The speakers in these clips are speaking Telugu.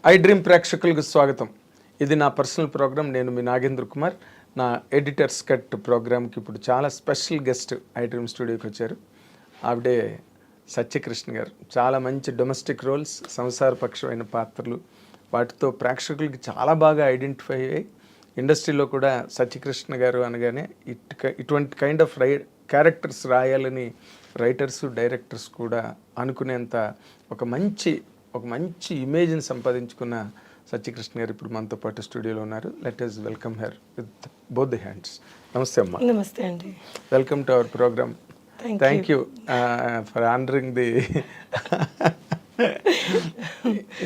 ఐ డ్రీమ్ ప్రేక్షకులకు స్వాగతం. ఇది నా పర్సనల్ ప్రోగ్రామ్. నేను మీ నాగేంద్ర కుమార్. నా ఎడిటర్స్ కట్ ప్రోగ్రామ్కి ఇప్పుడు చాలా స్పెషల్ గెస్ట్ ఐ డ్రీమ్ స్టూడియోకి వచ్చారు. ఆవిడే సత్యకృష్ణ గారు. చాలా మంచి డొమెస్టిక్ రోల్స్, సంసారపక్షమైన పాత్రలు, వాటితో ప్రేక్షకులకి చాలా బాగా ఐడెంటిఫై అయ్యాయి. ఇండస్ట్రీలో కూడా సత్యకృష్ణ గారు అనగానే ఇటువంటి కైండ్ ఆఫ్ క్యారెక్టర్స్ రాయాలని రైటర్స్, డైరెక్టర్స్ కూడా అనుకునేంత ఒక మంచి ఇమేజ్ని సంపాదించుకున్న సత్యకృష్ణ గారు ఇప్పుడు మనతో పాటు స్టూడియోలో ఉన్నారు. Let us welcome her with both the hands. నమస్తే అమ్మా. నమస్తే అండి. Welcome to our program. Thank you for honoring the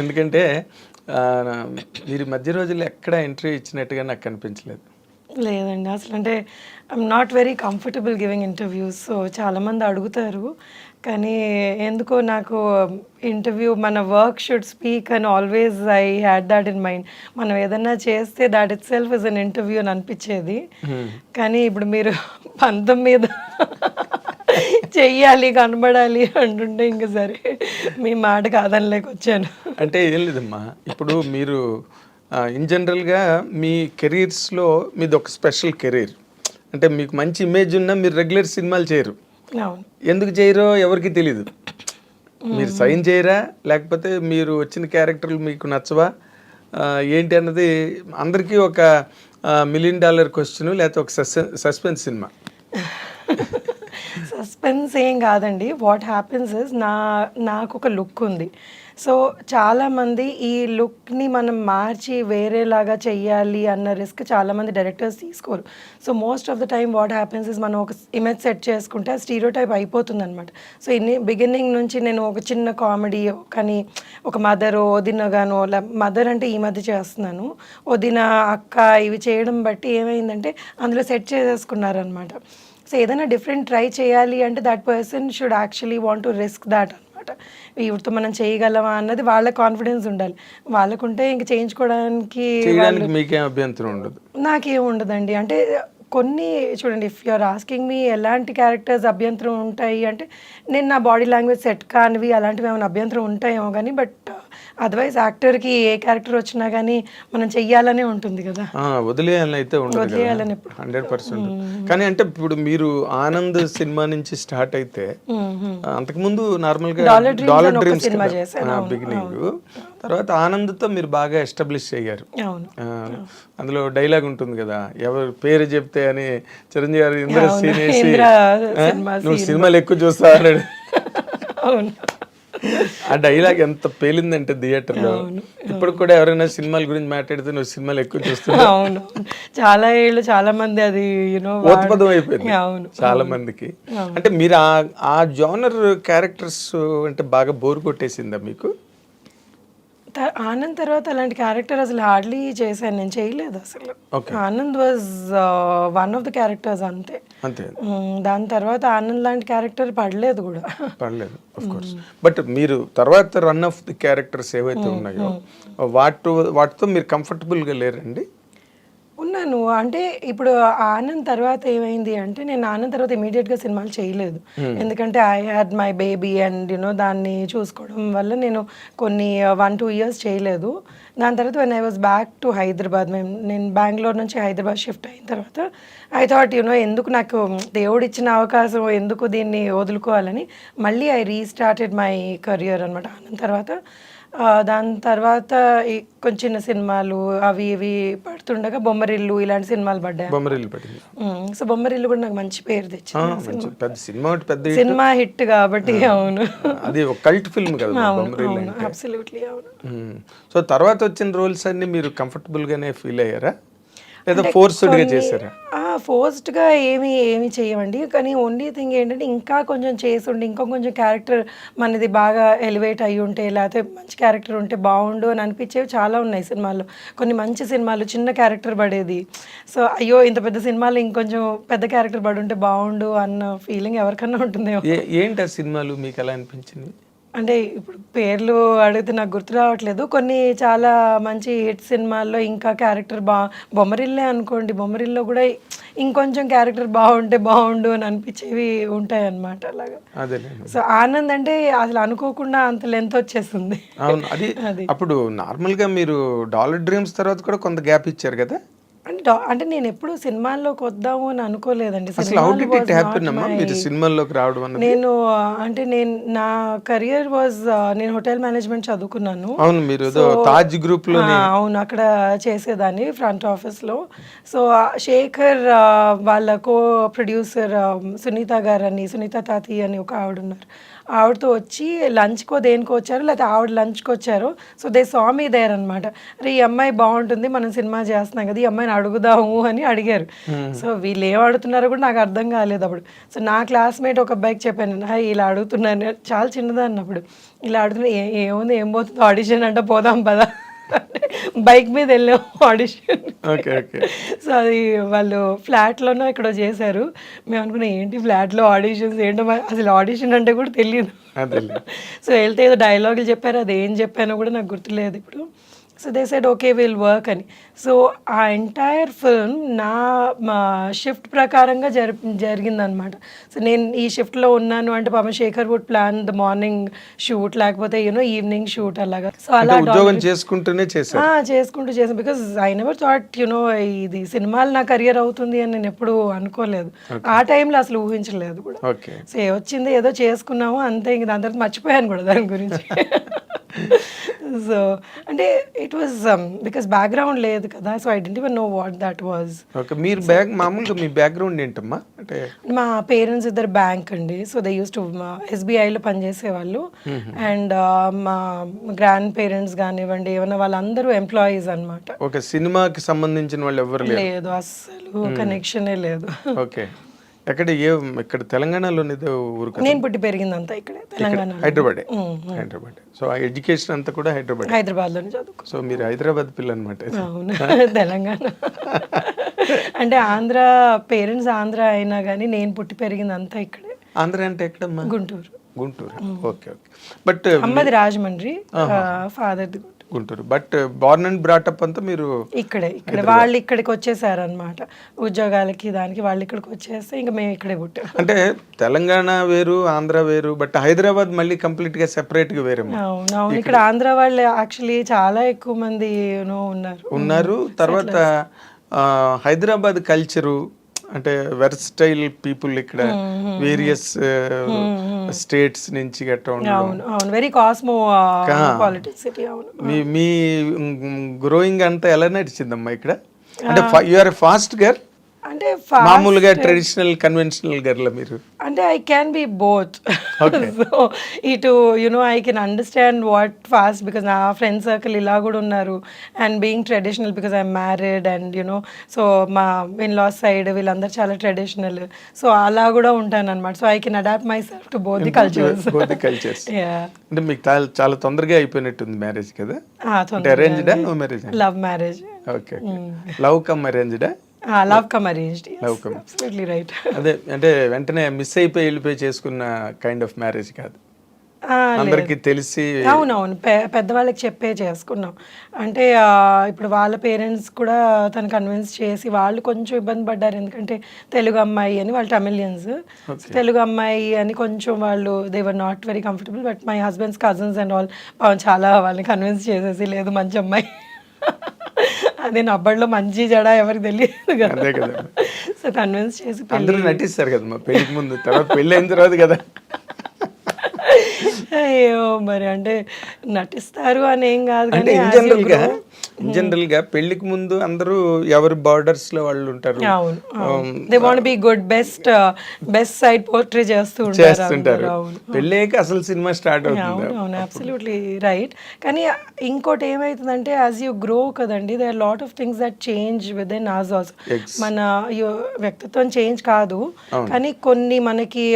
ఎందుకంటే మీరు మధ్య రోజుల్లో ఎక్కడ ఇంటర్వ్యూ ఇచ్చినట్టుగా నాకు కనిపించలేదు. లేదండి, అసలు అంటే I'm not very comfortable giving interviews. So చాలామంది అడుగుతారు, కానీ ఎందుకో నాకు ఇంటర్వ్యూ మన వర్క్ షుడ్ స్పీక్ అని always I had that in mind. మనం ఏదన్నా చేస్తే that itself is an interview అని అనిపించేది. కానీ ఇప్పుడు మీరు పంతం మీద చెయ్యాలి, కనబడాలి అంటుంటే ఇంకా సరే మీ మాట కాదనిలేక వచ్చాను. అంటే ఏం లేదమ్మా, ఇప్పుడు మీరు ఇన్ జనరల్గా మీ కెరీర్స్లో మీది ఒక స్పెషల్ కెరీర్. అంటే మీకు మంచి ఇమేజ్ ఉన్నా మీరు రెగ్యులర్ సినిమాలు చేయరు. ఎందుకు చేయరో ఎవరికి తెలీదు. మీరు సైన్ చేయరా, లేకపోతే మీరు వచ్చిన క్యారెక్టర్లు మీకు నచ్చవా ఏంటి అన్నది అందరికీ ఒక $1 million క్వశ్చన్, లేకపోతే ఒక సస్పెన్స్ సినిమా. సస్పెన్స్ ఏం కాదండి. వాట్ హ్యాపెన్స్ ఇస్ నాకు ఒక లుక్ ఉంది. సో చాలామంది ఈ లుక్ని మనం మార్చి వేరేలాగా చెయ్యాలి అన్న రిస్క్ చాలామంది డైరెక్టర్స్ తీసుకోరు. So most of the time what happens is మనం ఒక ఇమేజ్ సెట్ చేసుకుంటే ఆ స్టీరియోటైప్ అయిపోతుంది అనమాట. సో బిగినింగ్ నుంచి నేను ఒక చిన్న కామెడీ, కానీ ఒక మదర్, వదినగాను, మదర్ అంటే ఈ మధ్య చేస్తున్నాను, వదిన, అక్క, ఇవి చేయడం బట్టి ఏమైందంటే అందులో సెట్ చేసేసుకున్నారనమాట. సో ఏదైనా డిఫరెంట్ ట్రై చేయాలి అంటే that person should actually want to risk that అనమాట. వీటితో మనం చేయగలమా అన్నది వాళ్ళ కాన్ఫిడెన్స్ ఉండాలి. వాళ్ళకుంటే ఇంక చేయించుకోవడానికి మీకేం అభ్యంతరం ఉండదు. నాకేం ఉండదండి. అంటే కొన్ని చూడండి, ఇఫ్ యూఆర్ ఆస్కింగ్ మీ ఎలాంటి క్యారెక్టర్స్ అభ్యంతరం ఉంటాయి అంటే, నేను నా బాడీ లాంగ్వేజ్ సెట్ కానివి అలాంటివి ఏమైనా అభ్యంతరం ఉంటాయేమో, కానీ బట్ అదర్వైజ్ యాక్టర్కి ఏ క్యారెక్టర్ వచ్చినా కానీ మనం చెయ్యాలనే ఉంటుంది కదా. వదిలేయాలని అయితే ఉండదు 100%. కానీ అంటే ఇప్పుడు మీరు ఆనంద్ సినిమా నుంచి స్టార్ట్ అయితే అంతకుముందు నార్మల్గా డాలర్ డ్రీమ్స్ బిగినింగ్, తర్వాత ఆనంద్తో మీరు బాగా ఎస్టాబ్లిష్ అయ్యారు. అందులో డైలాగ్ ఉంటుంది కదా, ఎవరు పేరు చెప్తే అని చిరంజీవి గారు ఇంద్ర సీనేసి నువ్వు సినిమాలు ఎక్కువ చూస్తా అన్నాడు. ఆ డైలాగ్ ఎంత పేలిందంటే థియేటర్లో. ఇప్పుడు కూడా ఎవరైనా సినిమాల గురించి మాట్లాడితే నువ్వు సినిమాలు ఎక్కువ చూస్తున్నావు. అవును, చాలా ఏళ్ళు చాలా మంది అది ఓత్పదం అయిపోయింది చాలా మందికి. అంటే మీరు ఆ జోనర్ క్యారెక్టర్స్ అంటే బాగా బోర్ కొట్టేసిందా మీకు? ఆనంద్ తర్వాత అలాంటి క్యారెక్టర్ అసలు హార్డ్లీ చేశాను, నేను చేయలేదు అసలు. Anand was one of the characters అంతే. దాని తర్వాత ఆనంద్ లాంటి క్యారెక్టర్ పడలేదు కూడా. బట్ మీరు తర్వాత రన్ ఆఫ్ ది క్యారెక్టర్స్ ఏవైతే ఉన్నాయో వాటితో మీరు కంఫర్టబుల్గా లేరండి? ఉన్నాను. అంటే ఇప్పుడు ఆనంద్ తర్వాత ఏమైంది అంటే, నేను ఆనంద్ తర్వాత ఇమీడియట్గా సినిమాలు చేయలేదు. ఎందుకంటే I had my baby and దాన్ని చూసుకోవడం వల్ల నేను కొన్ని 1-2 years చేయలేదు. దాని తర్వాత when I was back to Hyderabad, నేను బెంగళూరు నుంచి హైదరాబాద్ షిఫ్ట్ అయిన తర్వాత ఐ థాట్ ఎందుకు నాకు దేవుడు ఇచ్చిన అవకాశం ఎందుకు దీన్ని వదులుకోవాలని మళ్ళీ ఐ రీస్టార్టెడ్ మై కెరియర్ అనమాట ఆనంద్ తర్వాత. దాని తర్వాత కొంచెం చిన్న సినిమాలు అవి ఇవి పడుతుండగా బొమ్మరిల్లు ఇలాంటి సినిమాలు పడ్డాయి. సో బొమ్మరిల్లు కూడా నాకు మంచి పేరు తెచ్చింది, సినిమా హిట్ కాబట్టి. అవును, అది ఒక కల్ట్ ఫిల్మ్ కదా. అబ్సల్యూట్లీ అవును. సో తర్వాత వచ్చిన రోల్స్ అన్ని మీరు కంఫర్టబుల్ గానే ఫీల్ అయ్యారా, లేదా ఫోర్స్డ్గా చేశారా? ఫోర్స్డ్గా ఏమి చేయమండి. కానీ ఓన్లీ థింగ్ ఏంటంటే, ఇంకా కొంచెం చేసి ఉండి ఇంకా కొంచెం క్యారెక్టర్ మనది బాగా ఎలివేట్ అయ్యి ఉంటే, లేకపోతే మంచి క్యారెక్టర్ ఉంటే బాగుండు అని అనిపించేవి చాలా ఉన్నాయి సినిమాల్లో. కొన్ని మంచి సినిమాలు చిన్న క్యారెక్టర్ పడేది. సో అయ్యో ఇంత పెద్ద సినిమాలో ఇంకొంచెం పెద్ద క్యారెక్టర్ పడి ఉంటే బాగుండు అన్న ఫీలింగ్ ఎవరికన్నా ఉంటుందేమో. ఏంటి ఆ సినిమాలు మీకు ఎలా అనిపించింది? అంటే ఇప్పుడు పేర్లు అడిగితే నాకు గుర్తు రావట్లేదు. కొన్ని చాలా మంచి హిట్ సినిమాల్లో ఇంకా క్యారెక్టర్ బొమ్మరిల్లే అనుకోండి, బొమ్మరిల్లో కూడా ఇంకొంచెం క్యారెక్టర్ బాగుంటే బాగుండు అని అనిపించేవి ఉంటాయి అన్నమాట అలాగా. అదేలేండి. సో ఆనంద్ అంటే అసలు అనుకోకుండా అంత లెంత్ వచ్చేసింది. అవును. అది అప్పుడు నార్మల్‌గా మీరు 'డాలర్ డ్రీమ్స్' తర్వాత కూడా కొంత గ్యాప్ ఇచ్చారు కదా! అంటే నేను ఎప్పుడు సినిమాల్లోకి వద్దాము అని అనుకోలేదండి. అసలు హౌ సినిమాలు did it was happen not అమ్మా? మై మీరు సినిమాల్లోకి రావడం అన్నది? నేను అంటే నా కెరియర్ వాజ్ నేను హోటల్ మేనేజ్మెంట్ చదువుకున్నాను. అవును. మీరు ఏదో సో 'తాజ్ గ్రూప్‌లోనే' అవును. అక్కడ చేసేదాన్ని ఫ్రంట్ ఆఫీస్‌లో. సో శేఖర్ వాళ్ళ కో ప్రొడ్యూసర్ సునీత గారని, సునీత తాతి అని ఒక ఆవిడున్నారు. ఆవిడతో వచ్చి లంచ్‌కో దేనికో వచ్చారు. లేకపోతే ఆవిడ లంచ్‌కి వచ్చారు. So they saw me there అనమాట. అరే! ఈ అమ్మాయి బాగుంటుంది. మనం సినిమా చేస్తున్నాం కదా! ఈ అమ్మాయిని అడుగుదాము అని అడిగారు. సో వీళ్ళు ఏం అడుగుతున్నారో కూడా నాకు అర్థం కాలేదు అప్పుడు. సో నా క్లాస్‌మేట్ ఒక అబ్బాయికి చెప్పాను. హాయ్ ఇలా అడుగుతున్నాను. చాలా చిన్నదాన్ని అప్పుడు. ఇలా అడుగుతున్నా ఏముంది ఏం పోతుంది ఆడిషన్ అంటే పోదాం పదా బైక్ మీద వెళ్ళాం ఆడిషన్. ఓకే. ఓకే. సో అది వాళ్ళు ఫ్లాట్‌లోనో ఎక్కడో చేశారు. మేము అనుకున్నాం ఏంటి ఫ్లాట్‌లో ఆడిషన్స్ ఏంటో అసలు ఆడిషన్ అంటే కూడా తెలీదు. అదేలే. సో వెళ్తే ఏదో డైలాగులు చెప్పారు. అది ఏం చెప్పానో కూడా నాకు గుర్తులేదు ఇప్పుడు. So they said okay will work అని. సో ఆ ఎంటైర్ ఫిల్మ్ మా షిఫ్ట్ ప్రకారంగా జరిగిందనమాట. సో నేను ఈ షిఫ్ట్లో ఉన్నాను అంటే పాపం Shekhar would plan the morning shoot, లేకపోతే ఈవినింగ్ షూట్ అలాగా. సో అలా ఉద్యోగం చేసుకుంటూనే చేశారు. చేసుకుంటూ చేసాను. బికాజ్ ఐ నెవర్ థాట్ ఇది సినిమాలు నా కెరియర్ అవుతుంది అని నేను ఎప్పుడు అనుకోలేదు. ఆ టైంలో అసలు ఊహించలేదు కూడా. ఓకే. సో వచ్చింది ఏదో చేసుకున్నాము అంతే. ఇంక దాని తర్వాత మర్చిపోయాను కూడా దాని గురించి. సో అంటే ఇట్ వాజ్ బికాస్ బ్యాక్గ్రౌండ్ లేదు కదా. So I didn't even know what that was. Okay. మీరు మామూలుగా మీ బ్యాక్గ్రౌండ్ ఏంటమ్మా? అంటే మా పేరెంట్స్ ఇద్దరు బ్యాంక్ అండి. సో దే యూస్ టు ఎస్బీఐలో పనిచేసేవాళ్ళు. అండ్ మా గ్రాండ్ పేరెంట్స్ కానివ్వండి ఏమన్నా వాళ్ళందరూ ఎంప్లాయీస్ అనమాట. ఓకే. సినిమాకి సంబంధించిన వాళ్ళు ఎవరు లేదు అస్సలు కనెక్షనే లేదు. ఓకే. ఇక్కడ తెలంగాణలోని ఊరు కదా? నేను పుట్టి పెరిగిందంతా ఇక్కడే తెలంగాణ, హైదరాబాద్. సో ఆ ఎడ్యుకేషన్ అంతా కూడా హైదరాబాద్లోనే చదువుకో. సో మీరు హైదరాబాద్ పిల్ల అనమాట. అవును. తెలంగాణ అంటే ఆంధ్ర పేరెంట్స్ ఆంధ్ర అయినా కానీ నేను పుట్టి పెరిగిందంతా ఇక్కడే. ఆంధ్ర అంటే ఎక్కడమ్మా? గుంటూరు. ఓకే. ఓకే. బట్ అమ్మది రాజమండ్రి, ఫాదర్ది Guntur. But born and brought up అంతా మీరు ఇక్కడే వాళ్ళు ఇక్కడికి వచ్చేసారు అనమాట ఉద్యోగాలకి దానికి. వాళ్ళు ఇక్కడికి వచ్చేస్తే ఇంకా మేము ఇక్కడే పుట్టాం. అంటే తెలంగాణ వేరు, ఆంధ్ర వేరు, బట్ హైదరాబాద్ మళ్ళీ కంప్లీట్ గా సెపరేట్ గా వేరే. అవును. ఇక్కడ ఆంధ్ర వాళ్ళు యాక్చువల్లీ చాలా ఎక్కువ మంది ఉన్నారు. తర్వాత హైదరాబాద్ కల్చరు అంటే వెర్స్టైల్ పీపుల్ ఇక్కడ వేరియస్ స్టేట్స్ నుంచి గట్రా అవును వెరీ కాస్మో పాలిటిక్స్ సిటీ. అవును. మీ గ్రోయింగ్ అంతా ఎలా నడిచిందమ్మా ఇక్కడ? అంటే యు ఆర్ ఫాస్ట్ గర్ల్ అంటే మామూలుగా ట్రెడిషనల్ కన్వెన్షనల్ గర్ల్ మీరు? అంటే I can be both. So ఇటు I can understand what fast because నా ఫ్రెండ్ సర్కిల్ ఇలా కూడా ఉన్నారు. And being traditional because I'm married and so మా ఇన్ లాస్ సైడ్ వీళ్ళందరూ చాలా ట్రెడిషనల్. సో అలా కూడా ఉంటాను అనమాట. So I can adapt myself to both the cultures. అంటే మీకు చాలా తొందరగా అయిపోయినట్టుంది మ్యారేజ్ కదా? అరేంజ్డా marriage? Love marriage. Okay. Love come అరేంజ్డా? Love come arranged. Absolutely right. అదే అంటే వెంటనే మిస్ అయిపోయి వెళ్ళిపోయి చేసుకున్న కైండ్ ఆఫ్ మ్యారేజ్ కాదు, అందరికి తెలిసి. అవునవును పెద్దవాళ్ళకి చెప్పే చేసుకున్నాం. అంటే ఇప్పుడు వాళ్ళ పేరెంట్స్ కూడా తను కన్విన్స్ చేసి వాళ్ళు కొంచెం ఇబ్బంది పడ్డారు. ఎందుకంటే తెలుగు అమ్మాయి అని, వాళ్ళు తమిళియన్స్. తెలుగు అమ్మాయి అని కొంచెం వాళ్ళు they were not very comfortable. But my husband's cousins and all చాలా వాళ్ళని కన్విన్స్ చేసేసి లేదు మంచి అమ్మాయి అదే నబ్బడిలో మంచి జడ ఎవరికి తెలియదు కదా. సో కన్విన్స్ చేసి అందరూ నటిస్తారు కదమ్మా పెళ్లికి ముందు, తర్వాత పెళ్ళి అయిన తర్వాత కదా. అయ్యో మరి అంటే నటిస్తారు అని ఏం కాదు అంటే ఇన్ జనరల్ గా పెళ్లికి ముందు అందరూ ఎవరి బార్డర్స్ లో వాళ్ళు ఉంటారు. They want be good best side portray చేస్తుంటారు. పెళ్ళేకి అసలు సినిమా స్టార్ట్ అవుతుంది. అవును అబ్సల్యూట్లీ రైట్. కానీ ఇంకోటి ఏమైతుందంటే యాజ్ యూ గ్రో కదండి, they are lot of things that change with in us also. మన వ్యక్తిత్వం చేంజ్ కాదు కానీ కొన్ని మనకి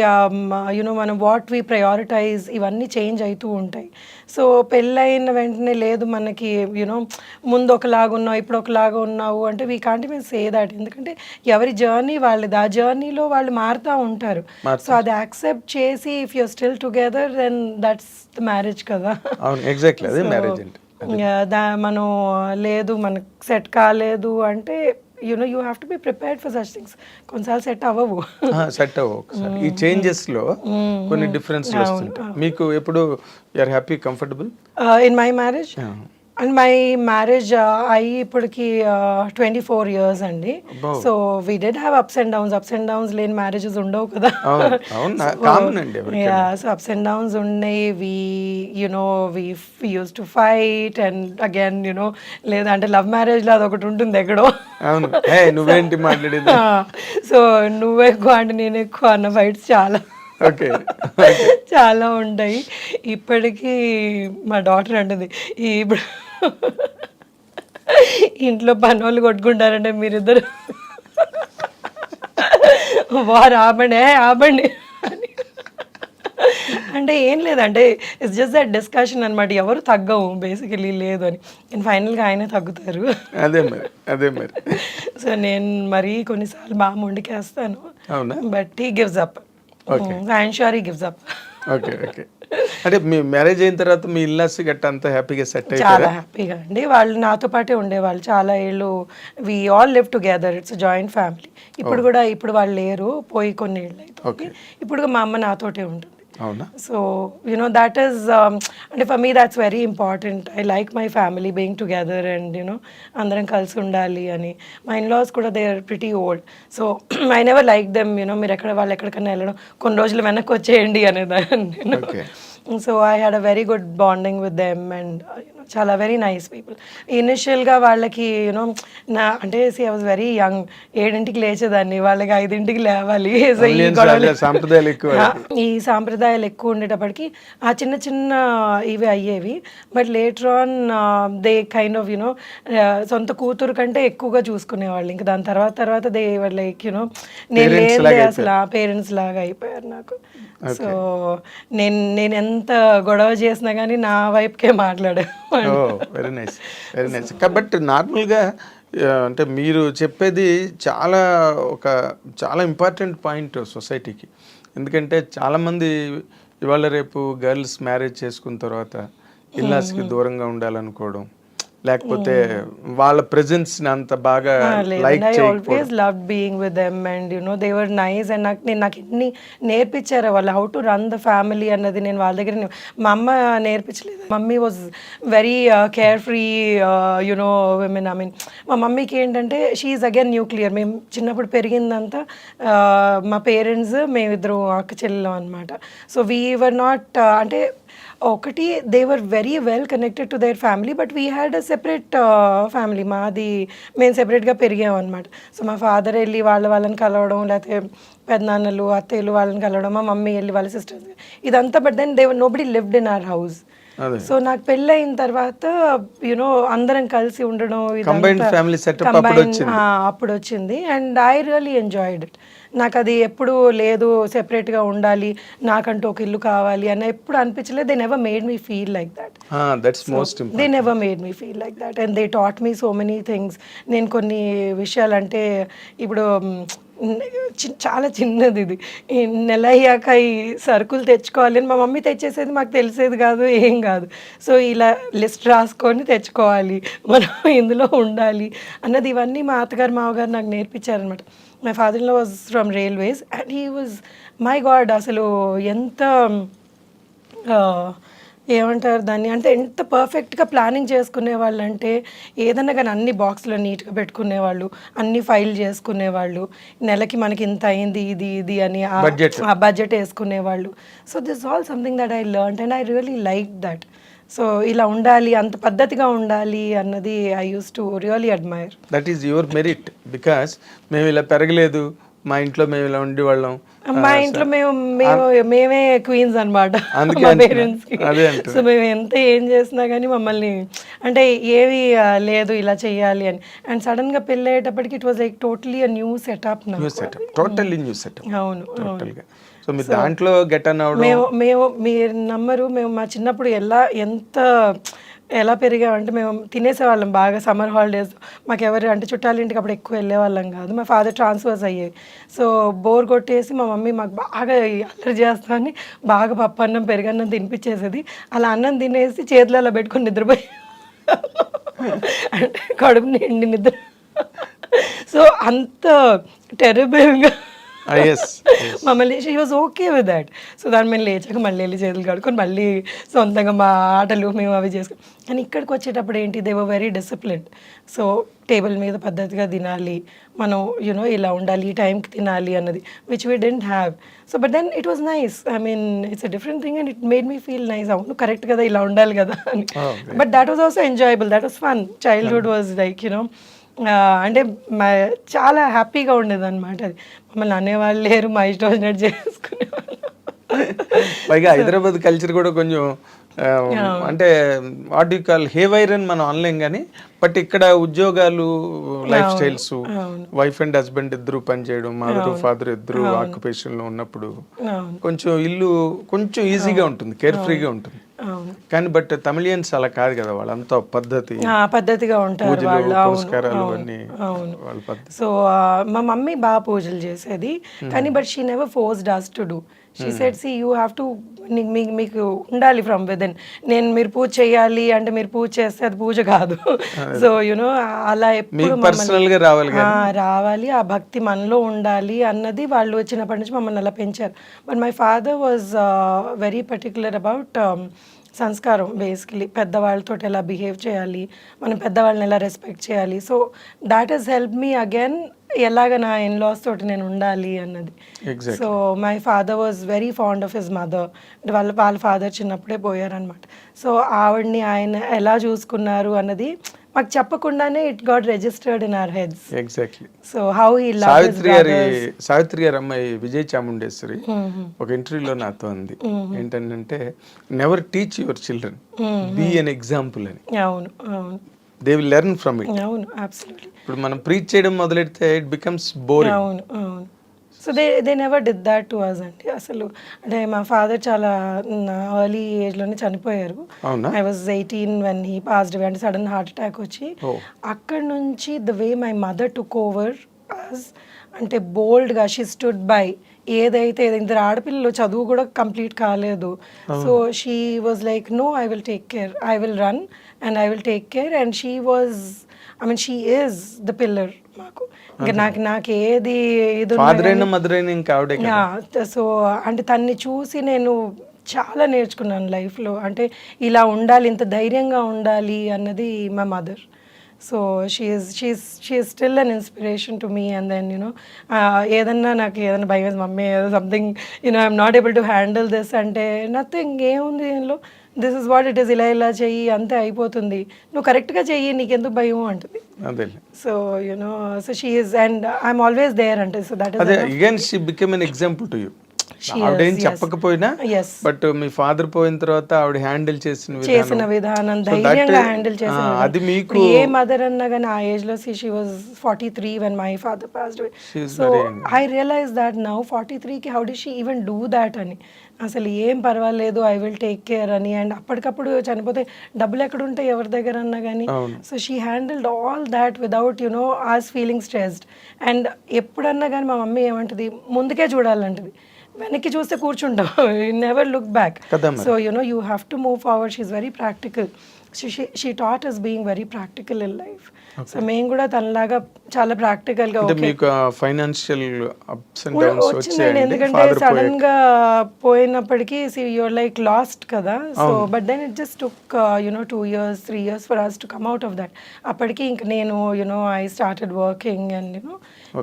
మనం వాట్ వి ప్రయారిటైజ్ ఇవన్నీ చేంజ్ అవుతూ ఉంటాయి. సో పెళ్ళైన వెంటనే లేదు మనకి ముందు ఒకలాగా ఉన్నావు ఇప్పుడు ఒకలాగా ఉన్నావు అంటే we can't even say that. ఎందుకంటే ఎవరి జర్నీ వాళ్ళది, ఆ జర్నీలో వాళ్ళు మారుతూ ఉంటారు. సో అది యాక్సెప్ట్ చేసి if you're still together then that's the marriage కదా. మనం మనం లేదు మనకు సెట్ కాలేదు అంటే you know you have to be prepared for such things. కొన్నిసార్లు సెట్ అవ్వవు. సెట్ అవ్వవు ఒకసారి. ఈ చేంజెస్ లో కొన్ని డిఫరెన్స్ వస్తుంటాయి. మీకు ఎప్పుడు you're happy, comfortable in my marriage? And my marriage అయ్యి ఇప్పటికి 24 years అండి. So we did have ups and downs లేని మ్యారేజెస్ ఉండవు కదా. సో అప్స్ అండ్ డౌన్స్ ఉన్నాయి. We use to fight and again లేదంటే లవ్ మ్యారేజ్ లో అదొకటి ఉంటుంది ఎక్కడో. నువ్వేంటి మాట్లాడేది, సో నువ్వు ఎక్కువ అంటే నేను ఎక్కువ అన్న ఫైట్స్ చాలా ఉంటాయి. ఇప్పటికీ మా డాటర్ అంటుంది, ఇప్పుడు ఇంట్లో పని వాళ్ళు కొట్టుకుంటారంటే మీరిద్దరు వారు ఆపండి అని. అంటే ఏం లేదంటే ఇట్స్ జస్ట్ దట్ డిస్కషన్ అనమాట. ఎవరు తగ్గవు బేసికలీ లేదు అని. నేను ఫైనల్గా ఆయనే తగ్గుతారు. అదే మరి. సో నేను మరీ కొన్నిసార్లు బాగా మొండికేస్తాను, but he gives up. I'm sure he gives up. Okay. అంటే మీ మ్యారేజ్ అయిన తర్వాత మీ ఇల్లాస్ గట్ట అంతా హ్యాపీగా సెట్ అయ్యారా? చాలా హ్యాపీగా అండి. వాళ్ళు నాతో పాటే ఉండేవాళ్ళు చాలా ఏళ్ళు. We all live together, it's joint family. ఇప్పుడు వాళ్ళు లేరు, పోయి కొన్ని ఏళ్ళు అయితే. ఇప్పుడు మా అమ్మ నాతోటే ఉంటుంది. సో దట్ ఈస్ అంటే for me that's very important. I like my family being together and అందరం కలిసి ఉండాలి అని. మా ఇన్లాస్ కూడా they are pretty old. So I never like them మీరు వాళ్ళు ఎక్కడికన్నా వెళ్ళడం కొన్ని రోజులు వెనక్కి వచ్చేయండి అనేదాన్ని నేను. So I had a very good bonding with them and చాలా వెరీ నైస్ పీపుల్. ఇనిషియల్గా వాళ్ళకి అంటే ఐ వాజ్ వెరీ యంగ్. 7ంటికి లేచేదాన్ని, వాళ్ళకి 5ంటికి లేవాలి. సో ఈ సాంప్రదాయాలు ఎక్కువ ఉండేటప్పటికి ఆ చిన్న చిన్న ఇవి అయ్యేవి. But later on they kind of సొంత కూతురు కంటే ఎక్కువగా చూసుకునేవాళ్ళు. ఇంకా దాని తర్వాత దే లైక్ నేను లేదు అసలు పేరెంట్స్ లాగా అయిపోయారు నాకు. సో నేను ఎంత గొడవ చేసినా కానీ నా వైపుకే మాట్లాడారు. Very nice. బట్ నార్మల్గా అంటే మీరు చెప్పేది చాలా ఇంపార్టెంట్ పాయింట్ సొసైటీకి. ఎందుకంటే చాలామంది ఇవాళ రేపు గర్ల్స్ మ్యారేజ్ చేసుకున్న తర్వాత ఇల్లాస్కి దూరంగా ఉండాలనుకోవడం, లేకపోతే వాళ్ళ ప్రెజెన్స్ అంత బాగా లైక్ చేయకపోవడం. I always loved being with them and they were nice and నాకు ఎన్ని నేర్పించారు వాళ్ళు how to run the family అన్నది. నేను వాళ్ళ దగ్గర మా అమ్మ నేర్పించలేదు. Mummy was very carefree women. I mean మా మమ్మీకి ఏంటంటే షీఈస్ అగైన్ న్యూక్లియర్. మేము చిన్నప్పుడు పెరిగిందంతా మా పేరెంట్స్ మేమిద్దరు అక్క చెల్లెలం అనమాట. సో వీ వర్ నాట్ అంటే ఒకటి they were very well connected to their family, but we had a separate family. మేము సెపరేట్గా పెరిగాం అనమాట. సో మా ఫాదర్ వెళ్ళి వాళ్ళని కలవడం, లేకపోతే పెద్దనాన్నలు అత్తయ్యలు వాళ్ళని కలవడం, మా మమ్మీ వెళ్ళి వాళ్ళ సిస్టర్స్, ఇదంతా. But then they were nobody lived in our house. So నాకు పెళ్ళయిన తర్వాత అందరం కలిసి ఉండడం అప్పుడు వచ్చింది. And I really enjoyed it. నాకు అది ఎప్పుడు లేదు సెపరేట్గా ఉండాలి, నాకంటూ ఒక ఇల్లు కావాలి అని ఎప్పుడు అనిపించలేదు. They never made me feel like that. They never made me feel like that and they taught me so many things. నేను కొన్ని విషయాలంటే ఇప్పుడు చాలా చిన్నది ఇది, ఈ నెల అయ్యాక ఈ సరుకులు తెచ్చుకోవాలి అని మా మమ్మీ తెచ్చేసేది, మాకు తెలిసేది కాదు, ఏం కాదు. సో ఇలా లిస్ట్ రాసుకొని తెచ్చుకోవాలి, మనం ఇందులో ఉండాలి అన్నది, ఇవన్నీ మా అత్తగారు మామగారు నాకు నేర్పించారనమాట. My father in law was from railways and he was my God, అసలు ఎంత ఏమంటారు దాన్ని అంటే ఎంత పర్ఫెక్ట్గా ప్లానింగ్ చేసుకునేవాళ్ళు అంటే, ఏదన్నా కానీ అన్ని బాక్స్లో నీట్గా పెట్టుకునేవాళ్ళు, అన్ని ఫైల్ చేసుకునేవాళ్ళు, నెలకి మనకి ఇంత అయింది ఇది అని ఆ బడ్జెట్ వేసుకునేవాళ్ళు. So this all something that I learned and I really like that. So ఇలా ఉండాలి, అంత పద్ధతిగా ఉండాలి అన్నది I used to really admire. That is your merit. Because మేము ఇలా పెరగలేదు, మా ఇంట్లో మేము ఇలా ఉండేవాళ్ళం, మా ఇంట్లో మేమే క్వీన్స్ అనమాట మా పేరెంట్స్కి. సో మేము ఎంత ఏం చేసినా కానీ మమ్మల్ని అంటే ఏవి లేదు ఇలా చెయ్యాలి అని. అండ్ సడన్గా పెళ్ళి అయ్యేటప్పటికి it was like totally a new setup. అవును. సో మీరు దాంట్లో గెట్ అన్ అవడం. మీరు నమ్మరు, మేము మా చిన్నప్పుడు ఎలా పెరిగామంటే మేము తినేసేవాళ్ళం బాగా. సమ్మర్ హాలిడేస్ మాకు ఎవరు అంటే చుట్టాల ఇంటికి అప్పుడు ఎక్కువ వెళ్ళేవాళ్ళం కాదు. మా ఫాదర్ ట్రాన్స్ఫర్స్ అయ్యేవి. సో బోర్ కొట్టేసి మా మమ్మీ మాకు బాగా అల్లరి చేస్తామని బాగా పప్పు అన్నం పెరుగన్నం తినిపించేసేది. అలా అన్నం తినేసి చేతులు అలా పెట్టుకొని నిద్రపోయి అంటే కడుపు నిండి నిద్ర. సో అంత టెరబుల్గా ఎస్ మమ్మల్ని she was okay with that. So దాన్ని మేము లేచాక మళ్ళీ వెళ్ళి చేతులు కడుక్కొని మళ్ళీ సొంతంగా మా ఆటలు మేము అవి చేసుకుని. కానీ ఇక్కడికి వచ్చేటప్పుడు ఏంటి, they were very disciplined. So table మీద పద్ధతిగా తినాలి, మనం యూనో ఇలా ఉండాలి, ఈ టైంకి తినాలి అన్నది, which we didn't have. So but then it was nice. I mean it's a different thing and it made me feel nice. అవును కరెక్ట్ కదా, ఇలా ఉండాలి కదా అని. But that was also enjoyable, that was fun. Childhood was like you know అంటే చాలా హ్యాపీగా ఉండేది అనమాట. అది మమ్మల్ని అనేవాళ్ళు లేరు, మా ఇష్టం వచ్చినట్టు చేసుకునేవాళ్ళు. పైగా హైదరాబాద్ కల్చర్ కూడా కొంచెం అంటే వాట్ యు కాల్ హేవైర్ అని మనం అనలేం కానీ, బట్ ఇక్కడ ఉద్యోగాలు, life styles, wife and husband ఇద్దరు పనిచేయడం, మదర్ ఫాదర్ ఇద్దరు ఆక్యుపేషన్ లో ఉన్నప్పుడు కొంచెం ఇల్లు కొంచెం ఈజీగా ఉంటుంది, కేర్ ఫ్రీగా ఉంటుంది. కానీ బట్ తమిళియన్స్ అలా కాదు కదా, వాళ్ళంతా పద్ధతిగా ఉంటారు వాళ్ళు. పురస్కారాలు అన్ని వాళ్ళ పద్ధతి. సో మా మమ్మీ బాగా పూజలు చేసేది, కానీ but she never forced us to do. She said see you have to, మీకు ఉండాలి ఫ్రమ్ విదిన్. మీరు పూజ చేయాలి అంటే మీరు పూజ చేస్తే అది పూజ కాదు. సో యునో అలా ఎప్పుడు పర్సనల్ గా రావాలి, ఆ భక్తి మనలో ఉండాలి అన్నది వాళ్ళు వచ్చినప్పటి నుంచి మమ్మల్ని అలా పెంచారు. But my father was very particular about సంస్కారం, బేసికలీ పెద్దవాళ్ళతో ఎలా బిహేవ్ చేయాలి, మనం పెద్దవాళ్ళని ఎలా రెస్పెక్ట్ చేయాలి. So that has help me again ఎలాగ నా ఇన్లాస్ తోటి నేను ఉండాలి అన్నది. So my father was very fond of his mother. వాళ్ళ ఫాదర్ చిన్నప్పుడే పోయారనమాట. సో ఆవిడ్ని ఆయన ఎలా చూసుకున్నారు అన్నది మాకు చెప్పకుండానే it got registered in our heads. Exactly. So how he Savitri గారి అమ్మాయి విజయ చాముండేశ్వరి ఒక ఇంటర్వ్యూలో నాతో అంది ఏంటంటే, never teach your children, be an example అని. అవును అవును, they will learn from it. అవును అబ్సల్యూట్లీ. ఇప్పుడు మనం ప్రీచ్ చేయడం మొదలెడితే ఇట్ బికమ్స్ బోరింగ్. అవును అవును. So they never did that to us అండి. అసలు అంటే మా ఫాదర్ చాలా ఎర్లీ ఏజ్లోనే చనిపోయారు. I was 18 when he passed away. అంటే సడన్ హార్ట్ అటాక్ వచ్చి అక్కడ నుంచి the way my mother took over us అంటే బోల్డ్గా షీ స్టూడ్ బై. ఏదైతే ఇద్దరు ఆడపిల్లలు, చదువు కూడా కంప్లీట్ కాలేదు. So she was like no, I will take care, I will run and I will take care. And she was, I mean she is the pillar మాకు. ఇంకా నాకు ఏది ఇది సో అంటే తన్ని చూసి నేను చాలా నేర్చుకున్నాను లైఫ్లో. అంటే ఇలా ఉండాలి, ఇంత ధైర్యంగా ఉండాలి అన్నది మా mother. So she is still an inspiration to me. And then you know ఏదన్నా నాకు ఏదైనా భయం, మమ్మీ ఏదో something you know I'm not able to handle this అంటే, నథింగ్, ఏముంది దీనిలో, this is what it is, ఇలా చెయ్యి అంతే అయిపోతుంది, నువ్వు కరెక్ట్గా చెయ్యి, నీకెందుకు భయం అంటుంది. So you know so she is and I'm always there అంటే. So that is again she become an example to you. ఆవిడేం చెప్పకపోయినా బట్ మీ ఫాదర్ పోయిన తర్వాత ఆవిడ హ్యాండిల్ చేసిన విధానం, ధైర్యంగా హ్యాండిల్ చేసిన, అది మీకు ఏ మదర్ అన్నా కానీ ఆ ఏజ్ లో she was 43 when my father passed away. So I realized that now 43 కి how did she even do that అని. అసలు ఏం పర్వాలేదు, ఐ విల్ టేక్ కేర్ అని. అండ్ అప్పటికప్పుడు చనిపోతే డబ్బులు ఎక్కడ ఉంటాయి ఎవరి దగ్గర అన్నా కానీ. So she handled all that without you know us feeling stressed. అండ్ ఎప్పుడన్నా కానీ మా మమ్మీ ఏమంటుంది, ముందుకే చూడాలంటది, వెనక్కి చూస్తే కూర్చుంటాం, never look back. So you know you have to move forward. She is very practical. She taught us being very practical in life. సో మేము కూడా తనలాగా చాలా ప్రాక్టికల్ గా ఫైనాన్షియల్ అప్స్ అండ్ డౌన్స్ వచ్చిందండి. ఎందుకంటే సడన్ గా పోయినప్పటికీ యూఆర్ లైక్ లాస్ట్ కదా. So but then it just took you know 2 years 3 years for us to come out of that. అప్పటికి ఇంక నేను you know I started working and you know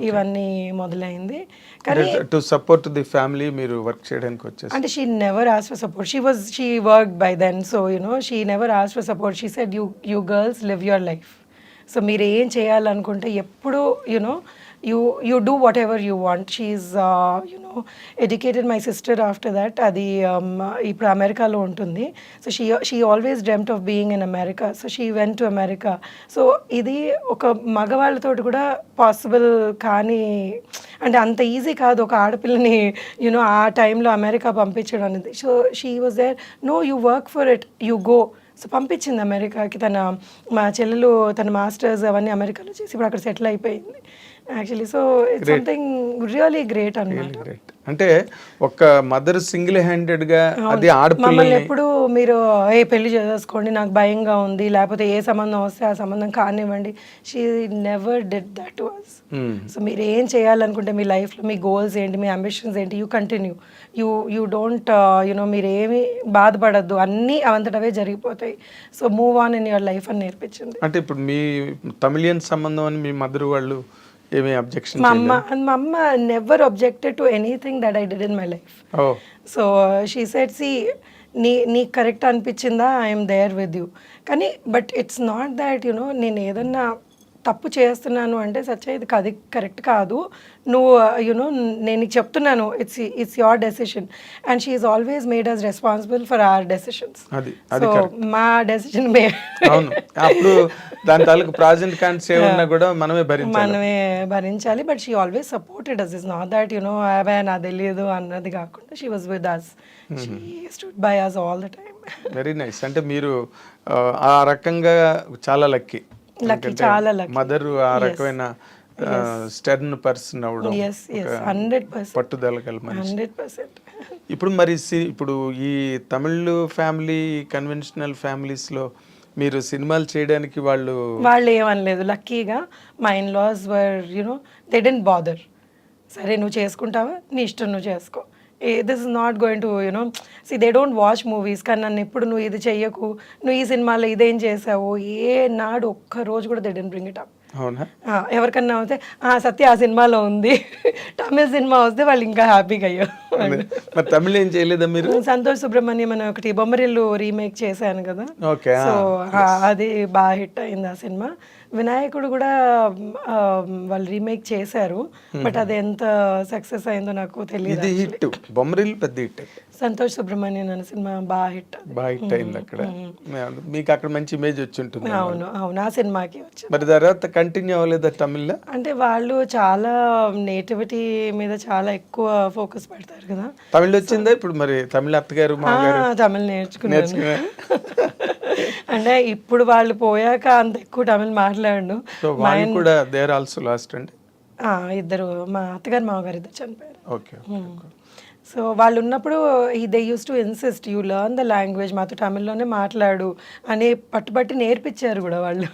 ఇవన్నీ మొదలైంది. కానీ టు సపోర్ట్ ది ఫ్యామిలీ మీరు వర్క్ చేయడానికి వచ్చేసి అంటే she never asked for support. She worked by then. So you know she never asked for support. She said you girls live your life. So మీరు ఏం చేయాలనుకుంటే ఎప్పుడు you know you do whatever you want. She's you know educated my sister after that. అది ఇప్పుడు అమెరికాలో ఉంటుంది. So she always dreamt of being in America. So she went to America. So ఇది ఒక మగవాళ్ళతోటి కూడా పాసిబుల్ కానీ, అంటే అంత ఈజీ కాదు ఒక ఆడపిల్లని యూనో ఆ టైంలో అమెరికా పంపించడం అనేది. So she was there, no you work for it, you go. So పంపించింది అమెరికాకి. మా చెల్లెలు తన మాస్టర్స్ అవన్నీ అమెరికాలో చేసి ఇప్పుడు అక్కడ సెటిల్ అయిపోయింది. Actually. So it's something really great అన్నమాట. గ్రేట్. అంటే ఒక మదర్ సింగిల్ హ్యాండెడ్గా అది మమ్మల్ని ఆడపిల్లల్ని ఎప్పుడు మీరు పెళ్లి చేసేసుకోండి నాకు భయంగా ఉంది, లేకపోతే ఏ సంబంధం వస్తే ఆ సంబంధం కానివ్వండి, she never did that to us. So మీరు ఏం చేయాలనుకుంటే మీ లైఫ్లో మీ గోల్స్ ఏంటి, మీ అంబిషన్స్ ఏంటి, you continue. You don't you know మీరు ఏమి బాధపడద్దు, అన్నీ అవంతటవే జరిగిపోతాయి. So move on in your life అని నేర్పించింది. అంటే ఇప్పుడు మీ తమిళియన్ సంబంధం అని మీ మదర్ వాళ్ళు ఏమీ అబ్జెక్షన్ మా అమ్మ never objected to anything that I did in my life. So she said see నీకు కరెక్ట్ అనిపించిందా, ఐఎమ్ దేర్ విత్ యూ. కానీ but it's not that you know నేను ఏదన్నా తప్పు చేస్తున్నాను అంటే సచ్చ ఇది కరెక్ట్ కాదు, నువ్వు యునో నేను నీకు చెప్తున్నాను, it's your decision. And she is always made us responsible for our decisions. So మా డెసిషన్ అవును, అప్పుడు దాని తాలూకు ప్రాజెక్ట్ కాంట్స్ ఏమన్నా కూడా మనమే భరించాలి. But she always supported us. Is not that you know అవే నా తెలియదు అన్నది కాకుండా she was with us, she stood by us all the time. Very nice. అంటే మీరు ఆ రకంగా చాలా లక్కీ. చాలా లక్కీ. మదర్ ఆ రకమైన స్టర్న్ పర్సన్ అవడం, 100% పట్టుదల గల మనిషి. 100%. ఇప్పుడు మరి ఇప్పుడు ఈ తమిళ్ ఫ్యామిలీ కన్వెన్షనల్ ఫ్యామిలీస్లో మీరు సినిమాలు చేయడానికి వాళ్ళు ఏమనలేదు. లక్కీగా మా in laws were you know they didn't bother. సరే నువ్వు చేసుకుంటావా, నీ ఇష్టం నువ్వు చేసుకో, this is not going to you know see they don't watch movies. కానీ నన్ను ఎప్పుడు నువ్వు ఇది చెయ్యకు, నువ్వు ఈ సినిమాలో ఇదేం చేసావు, ఏ నాడు ఒక్క రోజు కూడా they didn't bring it up. అవునా? ఎవరికన్నా వస్తే సత్య ఆ సినిమాలో ఉంది, తమిళ సినిమా వస్తే వాళ్ళు ఇంకా హ్యాపీగా అయ్యారు. మరి తమిళ ఏం చేయలేదా మీరు? సంతోష్ సుబ్రహ్మణ్యం అని ఒకటి బొమ్మరిల్లు రీమేక్ చేశాను కదా, సో అది బాగా హిట్ అయింది ఆ సినిమా. వినాయకుడు కూడా వాళ్ళు రీమేక్ చేశారు, బట్ అది ఎంత సక్సెస్ అయిందో నాకు తెలియదు. హిట్ బొమ్మరిల్లు పెద్ద హిట్. సంతోష్ సుబ్రహ్మణ్యం అనే సినిమా బాగా హిట్ అయింది అక్కడ, మీకు అక్కడ మంచి ఇమేజ్ వచ్చి ఉంటుంది. అవును అవును, ఆ సినిమాకి వచ్చింది. మరి తర్వాత కంటిన్యూ అవ్వలేదా తమిళ్లో? అంటే వాళ్ళు చాలా నేటివిటీ మీద చాలా ఎక్కువ ఫోకస్ పెడతారు కదా. తమిళ్ వచ్చిందా ఇప్పుడు? మరి తమిళ అత్తగారు తమిళ్ నేర్చుకున్నారు. అంటే ఇప్పుడు వాళ్ళు పోయాక అంత ఎక్కువ తమిళ్ మాట్లాడు. కూడా దేర్ ఆల్సో లాస్ట్ అండి. ఇద్దరు మా అత్తగారు మామగారు ఇద్దరు చనిపోయారు. ఓకే. సో వాళ్ళు ఉన్నప్పుడు they used to insist you learn the language, మాతో తమిళ్లోనే మాట్లాడు అని పట్టుబట్టి నేర్పించారు కూడా వాళ్ళు.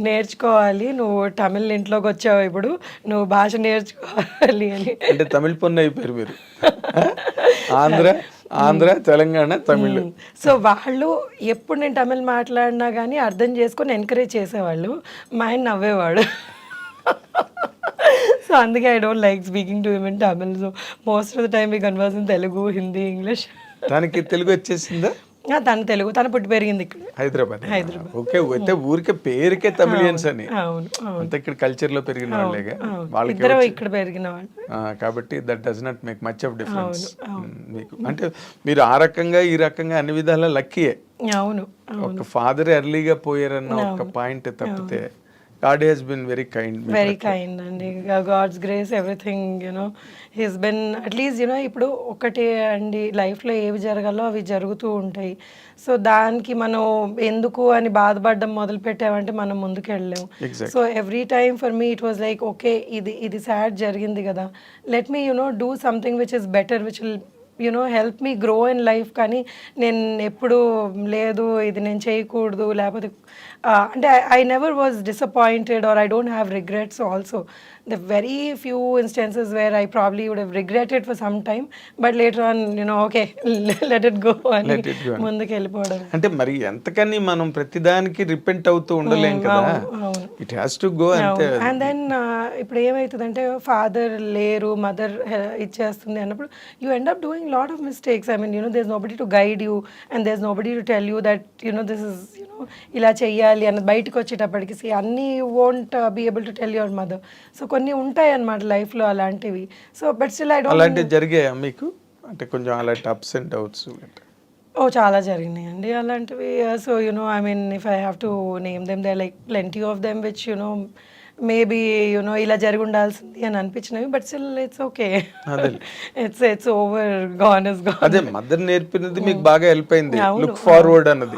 నేర్చుకోవాలి, నువ్వు తమిళ్ ఇంట్లోకి వచ్చావు, ఇప్పుడు నువ్వు భాష నేర్చుకోవాలి అని. అంటే తమిళ్ పొన్ను అయిపోయారు మీరు. ఆంధ్ర తెలంగాణ తమిళ్. సో వాళ్ళు ఎప్పుడు నేను తమిళ్ మాట్లాడినా కానీ అర్థం చేసుకొని ఎంకరేజ్ చేసేవాళ్ళు. మా ఆయన నవ్వేవాడు. సో అందుకే I don't like speaking to him in Tamil. So most of the time we converse in Telugu, Hindi, English. దానికి తెలుగు వచ్చేసిందా? తను తెలుగు, తను పుట్టి పెరిగింది ఇక్కడ హైదరాబాద్. ఓకే. అయితే ఊరికే పేరుకే తమిళియన్స్ అని, అంత ఇక్కడ కల్చర్ లో పెరిగిన వాళ్ళేగా, వాళ్ళకి ఇక్కడ పెరిగిన వాళ్ళు కాబట్టి that does not make much of difference మీకు. అంటే మీరు ఆ రకంగా ఈ రకంగా అన్ని విధాల లక్కీయే. అవును, ఒక ఫాదర్ ఎర్లీగా పోయారన్న ఒక పాయింట్ తప్పితే God has been very kind. Very kind అండి. God's grace, everything, you know, he's been at least, you know, ఇప్పుడు ఒకటే అండి లైఫ్లో ఏవి జరగాలో అవి జరుగుతూ ఉంటాయి. సో దానికి మనం ఎందుకు అని బాధపడడం మొదలు పెట్టామంటే మనం ముందుకు వెళ్ళలేము. So every time for me it was like okay, ఇది సాడ్ జరిగింది కదా, let me you know do something which is better, which will you know help me grow in life. కానీ నేను ఎప్పుడు లేదు ఇది నేను చేయకూడదు, లేకపోతే అంటే I never was disappointed or I don't have regrets also. The very few instances where I probably would have regretted for some time, but later on you know okay let it go అని ముందుకు వెళ్ళిపోవడం. అంటే మరి ఎంతకని మనం ప్రతిదానికి రిపెంట్ అవుతూ ఉండలేం కదా, ఇట్ హ్యాస్ టు గో అంతే. అండ్ దెన్ ఇప్పుడు ఏమవుతుందంటే ఫాదర్ లేరు, మదర్ ఇచ్చేస్తుంది అన్నప్పుడు you end up doing lot of mistakes. I mean, you know, there's nobody to guide you and there's nobody to tell you that, you know, this is, you know, ila cheyyali and బయటికి వచ్చేటప్పటికి see అన్ని won't be able to tell your mother. So కొన్ని ఉంటాయి అన్నమాట లైఫ్ లో అలాంటివి. So but still I don't. అలాంటివి జరిగాయా మీకు? అంటే కొంచెం అలాంటి అప్స్ అండ్ డౌట్స్? చాలా జరిగినాయండి అలాంటివి. So you know I mean if I have to name them they like plenty of them which you know maybe you know ఇలా జరిగి ఉండాల్సింది అని అనిపించినవి, but still it's okay, it's over, gone is gone. అదే మదర్ నేర్పినది మీకు బాగా హెల్ప్ అయింది, లుక్ ఫార్వర్డ్ అన్నది.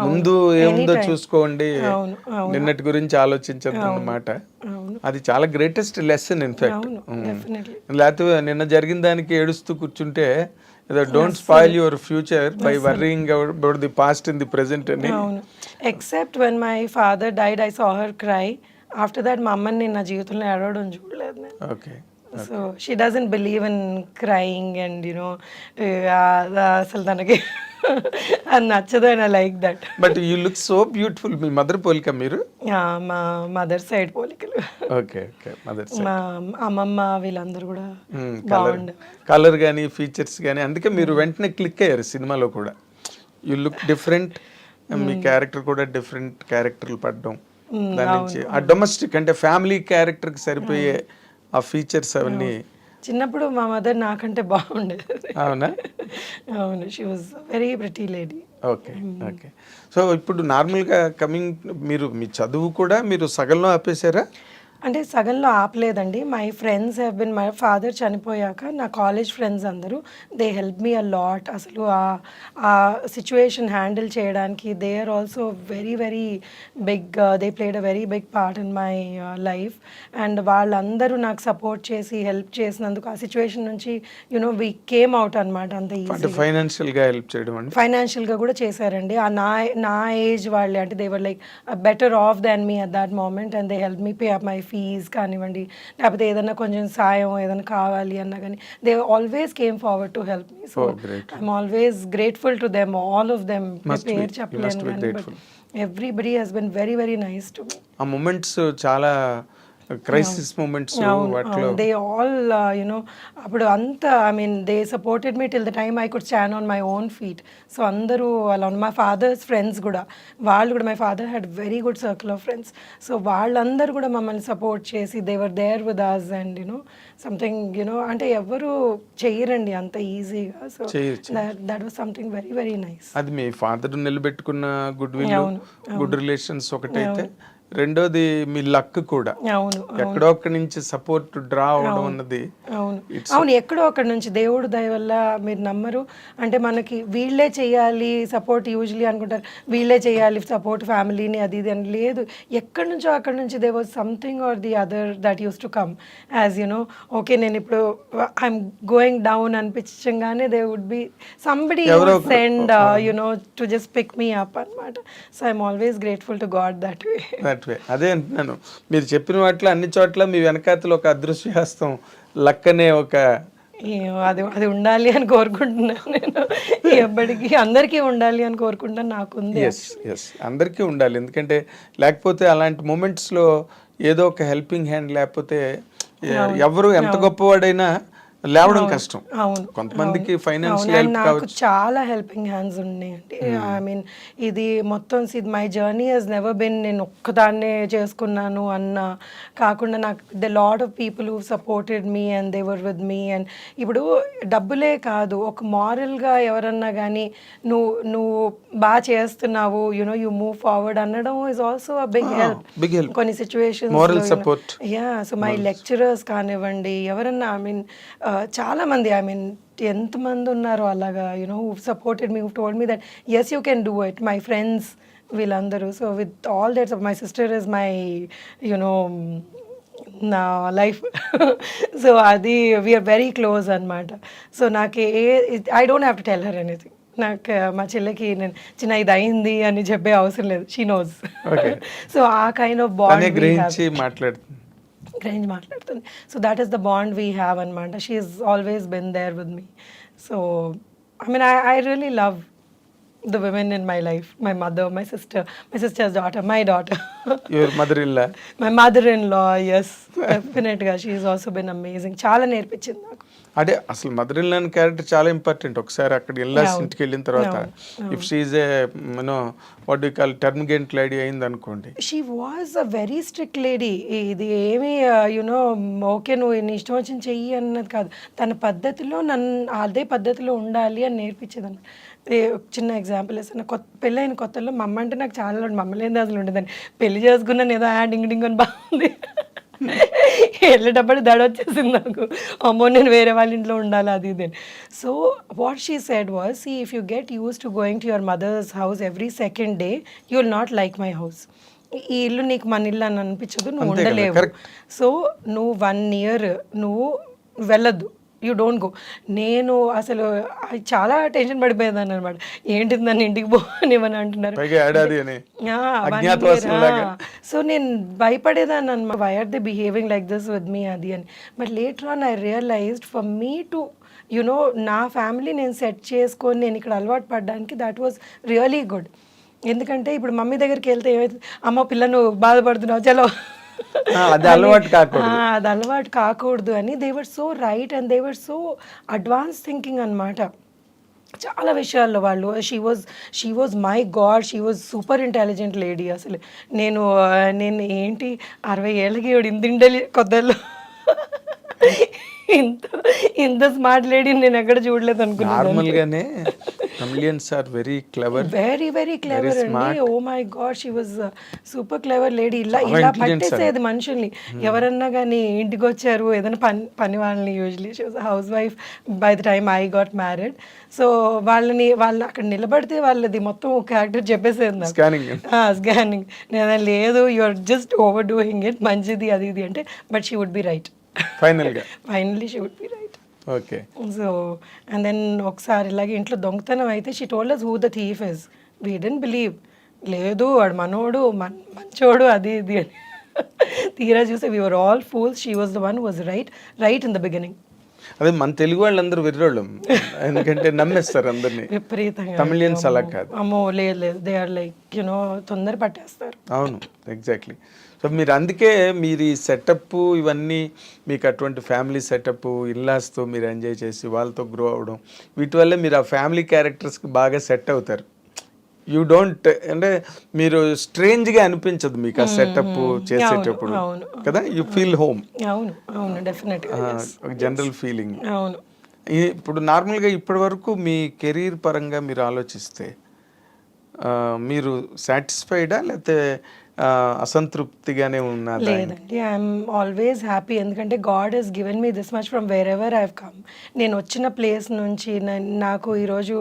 ముందు ఏముందో చూసుకోండి, నిన్నటి గురించి ఆలోచించద్దు అన్నమాట. అది చాలా గ్రేటెస్ట్ లెసన్ ఇన్ఫాక్ట్. అవును, డెఫినెట్లీ. లేకపోతే నిన్న జరిగిన దానికి ఏడుస్తూ కూర్చుంటే don't spoil your future by worrying about the past in the present అని. అవును, except when my father died I saw her cry. After that మా అమ్మని నేను నా జీవితంలో ఏడవడం చూడలేదు నేను. Okay. So she doesn't believe in crying and you know అసలు తనకి అది నచ్చదు and I like that. But you look so beautiful. Me mother పోలిక మీరు? మా మదర్ సైడ్ పోలికలు. ఓకే ఓకే, మదర్ మా అమ్మమ్మ వీళ్ళందరూ కూడా బాగుండే. కలర్ కానీ ఫీచర్స్ కానీ, అందుకే మీరు వెంటనే క్లిక్ అయ్యారు సినిమాలో కూడా. You look different, me character కూడా డిఫరెంట్ క్యారెక్టర్లు పడడం, దాని నుంచి ఆ డొమెస్టిక్ అంటే ఫ్యామిలీ క్యారెక్టర్కి సరిపోయే ఆ ఫీచర్స్ అవన్నీ. చిన్నప్పుడు మా మదర్ నాకంటే బాగుండేది. అవునా? అవును, she was very pretty lady. Okay okay. So ఇప్పుడు నార్మల్గా కమింగ్, మీరు మీ చదువు కూడా మీరు సగంలో ఆపేశారా? అంటే సగంలో ఆపలేదండి. My friends have been, my father చనిపోయాక నా కాలేజ్ ఫ్రెండ్స్ అందరూ they help me a lot. అసలు ఆ సిచ్యువేషన్ హ్యాండిల్ చేయడానికి they are also very very big, they played a very big part in my life. And వాళ్ళందరూ నాకు సపోర్ట్ చేసి హెల్ప్ చేసినందుకు ఆ సిచ్యువేషన్ నుంచి యునో వి కేమ్ అవుట్ అనమాట. అంత ఈజీ ఫైనాన్షియల్గా హెల్ప్ చేయడం అండి. ఫైనాన్షియల్గా కూడా చేశారండి. నా ఏజ్ వాళ్ళే, అంటే they were like better off than me at that moment and they help me pay up my fees కానివ్వండి, లేకపోతే ఏదైనా కొంచెం సాయం ఏదైనా కావాలి అన్నా కానీ they always came forward to help me. So I'm always grateful to them, all of them. పేరు చెప్పలేను కానీ but everybody has been very very nice to me. ఆ మూమెంట్స్ చాలా క్రైసిస్ మూమెంట్స్ వాటిలో దే ఆల్ యునో అప్పుడు అంతా I mean they supported me till the time I could stand on my own feet. So అందరూ అలా మై ఫాదర్స్ ఫ్రెండ్స్ కూడా, వాళ్ళు కూడా, my father had very good circle of friends. So వాళ్ళందరూ కూడా మమ్మల్ని సపోర్ట్ చేసి they were there with us and you know something you know అంటే ఎవరు చెయ్యరండి అంత ఈజీగా. So that was something very very nice. అది మీ ఫాదర్ నిలబెట్టుకున్న గుడ్ విల్, గుడ్ రిలేషన్స్ ఒకటైతే, రెండోది మీ లక్ కూడా. అవును, ఎక్కడో ఒక్కడి నుంచి సపోర్ట్ డ్రా అవడం అన్నది. అవును, ఎక్కడో అక్కడి నుంచి దేవుడు దయ వల్ల. మీరు నమ్మరు, అంటే మనకి వీళ్ళే చేయాలి సపోర్ట్ యూజువలీ అనుకుంటారు, వీళ్ళే చేయాలి సపోర్ట్ ఫ్యామిలీని అది ఇది అని. లేదు, ఎక్కడి నుంచో అక్కడి నుంచి they was something or the other that used to come as you know. Okay, నేను ఇప్పుడు ఐఎమ్ గోయింగ్ డౌన్ అనిపించగానే they would be somebody send you know to just pick me up అనమాట. So I'm always grateful to God that way. అదే అంటున్నాను, మీరు చెప్పిన వాటిలో అన్ని చోట్ల మీ వెనకాతలు ఒక అదృశ్యహస్తం, లక్ అనే ఒక అది ఉండాలి అని కోరుకుంటున్నాను నేను. ఎప్పటికీ అందరికీ ఉండాలి అని కోరుకుంటాను, నాకుంది. ఎస్ అందరికీ ఉండాలి. ఎందుకంటే లేకపోతే అలాంటి మూమెంట్స్లో ఏదో ఒక హెల్పింగ్ హ్యాండ్ లేకపోతే ఎవరు ఎంత గొప్పవాడైనా లేవడం కష్టం. అవును, కొంతమందికి ఫైనాన్షియల్ హెల్ప్ నాకు చాలా హెల్పింగ్ హ్యాండ్స్ ఉన్నాయండి. ఐ మీన్ ఇది మొత్తం my journey has never been నేను ఒక్కదాన్నే చేసుకున్నాను అన్న కాకుండా, నాకు the lot of people who supported me and they were with me. And ఇప్పుడు డబ్బులే కాదు, ఒక మారల్గా ఎవరన్నా కానీ నువ్వు బాగా చేస్తున్నావు, యునో యూ మూవ్ ఫార్వర్డ్ అనడం is also a big help కొన్ని situations. Moral support. So my lecturers కానివ్వండి, ఎవరన్నా ఐ మీన్ చాలా మంది, ఐ మీన్ ఎంతమంది ఉన్నారో అలాగా you know who supported me, who told me that yes you can do it. My friends వీళ్ళందరూ. So with all that my sister is my you know నా లైఫ్. సో అది వీఆర్ వెరీ క్లోజ్ అనమాట. సో నాకు I don't have to tell her anything. నాకు మా చెల్లికి నేను చిన్న ఇది అయింది అని చెప్పే అవసరం లేదు, షీ నోస్. సో ఆ కైండ్ ఆఫ్ బాండ్ మాట్లాడుతుంది. So that is the bond we have అనమాట. She is always been there with me. So I mean I really love the women in my life, my mother, my sister, my sister's daughter, my daughter. Your mother-in-law? My mother-in-law, yes, definitely. She has also been amazing. చాలా నేర్పించింది నాకు. అదే అసలు మదర్-ఇన్-లా క్యారెక్టర్ చాలా ఇంపార్టెంట్. ఒకసారి అక్కడ ఇల్లాస్ ఇంటికి వెళ్ళిన తర్వాత if she is a you know what you call termagant lady అయింది అనుకోండి, she was a very strict lady. ఇది ఏమి యునో ఓకే నువ్వు నీ ఇష్టం వచ్చిన చెయ్యి అన్నది కాదు, తన పద్ధతిలో నన్ను అదే పద్ధతిలో ఉండాలి అని నేర్పించేది అనమాట. చిన్న ఎగ్జాంపుల్ వేస్తాను, పెళ్ళైన కొత్తలో మా అమ్మ అంటే నాకు చాలా మమ్మల్ని అసలు ఉండేదాన్ని. పెళ్లి చేసుకున్నాను ఏదో డింగ్ డింగ్ అని బాగుంది, వెళ్ళేటప్పుడు దడ వచ్చేసింది నాకు, అమ్మో నేను వేరే వాళ్ళ ఇంట్లో ఉండాలి అది ఇది. So what she said was, see if you get used to going to your mother's house every second day, you will not like my house. ఈ ఇల్లు నీకు మన ఇల్లు అని అనిపించదు, నువ్వు అంతే కదా, ఉండలేవు. correct. సో నువ్వు 1 year నువ్వు వెళ్ళొద్దు, యూ డోంట్ గో. నేను అసలు చాలా టెన్షన్ పడిపోయేదాన్ని అనమాట. ఏంటి నన్ను ఇంటికి పోనివని అంటున్నారు. పైగా ఏడాది అని ఆ, 1 అజ్ఞాతవాసం year, లాగా. సో నేను భయపడేదాన్ని అనమాట, why are they behaving like this with me అది అని. But later on I realized for me to you know నా ఫ్యామిలీ నేను సెట్ చేసుకొని నేను ఇక్కడ అలవాటు పడడానికి దట్ వాజ్ రియలీ గుడ్. ఎందుకంటే ఇప్పుడు మమ్మీ దగ్గరికి వెళ్తే ఏమైతుంది, అమ్మ పిల్ల నువ్వు బాధపడుతున్నావు చలో అది అలవాటు కాకూడదు. అది అలవాటు కాకూడదు అని they were so right and they were so advance thinking అనమాట చాలా విషయాల్లో. వాళ్ళు she was my God, she was super intelligent lady. అసలు నేను ఏంటి 60 ఏళ్ళకి ఇంత కొత్తలో ఇంత స్మార్ట్ లేడీని నేను ఎక్కడ చూడలేదు అనుకున్నాను. నార్మల్ గానే chameleons are very clever, very clever అండి. Oh my God, she was super clever lady. ఇలా పట్టేసేది మనుషుల్ని. ఎవరన్నా కానీ ఇంటికి వచ్చారు ఏదైనా పని వాళ్ళని, usually she was house wife by the time I got married. So వాళ్ళని అక్కడ నిలబడితే వాళ్ళది మొత్తం ఒక క్యారెక్టర్ చెప్పేసేది నాకు. స్కానింగ్. నేను లేదు you are just overdoing it, మంచిది అది ఇది అంటే, but she would be right. Finally she would be right. Okay. So and then ఒకసారి ఇలాగే ఇంట్లో దొంగతనం అయితే షీ టోల్డ్ us who the thief is. We didn't believe. లేదు వాడు మనోడు మంచోడు అది ఇది అని. తీరా చూస్తే we were all fools. She was the one who was right in the beginning. అదే మన తెలుగు వాళ్ళందరూ వెర్రోళ్ళం, ఎందుకంటే నమ్మేస్తారు అందరినీ. విపరీతంగా. తమిళియన్స్ అలా కాదు. అమ్మో లేదు దే ఆర్ లైక్ తొందర పట్టేస్తారు. అవును, ఎగ్జాక్ట్లీ. సో మీరు అందుకే మీరు ఈ సెటప్ ఇవన్నీ మీకు అటువంటి ఫ్యామిలీ సెటప్ ఇల్లాస్తో మీరు ఎంజాయ్ చేసి వాళ్ళతో గ్రో అవ్వడం, వీటి వల్ల మీరు ఆ ఫ్యామిలీ క్యారెక్టర్స్కి బాగా సెట్ అవుతారు. యూ డోంట్ అంటే మీరు స్ట్రేంజ్గా అనిపించదు మీకు ఆ సెటప్ చేసేటప్పుడు కదా, యూ ఫీల్ హోమ్. అవును డెఫినెట్గా ఒక జనరల్ ఫీలింగ్. అవును. ఇప్పుడు నార్మల్గా ఇప్పటి వరకు మీ కెరీర్ పరంగా మీరు ఆలోచిస్తే మీరు సాటిస్ఫైడా లేకపోతే అసంతృప్తిగానే ఉన్నదా? లేదండి, ఐఎమ్ ఆల్వేస్ హ్యాపీ. ఎందుకంటే God has given me this much from wherever I have come. నేను వచ్చిన ప్లేస్ నుంచి నాకు ఈరోజు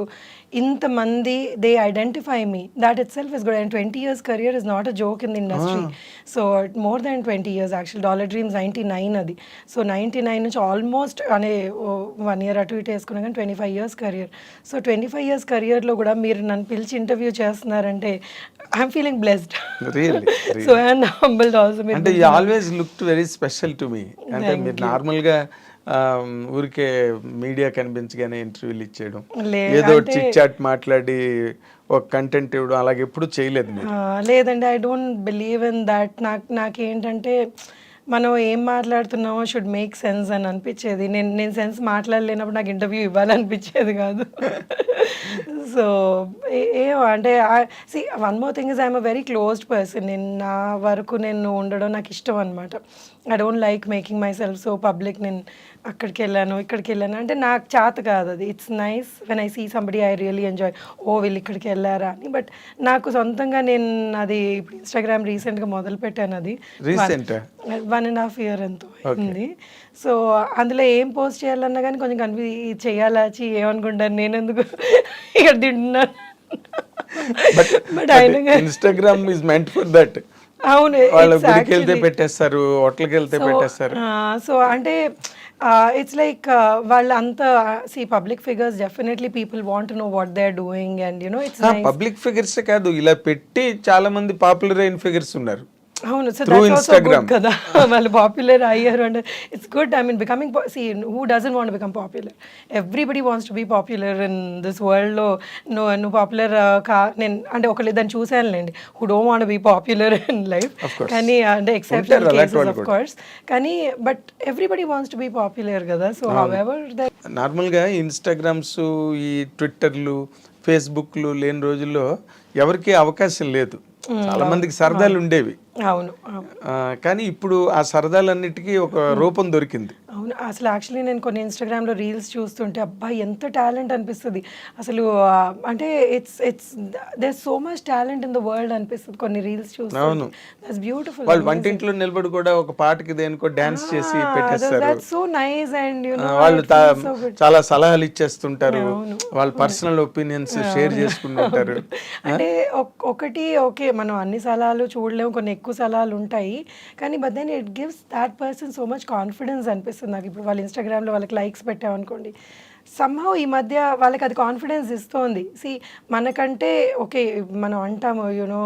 ఇంతమంది they identify me, that itself is good. And 20 years career is not a joke in the industry. So more than 20 years actually. Dollar dreams 99 అది. సో 99 నుంచి ఆల్మోస్ట్ అనే 1 year అటు ఇటు వేసుకున్నా కానీ 25 years career. సో 25 years careerలో కూడా మీరు నన్ను పిలిచి ఇంటర్వ్యూ చేస్తున్నారంటే I'm feeling blessed. So and humbled also. అంటే you always looked very special to me. అంటే మీరు నార్మల్గా ఊరికే మీడియా కనిపించగానే ఇంటర్వ్యూలు ఇచ్చేయడం, ఏదో చిట్ చాట్ మాట్లాడి ఒక కంటెంట్ ఇవ్వడం అలాగే ఎప్పుడు చేయలేదు మీరు? లేదండి, I don't believe in that. నాకేంటంటే మనం ఏం మాట్లాడుతున్నామో షుడ్ మేక్ సెన్స్ అని అనిపించేది. నేను సెన్స్ మాట్లాడలేనప్పుడు నాకు ఇంటర్వ్యూ ఇవ్వాలనిపించేది కాదు. సో అంటే see one more thing is I'm a very closed person. నేను నా వరకు నేను ఉండడం నాకు ఇష్టం అనమాట. I don't like making myself so public. నేను అక్కడికి వెళ్ళాను ఇక్కడికి వెళ్ళాను అంటే నాకు చేత కాదు అది. It's nice when I see somebody I really enjoy, oh వీళ్ళు ఇక్కడికి వెళ్ళారా అని. బట్ నాకు సొంతంగా నేను అది ఇప్పుడు ఇన్స్టాగ్రామ్ రీసెంట్గా మొదలు పెట్టాను. అది 1.5 year ఎంతో అయింది. సో అందులో ఏం పోస్ట్ చేయాలన్నా కానీ కొంచెం చేయాలా ఏమనుకుంటాను నేను ఎందుకు ఇక్కడ తింటున్నాను. But Instagram is meant for that. అవును, వాళ్ళ గుడికి వెళ్తే పెట్టేస్తారు, హోటల్కి వెళ్తే పెట్టేస్తారు. సో అంటే ఇట్స్ లైక్ వాళ్ళంతా see public figures, definitely people want to know what they are doing and it's public figures కాదు, ఇలా పెట్టి చాలా మంది పాపులర్ అయిన ఫిగర్స్ ఉన్నారు. అవును, సో దట్స్ ఆల్సో గుడ్ కదా. వాళ్ళు పాపులర్ అయ్యారు అంటే it's good. I mean becoming see who doesn't want become popular? Everybody wants to be popular in this వరల్డ్లో. నువ్వు పాపులర్ నేను అంటే ఒకళ్ళు దాన్ని చూసానులేండి who don't want be popular in life. కానీ అంటే ఎక్సెప్షనల్ కేసెస్ ఆఫ్ కోర్స్, కానీ but everybody wants to be popular కదా. సో హౌఎవర్ నార్మల్గా ఇన్స్టాగ్రామ్స్, ఈ ట్విట్టర్లు, ఫేస్బుక్లు లేని రోజుల్లో ఎవరికి అవకాశం లేదు. చాలా మందికి సరదాలు ఉండేవి. అవును, కానీ ఇప్పుడు ఆ సరదాలన్నిటికీ ఒక రూపం దొరికింది. అవును, అవును. అసలు యాక్చువల్లీ నేను కొన్ని ఇన్‌స్టాగ్రామ్‌లో రీల్స్ చూస్తుంటే అబ్బా! ఎంత టాలెంట్ అనిపిస్తది. అసలు అంటే it's there so much talent in the world అనిపిస్తది కొన్ని రీల్స్ చూస్తుంటే. అవును. That's beautiful. వాళ్ళు వంటింట్లో నిలబడి కూడా ఒక పాటకి దేనికో డాన్స్ చేసి పెట్టేస్తారు. That's so nice and you no వాళ్ళు ఇట్ ఫీల్స్ సో గుడ్. చాలా సలహాలు ఇచ్చేస్తుంటారు, అవును. వాళ్ళ పర్సనల్ ఒపీనియన్స్ షేర్ చేసుకుంటుంటారు. అంటే ఒకటి ఓకే, మనం అన్ని సలహాలు చూడలేము, కొన్ని ఎక్కువ సలహాలు ఉంటాయి. కానీ but then it gives that person so much confidence అనిపిస్తుంది నాకు. ఇప్పుడు వాళ్ళు ఇన్‌స్టాగ్రామ్‌లో వాళ్ళకి లైక్స్ పెట్టామనుకోండి, సమ్‌హౌ ఈ మధ్య వాళ్ళకి అది కాన్ఫిడెన్స్ ఇస్తోంది. మనకంటే ఓకే, మనం అంటాము యూనో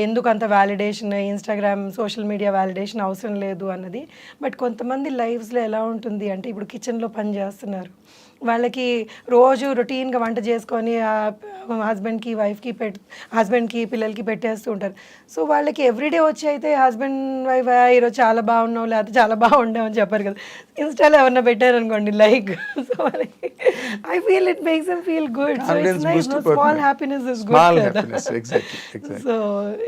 ఎందుకు అంత validation, Instagram, social media validation అవసరం లేదు అన్నది. బట్ కొంతమంది లైఫ్స్‌లో ఎలా ఉంటుంది అంటే ఇప్పుడు కిచెన్‌లో పని చేస్తున్నారు. వాళ్ళకి రోజు రొటీన్‌గా వంట చేసుకొని హస్బెండ్‌కి, వైఫ్‌కి హస్బెండ్‌కి, పిల్లలకి పెట్టేస్తూ ఉంటారు. సో, వాళ్ళకి ఎవ్రీడే వచ్చి అయితే హస్బెండ్, వైఫ్ ఈరోజు చాలా బాగున్నావు లేకపోతే చాలా బాగుండావు అని చెప్పరు కదా. ఇన్‌స్టాలో ఎవరన్నా పెట్టారనుకోండి లైక్, సో వాళ్ళకి I feel it makes them feel good. So confidence it's nice. Boost నో అయిపోతుంది. Small happiness is good small కదా. Happiness, exactly. సో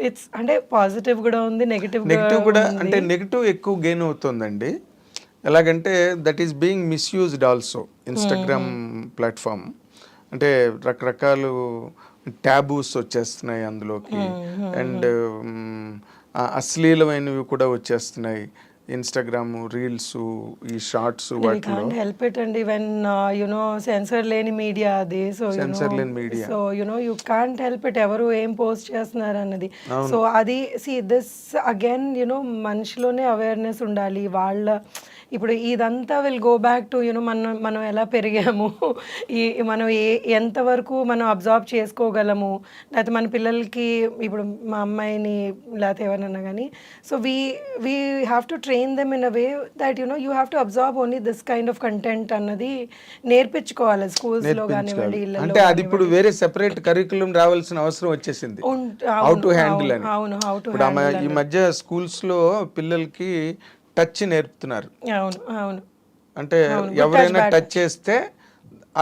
ఇట్స్ అంటే పాజిటివ్ కూడా ఉంది, నెగెటివ్ నెగిటివ్ కూడా, ఉంది. అంటే నెగిటివ్ ఎక్కువ గెయిన్ అవుతుందండి. ఎలాగంటే that is being misused also Instagram platform. అంటే రకరకాలు ట్యాబూస్ వచ్చేస్తున్నాయి అందులోకి, అండ్ అశ్లీలమైనవి కూడా వచ్చేస్తున్నాయి. ఇన్స్టాగ్రామ్ రీల్స్, ఈ షార్ట్స్ We వాటిలో can't help it and when sensor లేని మీడియా అది. సో సెన్సర్ లేని media. So you can't help it ఎవరు ఏం పోస్ట్ చేస్తున్నారు అన్నది. సో అది దిస్ అగైన్ మనిషిలోనే అవేర్నెస్ ఉండాలి. వాళ్ళ ఇప్పుడు ఇదంతా విల్ గో బ్యాక్ టు మనం ఎలా పెరిగాము, మనం ఎంతవరకు మనం అబ్జర్వ్ చేసుకోగలము, లేకపోతే మన పిల్లలకి ఇప్పుడు మా అమ్మాయిని లేకపోతే ఎవరైనా కానీ, so we have to train them in a way that you have to observe only this kind of content అన్నది నేర్పించుకోవాలి స్కూల్స్లో కానివ్వండి, ఇళ్ళలో అంటే అది ఇప్పుడు వేరే సెపరేట్ కరికులం రావాల్సిన అవసరం వచ్చేసింది. హౌ టు హ్యాండిల్ అని. అవును, హౌ టు ఇప్పుడు ఈ మధ్య స్కూల్స్ లో పిల్లలకి టచ్ నేర్పుతున్నారు. అవును, అవును, అంటే ఎవరైనా టచ్ చేస్తే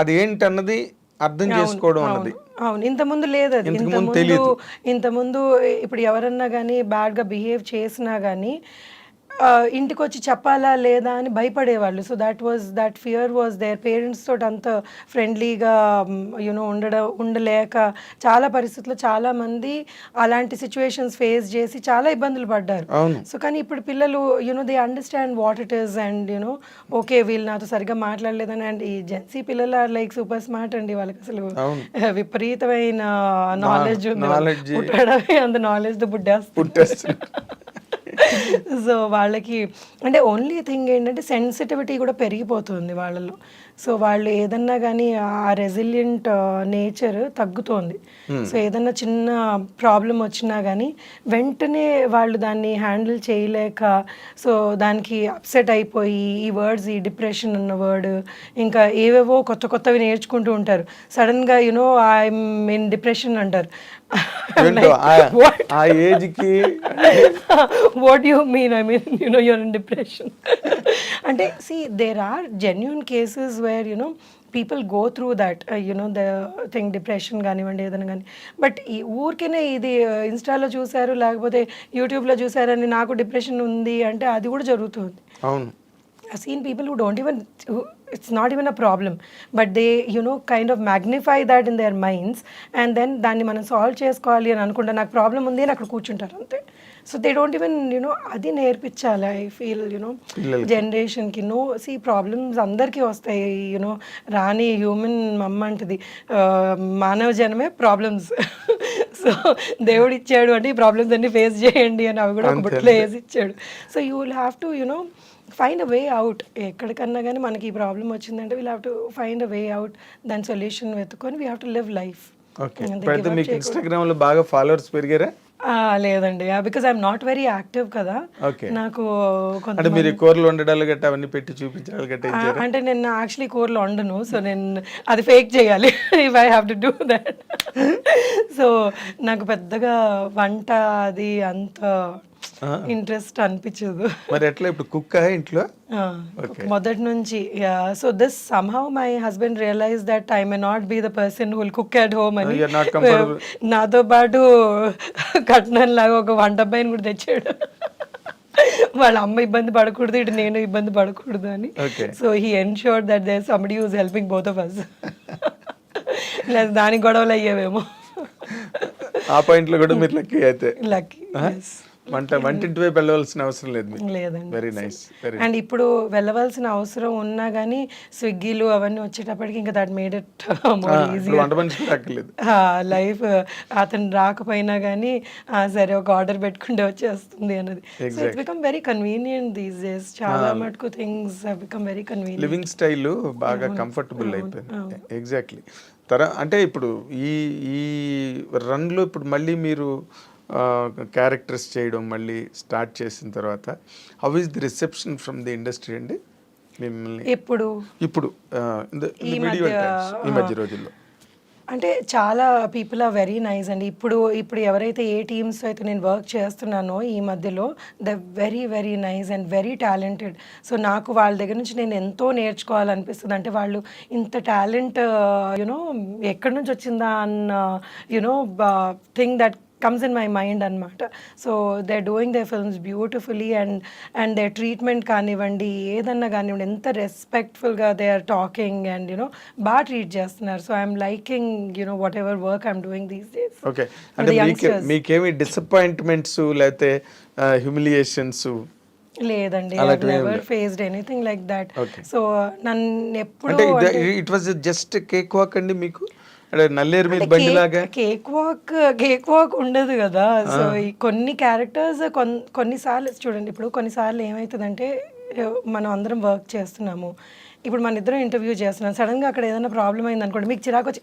అది ఏంటన్నది అర్థం చేసుకోవడం అన్నది. అవును. ఇంతకుముందు లేదు అది. ఇంతకుముందు ఇప్పుడు ఎవరన్నా కానీ బ్యాడ్గా బిహేవ్ చేసినా కానీ ఇంటికి వచ్చి చెప్పాలా లేదా అని భయపడేవాళ్ళు. So that fear was there. Parents తోటి అంత ఫ్రెండ్లీగా ఉండలేక చాలా పరిస్థితుల్లో చాలామంది అలాంటి సిచ్యువేషన్స్ ఫేస్ చేసి చాలా ఇబ్బందులు పడ్డారు. సో కానీ ఇప్పుడు పిల్లలు they understand what it is and okay వీళ్ళు నాతో సరిగ్గా మాట్లాడలేదని. అండ్ ఈ జెన్సీ పిల్లలు ఆర్ లైక్ సూపర్ స్మార్ట్ అండి. వాళ్ళకి అసలు విపరీతమైన నాలెడ్జ్ ఉంది. పుట్టడమే అంత నాలెడ్జ్తో పుట్టేస్తారు. సో వాళ్ళకి అంటే ఓన్లీ థింగ్ ఏంటంటే సెన్సిటివిటీ కూడా పెరిగిపోతుంది వాళ్ళలో. సో వాళ్ళు ఏదన్నా కానీ ఆ రెసిలియంట్ నేచర్ తగ్గుతోంది. సో ఏదన్నా చిన్న ప్రాబ్లం వచ్చినా కానీ వెంటనే వాళ్ళు దాన్ని హ్యాండిల్ చేయలేక సో దానికి అప్సెట్ అయిపోయి ఈ వర్డ్స్, ఈ డిప్రెషన్ అన్న వర్డ్, ఇంకా ఏవేవో కొత్తవి నేర్చుకుంటూ ఉంటారు. సడన్గా ఐఎమ్ ఇన్ డిప్రెషన్ అంటారు. ఆ ఏజ్కి what you mean? I mean you're in depression అంటే there are genuine cases where people go through that the thing, depression కానివ్వండి ఏదైనా కానీ. బట్ ఈ ఊరికేనే ఇది ఇన్స్టాలో చూసారు లేకపోతే యూట్యూబ్లో చూసారని నాకు డిప్రెషన్ ఉంది అంటే అది కూడా జరుగుతుంది. అవును. I've seen people who don't even, it's not even a problem, but they kind of magnify that in their minds and then దాన్ని మనం సాల్వ్ చేసుకోవాలి అని అనుకుంటా నాకు ప్రాబ్లం ఉంది అని అక్కడ కూర్చుంటారు అంతే. సో దే డోంట్ ఈవెన్ అది నేర్పించాలి. ఐ ఫీల్ జనరేషన్కి ప్రాబ్లమ్స్ అందరికీ వస్తాయి. రాని హ్యూమన్ మమ్మ అంటది మానవ జనమే ప్రాబ్లమ్స్. సో దేవుడు ఇచ్చాడు అంటే ఈ ప్రాబ్లమ్స్ అన్ని ఫేస్ చేయండి అని అవి కూడా ఒక బుట్లో వేసి ఇచ్చాడు. So you will have to find a way out. ఎక్కడికన్నా కానీ మనకి ఈ ప్రాబ్లం వచ్చిందంటే we'll have to find a way out. దాని సొల్యూషన్ వెతుకొని we have to live life. మీకు ఇన్స్టాగ్రామ్ లో బాగా ఫాలోవర్స్ పెరిగారా? లేదండి, because I'm not very active కదా. నాకు అంటే మీరు కూరలు వండడాలు గట్ట అవన్నీ పెట్టి చూపించాలి గట్ట అంటే నేను యాక్చువల్లీ కూరలు వండను. సో నేను అది ఫేక్ చేయాలి if I have to do that. So నాకు పెద్దగా వంట అది అంత ఇంట్రెస్ట్ అనిపించదు. మరి ఎట్లా ఇప్పుడు కుక్ ఇంట్లో మొదటి నుంచి. So this somehow my husband realize that I may not be the person who will cook at home అని నాతో పాటు కట్నం లాగా ఒక వంట అబ్బాయిని కూడా తెచ్చాడు. వాళ్ళ అమ్మ ఇబ్బంది పడకూడదు, ఇటు నేను ఇబ్బంది పడకూడదు అని. Okay. So he ensured that there somebody who's helping both of us. లేదా దానికి గొడవలు అయ్యేవేమో. ఆ పాయింట్లో కూడా మీరు లక్కీ అయితే. లక్కీ. వంటింటి వైపు వెళ్ళవలసిన అవసరం లేదు మీకు. లేదండి. Very nice. వెరీ అండ్ ఇప్పుడు వెళ్ళవలసిన అవసరం ఉన్నా కానీ స్విగ్గీలు అవన్నీ వచ్చేటప్పటికి ఇంకా that made it more easy. వంట మనిషి కూడా అక్కర్లేదు. లైఫ్ అతను రాకపోయినా కానీ సరే ఒక ఆర్డర్ పెట్టుకుంటే వచ్చేస్తుంది అన్నది. So it's become very convenient these days. చాలా మటుకు things have become very convenient. Living style బాగా కంఫర్టబుల్ అయిపోయింది. ఎగ్జాక్ట్లీ. అంటే ఇప్పుడు ఈ ఈ రన్లో ఇప్పుడు మళ్ళీ మీరు క్యారెక్టర్స్ చేయడం మళ్ళీ స్టార్ట్ చేసిన తర్వాత how is the reception from the industry అండి మిమ్మల్ని ఇప్పుడు ఈ మధ్య రోజుల్లో? అంటే చాలా పీపుల్ ఆర్ వెరీ నైస్ అండి. ఇప్పుడు ఎవరైతే ఏ టీమ్స్ అయితే నేను వర్క్ చేస్తున్నానో ఈ మధ్యలో, the very very nice and very talented. So నాకు వాళ్ళ దగ్గర నుంచి నేను ఎంతో నేర్చుకోవాలనిపిస్తుంది. అంటే వాళ్ళు ఇంత టాలెంట్ యునో ఎక్కడి నుంచి వచ్చిందా అన్న you know thing that comes in my mind అన్నమాట. So they are doing their films beautifully and their treatment కానివ్వండి, ఏదన్నా కానివ్వండి, ఎంత రెస్పెక్ట్ఫుల్గా they are talking and you know బాగా ట్రీట్ చేస్తున్నారు. So I'm liking you know whatever work I'm doing these days. Okay. అంటే మీకేమి డిసప్పాయింట్మెంట్స్ లేకపోతే హ్యూమిలియేషన్స్? లేదండి, I never faced anything like that. So నన్ను ఎప్పుడు it was just cake walk అండి మీకు? నల్లేరు మీద బండిలాగా కేక్ వాక్ ఉండదు కదా. సో ఈ కొన్ని క్యారెక్టర్స్ కొన్నిసార్లు చూడండి, ఇప్పుడు కొన్నిసార్లు ఏమవుతుందంటే మనం అందరం వర్క్ చేస్తున్నాము, ఇప్పుడు మన ఇద్దరం ఇంటర్వ్యూ చేస్తున్నాం, సడన్గా అక్కడ ఏదైనా ప్రాబ్లం అయింది అనుకోండి, మీకు చిరాకు వచ్చి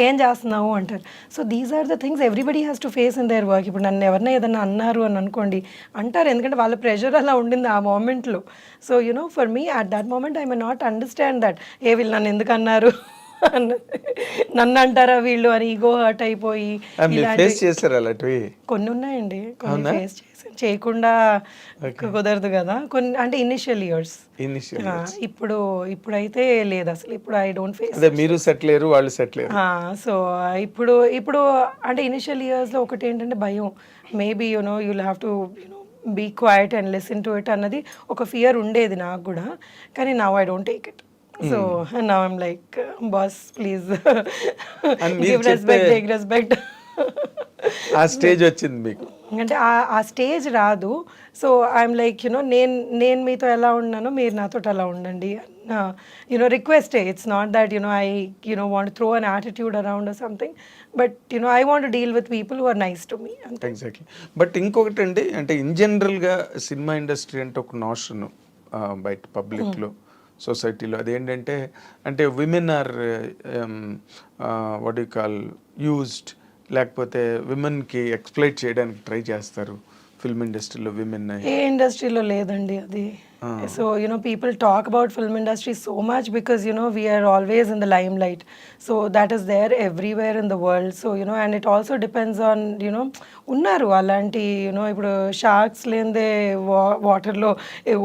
ఏం చేస్తున్నావు అంటారు. So these are the things everybody has to face in their work. ఇప్పుడు నన్ను ఎవరైనా ఏదైనా అన్నారు అని అనుకోండి అంటారు, ఎందుకంటే వాళ్ళ ప్రెషర్ అలా ఉండింది ఆ మూమెంట్లో. So you know for me at that moment I may not understand that వీళ్ళు నన్ను ఎందుకు అన్నారు, నన్ను అంటారా వీళ్ళు అని ఈగో హర్ట్ అయిపోయి కొన్ని ఉన్నాయండి. కొన్ని ఫేస్ చేయకుండా కుదరదు కదా కొన్ని, అంటే ఇనిషియల్ ఇయర్స్. ఇప్పుడైతే లేదు అసలు. ఇప్పుడు ఐ డోంట్ ఫేస్. మీరు సెటిల్ అయ్యారు, వాళ్ళు సెటిల్ అయ్యారు. సో ఇప్పుడు అంటే ఇనిషియల్ ఇయర్స్లో ఒకటి ఏంటంటే భయం, maybe you know you'll have to you know be quiet and listen to it అన్నది ఒక ఫియర్ ఉండేది నాకు కూడా. కానీ now I don't take it. So now I'm like, boss, please give respect, take respect. ఆ స్టేజ్ వచ్చింది మీకు? అంటే ఆ స్టేజ్ రాదు. సో ఐఎమ్ లైక్ యునో నేను మీతో ఎలా ఉన్నానో మీరు నాతో అలా ఉండండి యునో రిక్వెస్టే. It's not that you know I you know want throw an attitude around or something, but you know I want deal with people who are nice to me. Exactly. But ఇంకొకటి అండి, అంటే ఇన్ జనరల్గా సినిమా ఇండస్ట్రీ అంటే ఒక నోషన్ బయట పబ్లిక్లో సొసైటీలో అదేంటంటే, అంటే women are what you call used, లేకపోతే విమెన్కి ఎక్స్ప్లైట్ చేయడానికి ట్రై చేస్తారు ఫిల్మ్ ఇండస్ట్రీలో. విమెన్ ఏ ఇండస్ట్రీలో లేదండి అది. So you know people talk about film industry so much because you know we're always in the limelight. So that is there everywhere in the world. So you know and it also depends on you know ఉన్నారు అలాంటి యునో ఇప్పుడు షార్క్స్ లేనిదే వాటర్లో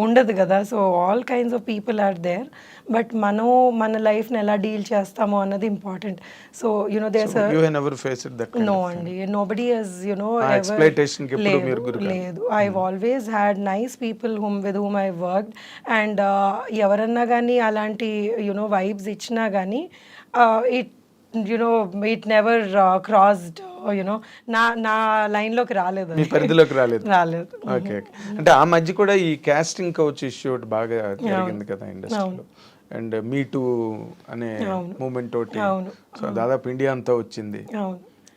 ఉండదు కదా. So all kinds of people are there. But మనం మన లైఫ్ని ఎలా డీల్ చేస్తామో అన్నది ఇంపార్టెంట్. సో యునో నో అండి, నోబడీ హస్ యునో లేదు. I always had nice people with whom I worked. And ఎవరన్నా కానీ అలాంటి యునో వైబ్స్ ఇచ్చినా కానీ ఇట్ నెవర్ క్రాస్డ్ యునో నా లైన్లోకి రాలేదు, పరిధిలోకి రాలేదు. ఓకే. అంటే ఆ మధ్య కూడా ఈ కాస్టింగ్ కౌచ్ ఇష్యూ బాగా జరిగింది కదా ఇండస్ట్రీలో. అండ్ మీ టూ అనే మూమెంట్ తోటి సో దాదాపు ఇండియా అంతా వచ్చింది.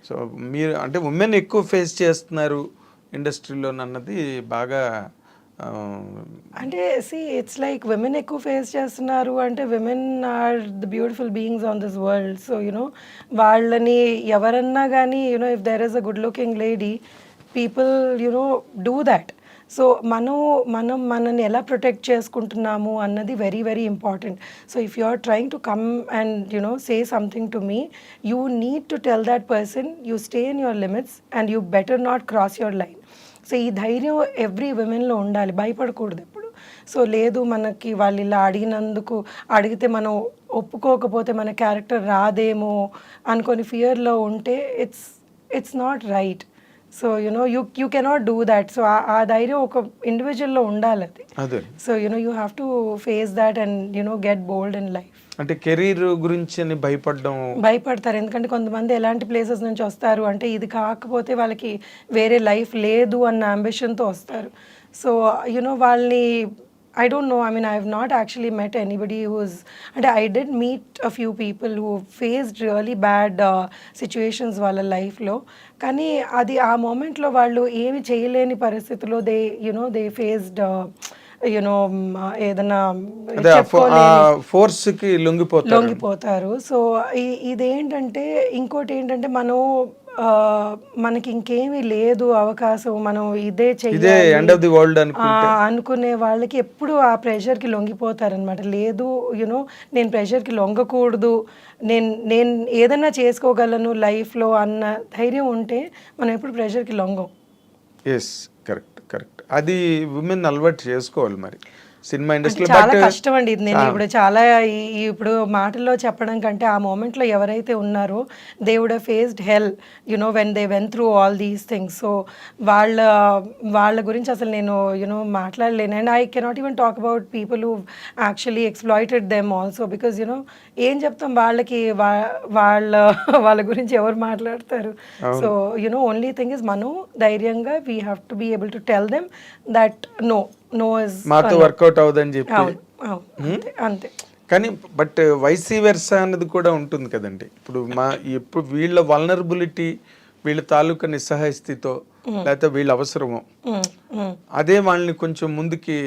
సో మీరు అంటే ఉమెన్ ఎక్కువ ఫేస్ చేస్తున్నారు ఇండస్ట్రీలో అన్నది బాగా అంటే ఇట్స్ లైక్ విమెన్ ఎక్కువ ఫేస్ చేస్తున్నారు అంటే women are the beautiful beings on this world. So you know వాళ్ళని ఎవరన్నా కానీ you know if there is a good looking lady people you know do that. So మనని ఎలా ప్రొటెక్ట్ చేసుకుంటున్నాము అన్నది very very important. So if you are trying to come and you know say something to me, you need to tell that person you stay in your limits and you better not cross your line. So ఈ ధైర్యం ఎవ్రీ విమెన్లో ఉండాలి, భయపడకూడదు ఎప్పుడు. సో లేదు మనకి వాళ్ళు ఇలా అడిగితే మనం ఒప్పుకోకపోతే మన క్యారెక్టర్ రాదేమో అనుకొని ఫియర్లో ఉంటే it's not right. So you cannot do that. So ఆ ధైర్యం ఒక ఇండివిజువల్లో ఉండాలి అది. అదే. So you have to face that and get bold in life. అంటే కెరీర్ గురించి అని భయపడతారు, ఎందుకంటే కొంతమంది ఎలాంటి ప్లేసెస్ నుంచి వస్తారు అంటే ఇది కాకపోతే వాళ్ళకి వేరే లైఫ్ లేదు అన్న అంబిషన్తో వస్తారు. సో వాళ్ళని I don't know. I mean, I have not actually met anybody who's... And I did meet a few people who faced really bad situations వాళ్ళ లైఫ్లో. కానీ అది ఆ మూమెంట్లో వాళ్ళు ఏమి చేయలేని పరిస్థితుల్లో దే ఫేస్డ్ ఏదైనా ఫోర్స్ కి లొంగిపోతారు. సో ఇదేంటంటే ఇంకోటి ఏంటంటే మనకి ఇంకేమీ లేదు అవకాశం, మనం ఇదే చెయ్యాలి అనుకునే వాళ్ళకి ఎప్పుడు ఆ ప్రెషర్కి లొంగిపోతారనమాట. లేదు నేను ప్రెషర్కి లొంగకూడదు, నేను ఏదైనా చేసుకోగలను లైఫ్లో అన్న ధైర్యం ఉంటే మనం ఎప్పుడు ప్రెషర్కి లొంగం. Yes, correct. అది విమెన్ అలవాటు చేసుకోవాలి. మరి సినిమా ఇండస్ట్రీ చాలా కష్టం అండి ఇది. నేను ఇప్పుడు చాలా ఇప్పుడు మాటల్లో చెప్పడం కంటే ఆ మూమెంట్లో ఎవరైతే ఉన్నారో they would have faced hell when they went through all these things. So వాళ్ళ గురించి అసలు నేను మాట్లాడలేను. And I cannot even talk about people who actually exploited them also, because ఏం చెప్తాం వాళ్ళకి, వాళ్ళ గురించి ఎవరు మాట్లాడతారు. సో ఓన్లీ థింగ్ ఇస్ మనం ధైర్యంగా we have to be able to tell them that మాతో వర్కౌట్ అవుదని చెప్పి. అంతే. కానీ బట్ వైసీ వెర్సా అన్నది కూడా ఉంటుంది కదండి. ఇప్పుడు వీళ్ళ వల్నరబిలిటీ, వీళ్ళ తాలూకా నిస్సహాయ స్థితితో లేకపోతే వీళ్ళ అవసరమో అదే వాళ్ళని కొంచెం ముందుకి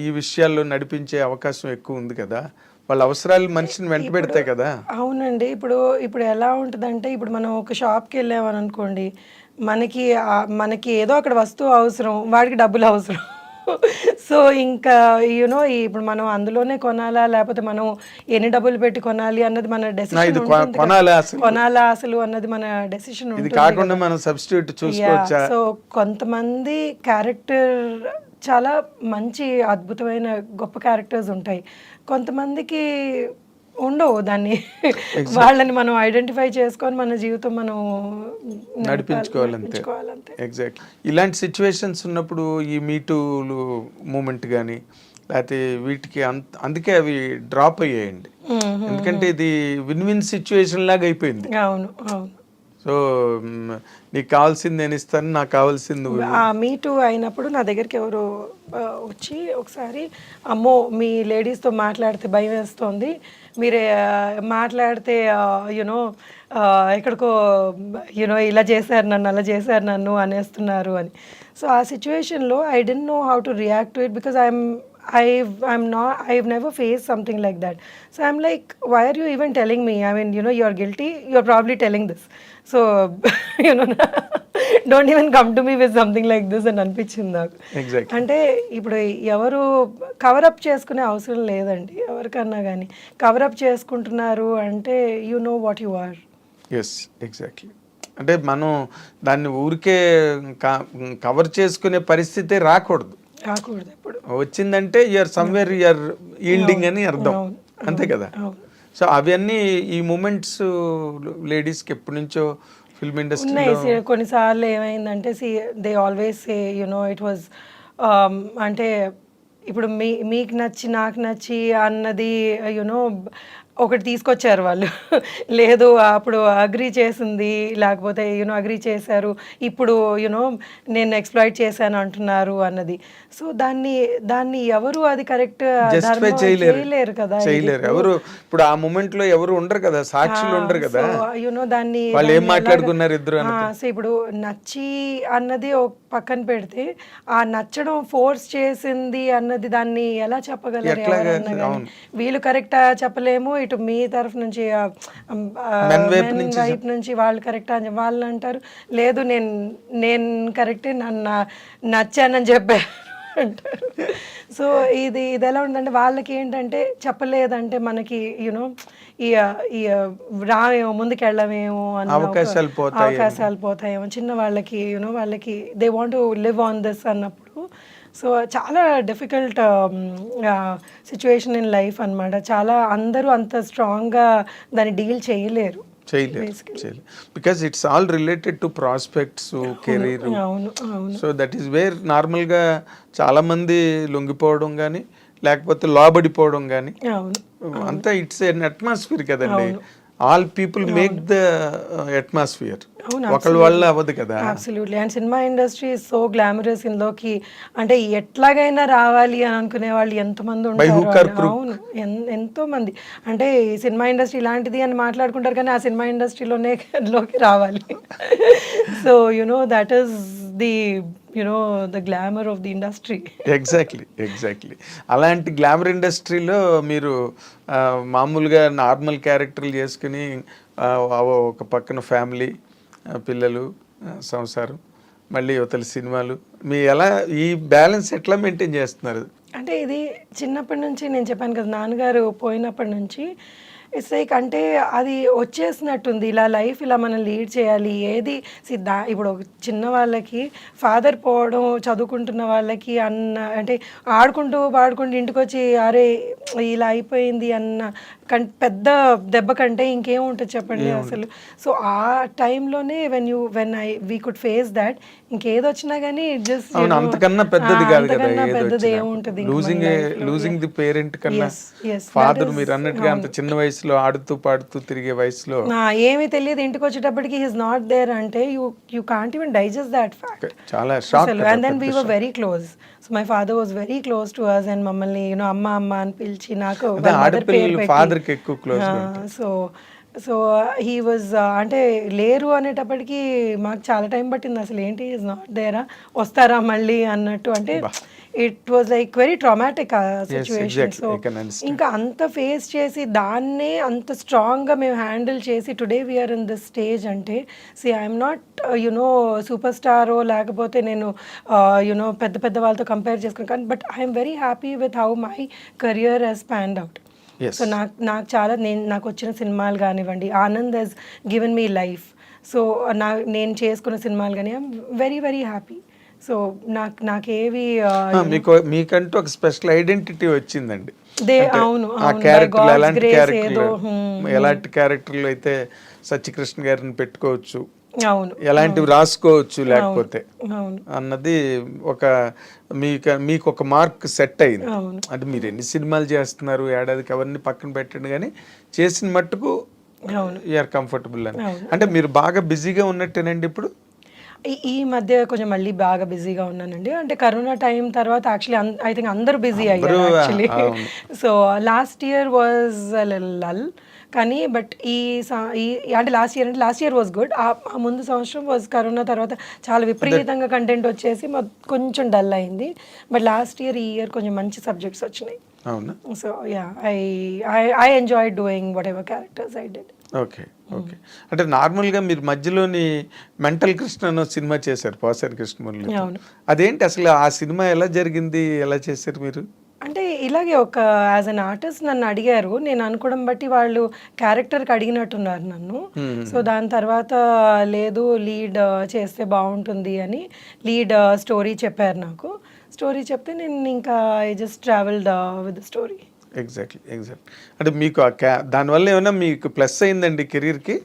ఈ విషయాల్లో నడిపించే అవకాశం ఎక్కువ ఉంది కదా. వాళ్ళ అవసరాలు మనిషిని వెంట పెడతాయి కదా. అవునండి. ఇప్పుడు ఎలా ఉంటుందంటే, ఇప్పుడు మనం ఒక షాప్కి వెళ్ళామని అనుకోండి, మనకి ఏదో అక్కడ వస్తువు అవసరం, వాడికి డబ్బులు అవసరం. సో ఇంకా ఇప్పుడు మనం అందులోనే కొనాలా లేకపోతే మనం ఎన్ని డబ్బులు పెట్టి కొనాలి అన్నది మన డెసిషన్, కొనాలా అసలు అన్నది మన డెసిషన్ ఉంటుంది. సో కొంతమంది క్యారెక్టర్ చాలా మంచి అద్భుతమైన గొప్ప క్యారెక్టర్స్ ఉంటాయి, కొంతమందికి ఉండవు. దాన్ని వాళ్ళని మనం ఐడెంటిఫై చేసుకొని మన జీవితం మనం నడిపించుకోవాలంతే. ఎగ్జాక్ట్లీ. ఇలాంటి సిచ్యువేషన్స్ ఉన్నప్పుడు ఈ మీటూలు మూమెంట్ కానీ లేకపోతే వీటికి అందుకే అవి డ్రాప్ అయ్యాయండి. ఎందుకంటే ఇది విన్ విన్ సిచ్యువేషన్ లాగా అయిపోయింది. అవును. సో నీకు కావాల్సింది నేను ఇస్తాను, నాకు కావాల్సింది. మీటూ అయినప్పుడు నా దగ్గరికి ఎవరు వచ్చి ఒకసారి, అమ్మో మీ లేడీస్తో మాట్లాడితే భయం వేస్తుంది, మీరే మాట్లాడితే ఎక్కడికో ఇలా చేశారు నన్ను, అలా చేశారు నన్ను అనేస్తున్నారు అని. సో ఆ సిచ్యువేషన్లో I don't know how to react to it, because I've never faced something like that. So I'm like, why are you even telling me? I mean, you're guilty, you're probably telling this. So don't even come to me with something like this అని అనిపించింది నాకు. అంటే ఇప్పుడు ఎవరు కవరప్ చేసుకునే అవసరం లేదండి ఎవరికన్నా కానీ. కవరప్ చేసుకుంటున్నారు అంటే you know what you are. Yes, exactly. అంటే మనం దాన్ని ఊరికే కవర్ చేసుకునే పరిస్థితి రాకూడదు. ఎప్పుడు వచ్చిందంటే యూఆర్ సమ్వేర్ యూఆర్ ఈల్డింగ్ అని అర్థం, అంతే కదా. సో అవన్నీ ఈ మూమెంట్స్ లేడీస్కి ఎప్పటి నుంచో ఫిల్మ్ ఇండస్ట్రీ కొన్నిసార్లు ఏమైందంటే they always say it was అంటే ఇప్పుడు మీకు నచ్చి నాకు నచ్చి అన్నది ఒకటి తీసుకొచ్చారు వాళ్ళు. లేదు అప్పుడు అగ్రీ చేసింది, లేకపోతే అగ్రీ చేశారు, ఇప్పుడు నేను ఎక్స్ప్లాయిట్ చేశాను అంటున్నారు అన్నది. సో దాన్ని ఎవరు అది కరెక్ట్ చేయలేరు కదా. ఎవరు ఇప్పుడు ఆ మూమెంట్ లో ఎవరు ఉండరు కదా, సాక్షులు ఉండరు కదా. దాన్ని వాళ్ళు ఏం మాట్లాడుకున్నారు ఇద్దరు. సో ఇప్పుడు నచ్చి అన్నది పక్కన పెడితే ఆ నచ్చడం ఫోర్స్ చేసింది అన్నది దాన్ని ఎలా చెప్పగలరు ఎవరన్నా కానీ. వీళ్ళు కరెక్టా చెప్పలేము, ఇటు మీ తరఫు నుంచి వైపు నుంచి వాళ్ళు కరెక్టా అని వాళ్ళు అంటారు, లేదు నేను కరెక్టే, నన్ను నచ్చానని చెప్పారు అంటారు. సో ఇది ఎలా ఉందంటే వాళ్ళకి ఏంటంటే చెప్పలేదంటే మనకి రావేమో, ముందుకెళ్ళమేమో అన్న అవకాశాలు పోతాయేమో చిన్న వాళ్ళకి. వాళ్ళకి they want to live on this అన్నప్పుడు. సో చాలా డిఫికల్ట్ సిచ్యువేషన్ ఇన్ లైఫ్ అనమాట. చాలా అందరూ అంత స్ట్రాంగ్గా దాన్ని డీల్ చేయలేరు. చేయలేరు because it's all related to prospects career. అవును అవును సో దట్ ఈస్ వేర్ నార్మల్గా చాలామంది లొంగిపోవడం కానీ లేకపోతే లోబడిపోవడం కానీ అవును అంతా ఇట్స్ ఎన్ అట్మాస్ఫియర్ కదండి. All people make the atmosphere, ఒకళ్ళ వల్ల అవ్వదు కదా. Absolutely. And cinema industry is so glamorous, ఇందులోకి అంటే ఎట్లాగైనా రావాలి అని అనుకునే వాళ్ళు ఎంతమంది ఉంటారు. అవును, ఎంతో మంది. అంటే ఈ సినిమా ఇండస్ట్రీ ఇలాంటిది అని మాట్లాడుకుంటారు కానీ ఆ సినిమా ఇండస్ట్రీలోకి రావాలి. So you know that is the the glamour of the industry. Exactly. అలాంటి గ్లామర్ ఇండస్ట్రీలో మీరు మామూలుగా నార్మల్ క్యారెక్టర్లు చేసుకుని ఒక పక్కన ఫ్యామిలీ, పిల్లలు, సంసారం, మళ్ళీ యువతల సినిమాలు, మీ ఎలా ఈ బ్యాలెన్స్ ఎట్లా మెయింటైన్ చేస్తున్నారు? అంటే ఇది చిన్నప్పటి నుంచి నేను చెప్పాను కదా, నాన్నగారు పోయినప్పటి నుంచి ఇట్స్ లైక్ అంటే అది వచ్చేసినట్టుంది. ఇలా లైఫ్ ఇలా మనం లీడ్ చేయాలి. ఏది ఇప్పుడు చిన్న వాళ్ళకి ఫాదర్ పోవడం, చదువుకుంటున్న వాళ్ళకి అంటే ఆడుకుంటూ పాడుకుంటూ ఇంటికి వచ్చి అరే ఇలా అయిపోయింది అన్న పెద్ద దెబ్బ కంటే ఇంకేం ఉంటుంది చెప్పండి అసలు. సో ఆ టైంలోనే వీ కుడ్ ఫేస్ దాట్. ఇంకేది వచ్చినా కానీ జస్ట్ అంతకన్నా పెద్దది కాదు కదా, పెద్దది ఏముంటుంది. లూజింగ్ ది పేరెంట్ కన్నా ఫాదర్ మీరు అన్నట్టుగా అంత చిన్న వయసులో ఆడుతూ పాడుతూ తిరిగే వయసులో ఏమీ తెలియదు, ఇంటికి వచ్చేటప్పటికి హీస్ నాట్ దేర్ అంటే you can't even digest that fact. చాలా shock. And then we were very close. So my father was very close to us and మమ్మల్ని అమ్మ అమ్మ అని పిలిచి నాకు ఫాదర్కి ఎక్కువ క్లోజ్. సో హీ వాజ్ అంటే లేరు అనేటప్పటికి మాకు చాలా టైం పట్టింది. అసలు ఏంటి ఈజ్ నాట్ దేరా, వస్తారా మళ్ళీ అన్నట్టు. అంటే it was like very traumatic ఆ సిచ్యువేషన్. సో ఇంకా అంత ఫేస్ చేసి దాన్నే అంత స్ట్రాంగ్గా మేము హ్యాండిల్ చేసి today we're in this stage అంటే ఐఎమ్ నాట్ సూపర్ స్టారో లేకపోతే నేను పెద్ద పెద్ద వాళ్ళతో కంపేర్ చేసుకున్నాను కానీ but I'm very happy with how my career has panned out. So నాకు చాలా నాకు వచ్చిన సినిమాలు కానివ్వండి, Anand has given me life. So నేను చేసుకున్న సినిమాలు కానీ I'm very very happy. So నాకేవి మీకంటూ ఒక స్పెషల్ ఐడెంటిటీ వచ్చిందండి. అవును, ఎలాంటి క్యారెక్టర్లు అయితే సత్యకృష్ణ గారిని పెట్టుకోవచ్చు, అవును, ఎలాంటివి రాసుకోవచ్చు లేకపోతే అన్నది మీకు ఒక మార్క్ సెట్ అయింది. అంటే మీరు ఎన్ని సినిమాలు చేస్తున్నారు ఏడాదికి అవన్నీ పక్కన పెట్టండి కానీ చేసిన మట్టుకు యూఆర్ కంఫర్టబుల్ అని. అంటే మీరు బాగా బిజీగా ఉన్నట్టేనండి ఇప్పుడు? ఈ మధ్య కొంచెం మళ్ళీ బాగా బిజీగా ఉన్నానండి. అంటే కరోనా టైం తర్వాత యాక్చువల్లీ ఐ థింక్ అందరూ బిజీ అయ్యారు actually. So last year was lull కానీ బట్ అంటే లాస్ట్ ఇయర్ వాజ్ గుడ్. ఆ ముందు సంవత్సరం వాజ్ కరోనా తర్వాత చాలా విపరీతంగా కంటెంట్ వచ్చేసి కొంచెం డల్ అయింది. బట్ లాస్ట్ ఇయర్ ఈ ఇయర్ కొంచెం మంచి సబ్జెక్ట్స్ వచ్చినాయి. So yeah I enjoy doing what ever characters I did. Okay. అంటే నార్మల్గా మీరు మధ్యలోని మెంటల్ కృష్ణ అనే సినిమా చేశారు పోసాని కృష్ణమురళి. అదేంటి అసలు ఆ సినిమా ఎలా జరిగింది, ఎలా చేశారు మీరు? అంటే ఇలాగే ఒక యాజ్ అన్ ఆర్టిస్ట్ నన్ను అడిగారు. నేను అనుకోవడం బట్టి వాళ్ళు క్యారెక్టర్కి అడిగినట్టున్నారు నన్ను. సో దాని తర్వాత లేదు లీడ్ చేస్తే బాగుంటుంది అని లీడ్ స్టోరీ చెప్పారు నాకు. స్టోరీ చెప్తే నేను ఇంకా I just travelled with the story. Exactly. అంటే మీకు దానివల్ల ఏమైనా మీకు ప్లస్ అయిందండి కెరీర్కి?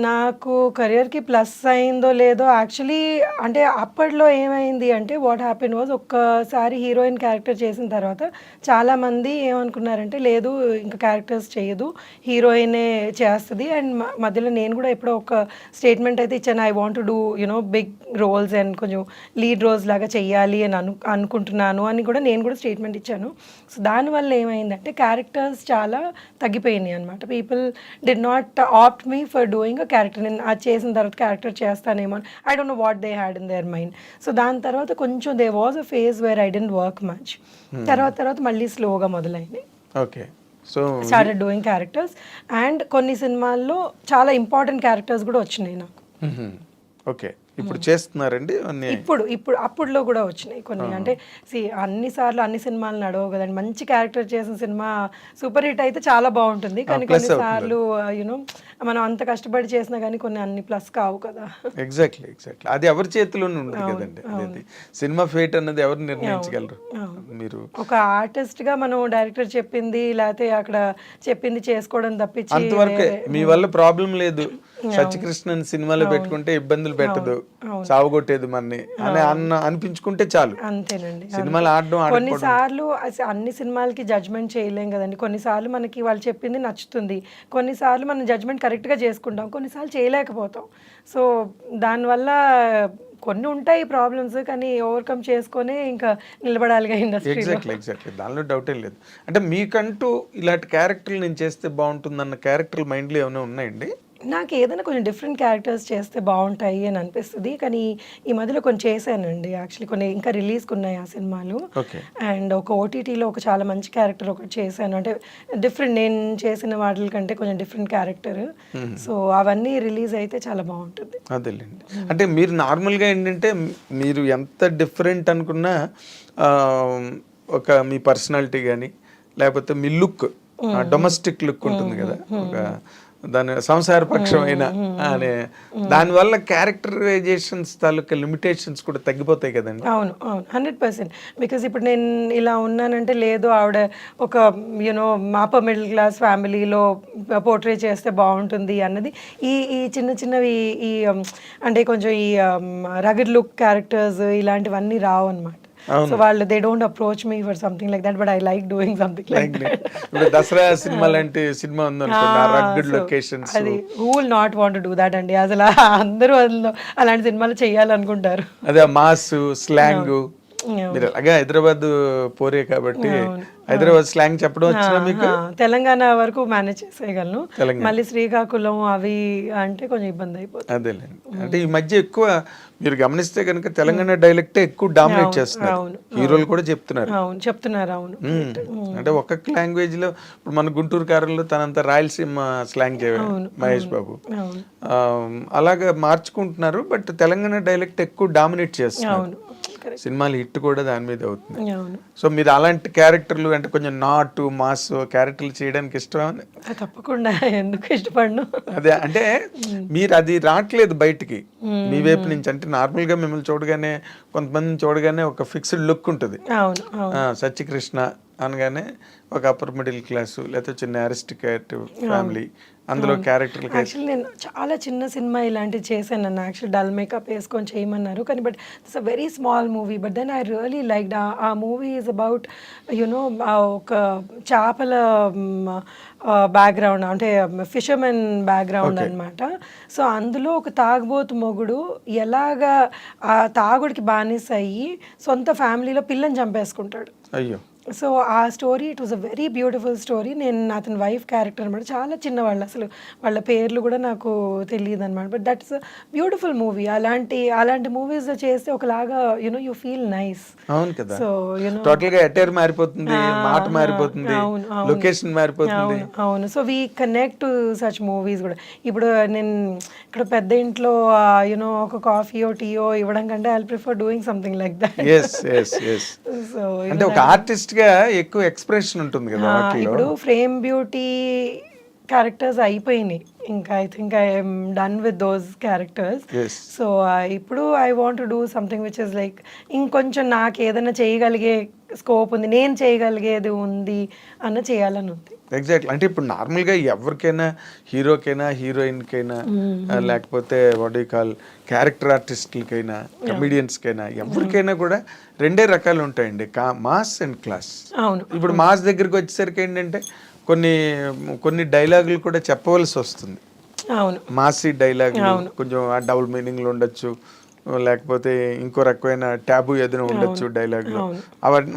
నాకు కెరియర్కి ప్లస్ అయిందో లేదో యాక్చువల్లీ అంటే అప్పట్లో ఏమైంది అంటే వాట్ హ్యాపెన్ వాజ్ ఒక్కసారి హీరోయిన్ క్యారెక్టర్ చేసిన తర్వాత చాలామంది ఏమనుకున్నారంటే లేదు ఇంకా క్యారెక్టర్స్ చేయదు హీరోయినే చేస్తుంది. అండ్ మధ్యలో నేను కూడా ఎప్పుడో ఒక స్టేట్మెంట్ అయితే ఇచ్చాను, I want to do big roles and కొంచెం లీడ్ రోల్స్ లాగా చెయ్యాలి అని అనుకుంటున్నాను అని కూడా నేను కూడా స్టేట్మెంట్ ఇచ్చాను. సో దానివల్ల ఏమైందంటే క్యారెక్టర్స్ చాలా తగ్గిపోయినాయి అనమాట. People did not opt me for doing a character. నేను అది చేసిన తర్వాత క్యారెక్టర్ చేస్తానేమో, I don't know what they had in their mind. So దాని తర్వాత కొంచెం they was a phase where I didn't work much. తర్వాత మళ్ళీ స్లోగా మొదలైంది. Okay. So started doing characters and కొన్ని సినిమాల్లో చాలా ఇంపార్టెంట్ క్యారెక్టర్స్ కూడా వచ్చినాయి నాకు. ఓకే. ఇప్పుడు చేస్తున్నారండి అన్ని? ఇప్పుడు అప్పుడులో కూడా వచ్చినాయి కొన్ని. అంటే అన్ని సార్లు అన్ని సినిమాలు నడవవు కదండి. మంచి క్యారెక్టర్ చేసిన సినిమా సూపర్ హిట్ అయితే చాలా బాగుంటుంది, కానీ కొన్నిసార్లు యూనో మనం అంత కష్టపడి చేసినా కానీ కొన్ని అన్ని ప్లస్ కావు కదా. ఎగ్జాక్ట్లీ అది ఎవరి చేతిలోనే ఉంది కదండి. అది సినిమా ఫేట్ అన్నది ఎవరు నిర్ణయించగలరు? మీరు ఒక ఆర్టిస్ట్ గా మనం డైరెక్టర్ చెప్పింది లేకపోతే అక్కడ చెప్పింది చేసుకోవడం తప్పించి అంతవరకే. మీ వల్ల ప్రాబ్లం లేదు, సత్యకృష్ణన్ సినిమాలో పెట్టుకుంటే ఇబ్బందులు పెట్టదు, సావుగొట్టేది మనని అని అనిపించుకుంటే చాలు. అంతేనండి. సినిమాలు ఆడడం కొన్నిసార్లు అన్ని సినిమాలకి జడ్జ్మెంట్ చేయలేం కదండి. కొన్నిసార్లు మనకి వాళ్ళు చెప్పింది నచ్చుతుంది, కొన్నిసార్లు మనం జడ్జ్మెంట్ కరెక్ట్ గా చేసుకుంటాం, కొన్నిసార్లు చేయలేకపోతాం. సో దానివల్ల కొన్ని ఉంటాయి ప్రాబ్లమ్స్, కానీ ఓవర్కమ్ చేసుకొని ఇంకా నిలబడాలిగా ఇండస్ట్రీలో. ఎగ్జాక్ట్లీ దానిలో డౌటే లేదు. అంటే మీకంటూ ఇలాంటి క్యారెక్టర్లు నేను చేస్తే బాగుంటుందన్న క్యారెక్టర్లు మైండ్లో ఏమైనా ఉన్నాయండి? నాకు ఏదైనా కొంచెం డిఫరెంట్ క్యారెక్టర్స్ చేస్తే బాగుంటాయి అని అనిపిస్తుంది, కానీ ఈ మధ్యలో కొన్ని చేశానండి. యాక్చువల్లీ కొన్ని ఇంకా రిలీజ్కి ఉన్నాయి ఆ సినిమాలు. అండ్ ఒక ఓటీటీలో ఒక చాలా మంచి క్యారెక్టర్ ఒకటి చేశాను, అంటే డిఫరెంట్, నేను చేసిన వాటి కంటే కొంచెం డిఫరెంట్ క్యారెక్టర్. సో అవన్నీ రిలీజ్ అయితే చాలా బాగుంటుంది. అదేలేండి. అంటే మీరు నార్మల్గా ఏంటంటే మీరు ఎంత డిఫరెంట్ అనుకున్నా ఒక మీ పర్సనాలిటీ కానీ లేకపోతే మీ లుక్, డొమెస్టిక్ లుక్ ఉంటుంది కదా, ఒక దాని సంసారపక్షమైన అనే దానివల్ల క్యారెక్టరైజేషన్స్ తాలూకా లిమిటేషన్స్ కూడా తగ్గిపోతాయి కదండి. అవును 100%. బికాజ్ ఇప్పుడు నేను ఇలా ఉన్నానంటే లేదు ఆవిడ ఒక యూనో అప్పర్ మిడిల్ క్లాస్ ఫ్యామిలీలో పోర్ట్రే చేస్తే బాగుంటుంది అన్నది ఈ చిన్నవి ఈ అంటే కొంచెం ఈ రగడ్ లుక్ క్యారెక్టర్స్ ఇలాంటివన్నీ రావు అనమాట. సో వాళ్ళు they don't approach me for something like that, but I like doing something like that. ఇప్పుడు దసరా సినిమా లాంటి సినిమా ఉందనుకోండి, ఆ రగ్గడ్ లొకేషన్స్, అది who will not want to do that అండి. అసలు అందరూ అలాంటి సినిమాలు చేయాలనుకుంటారు. అదే మాస్ స్లాంగ్. మీరు అలాగే హైదరాబాద్ పోరే కాబట్టి హైదరాబాద్ స్లాంగ్ చెప్పడం వచ్చినా మీకు? తెలంగాణ వరకు మేనేజ్ చేసేయగలను, మళ్ళీ శ్రీకాకుళం అవి అంటే కొంచెం ఇబ్బంది అయిపోతుంది. అదేలేండి. అంటే ఈ మధ్య ఎక్కువ మీరు గమనిస్తే కనుక తెలంగాణ డైలెక్టే ఎక్కువ డామినేట్ చేస్తున్నారు, హీరోలు కూడా చెప్తున్నారు. అవును. అంటే ఒక్కొక్క లాంగ్వేజ్ లో ఇప్పుడు మన గుంటూరు కారంలో తనంత రాయలసీమ స్లాంగ్ మహేష్ బాబు అలాగా మార్చుకుంటున్నారు, బట్ తెలంగాణ డైలెక్ట్ ఎక్కువ డామినేట్ చేస్తున్నారు. సినిమాలు హిట్ కూడా దాని మీద అవుతుంది. సో మీరు అలాంటి క్యారెక్టర్లు అంటే కొంచెం నాటు మాస్ క్యారెక్టర్లు చేయడానికి ఇష్టం? తప్పకుండా, ఎందుకు ఇష్టపడను. అదే అంటే మీరు అది రావట్లేదు బయటికి మీ వైపు నుంచి. అంటే నార్మల్ గా మిమ్మల్ని చూడగానే కొంతమందిని చూడగానే ఒక ఫిక్స్డ్ లుక్ ఉంటుంది. సత్యకృష్ణ అనగానే ఒక అప్పర్ మిడిల్ క్లాసు లేకపోతే చిన్న అరిస్టికేట్ ఫ్యామిలీ, అందులో క్యారెక్టర్. యాక్చువల్లీ నేను చాలా చిన్న సినిమా ఇలాంటివి చేశాను, నన్ను యాక్చువల్లీ డల్ మేకప్ వేసుకొని చేయమన్నారు, కానీ but it's a very small movie, but then I really like ఆ మూవీ ఈజ్ అబౌట్ యునో ఒక చేపల బ్యాక్గ్రౌండ్, అంటే ఫిషర్మెన్ బ్యాక్గ్రౌండ్ అనమాట. సో అందులో ఒక తాగుబోతు మొగుడు ఎలాగా ఆ తాగుడికి బానిస అయ్యి సొంత ఫ్యామిలీలో పిల్లని చంపేసుకుంటాడు. అయ్యో. సో ఆ story it was a very beautiful story. నేను అతని వైఫ్ క్యారెక్టర్ అనమాట, చాలా చిన్నవాళ్ళు, అసలు వాళ్ళ పేర్లు కూడా నాకు తెలియదు అనమాట, but that's a beautiful movie. అలాంటి మూవీస్ చేస్తే ఒకలాగా యునో యూ ఫీల్ నైస్. అవును కదా. సో యునో టోటల్ గా అటైర్ మారిపోతుంది, మాట మారిపోతుంది, లొకేషన్ మారిపోతుంది. అవును. So we connect to such movies కూడా. ఇప్పుడు నేను ఇక్కడ పెద్ద ఇంట్లో యునో ఒక కాఫీయో టీయో ఇవ్వడం కంటే I prefer doing something like that. So అంటే ఒక ఆర్టిస్ట్ గా ఎక్కువ ఎక్స్ప్రెషన్ ఉంటుంది కదా. ఇప్పుడు ఫ్రేమ్ బ్యూటీ క్యారెక్టర్స్ అయిపోయినాయి, ఇంకా I think I'm done with those characters. So ఇప్పుడు I want to do something which is like ఇంకొంచెం నాకు ఏదైనా చేయగలిగే స్కోప్ ఉంది, నేను చేయగలిగేది ఉంది అన్న చేయాలని ఉంది. ఎగ్జాక్ట్లీ. అంటే ఇప్పుడు నార్మల్గా ఎవరికైనా, హీరోకైనా హీరోయిన్కైనా లేకపోతే వాట్ యు కాల్ క్యారెక్టర్ ఆర్టిస్టులకైనా కమెడియన్స్కైనా ఎవరికైనా కూడా రెండే రకాలు ఉంటాయండి, మాస్ అండ్ క్లాస్. అవును. ఇప్పుడు మాస్ దగ్గరికి వచ్చేసరికి ఏంటంటే కొన్ని డైలాగులు కూడా చెప్పవలసి వస్తుంది. అవును. మాసీ డైలాగులు కొంచెం డబుల్ మీనింగ్లు ఉండొచ్చు, లేకపోతే ఇంకో రకమైన ట్యాబు ఏదైనా ఉండొచ్చు డైలాగులు.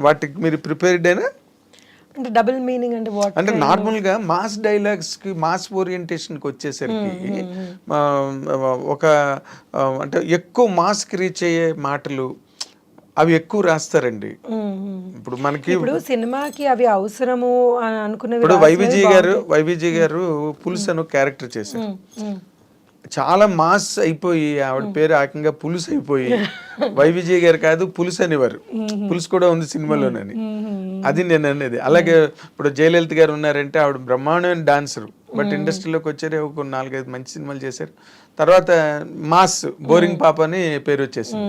వాటికి మీరు ప్రిపేర్డ్ అయినా? అంటే డబుల్ మీనింగ్ అంటే వాట్? అంటే నార్మల్ గా మాస్ డైలాగ్స్ కి, మాస్ ఓరియంటేషన్ కి వచ్చేసరికి ఒక అంటే ఎక్కువ మాస్ కి రీచ్ అయ్యే మాటలు అవి ఎక్కువ రాస్తారండి. ఇప్పుడు మనకి సినిమాకి అవి అవసరము అని అనుకునేవి. ఇప్పుడు వైవిజీ గారు పులుసు అను క్యారెక్టర్ చేశారు. చాలా మాస్ అయిపోయి ఆవిడ పేరు ఏకంగా పులుసు అయిపోయి వైవిజయ్ గారు కాదు పులుసు అనేవారు. పులుసు కూడా ఉంది సినిమాలోనని. అది నేను అనేది. అలాగే ఇప్పుడు జయలలిత గారు ఉన్నారంటే ఆవిడ బ్రహ్మాండమైన డాన్సర్, బట్ ఇండస్ట్రీలోకి వచ్చారు, ఒక 4-5 మంచి సినిమాలు చేశారు. తర్వాత మాస్ బోరింగ్ పాప అని పేరు వచ్చేసింది,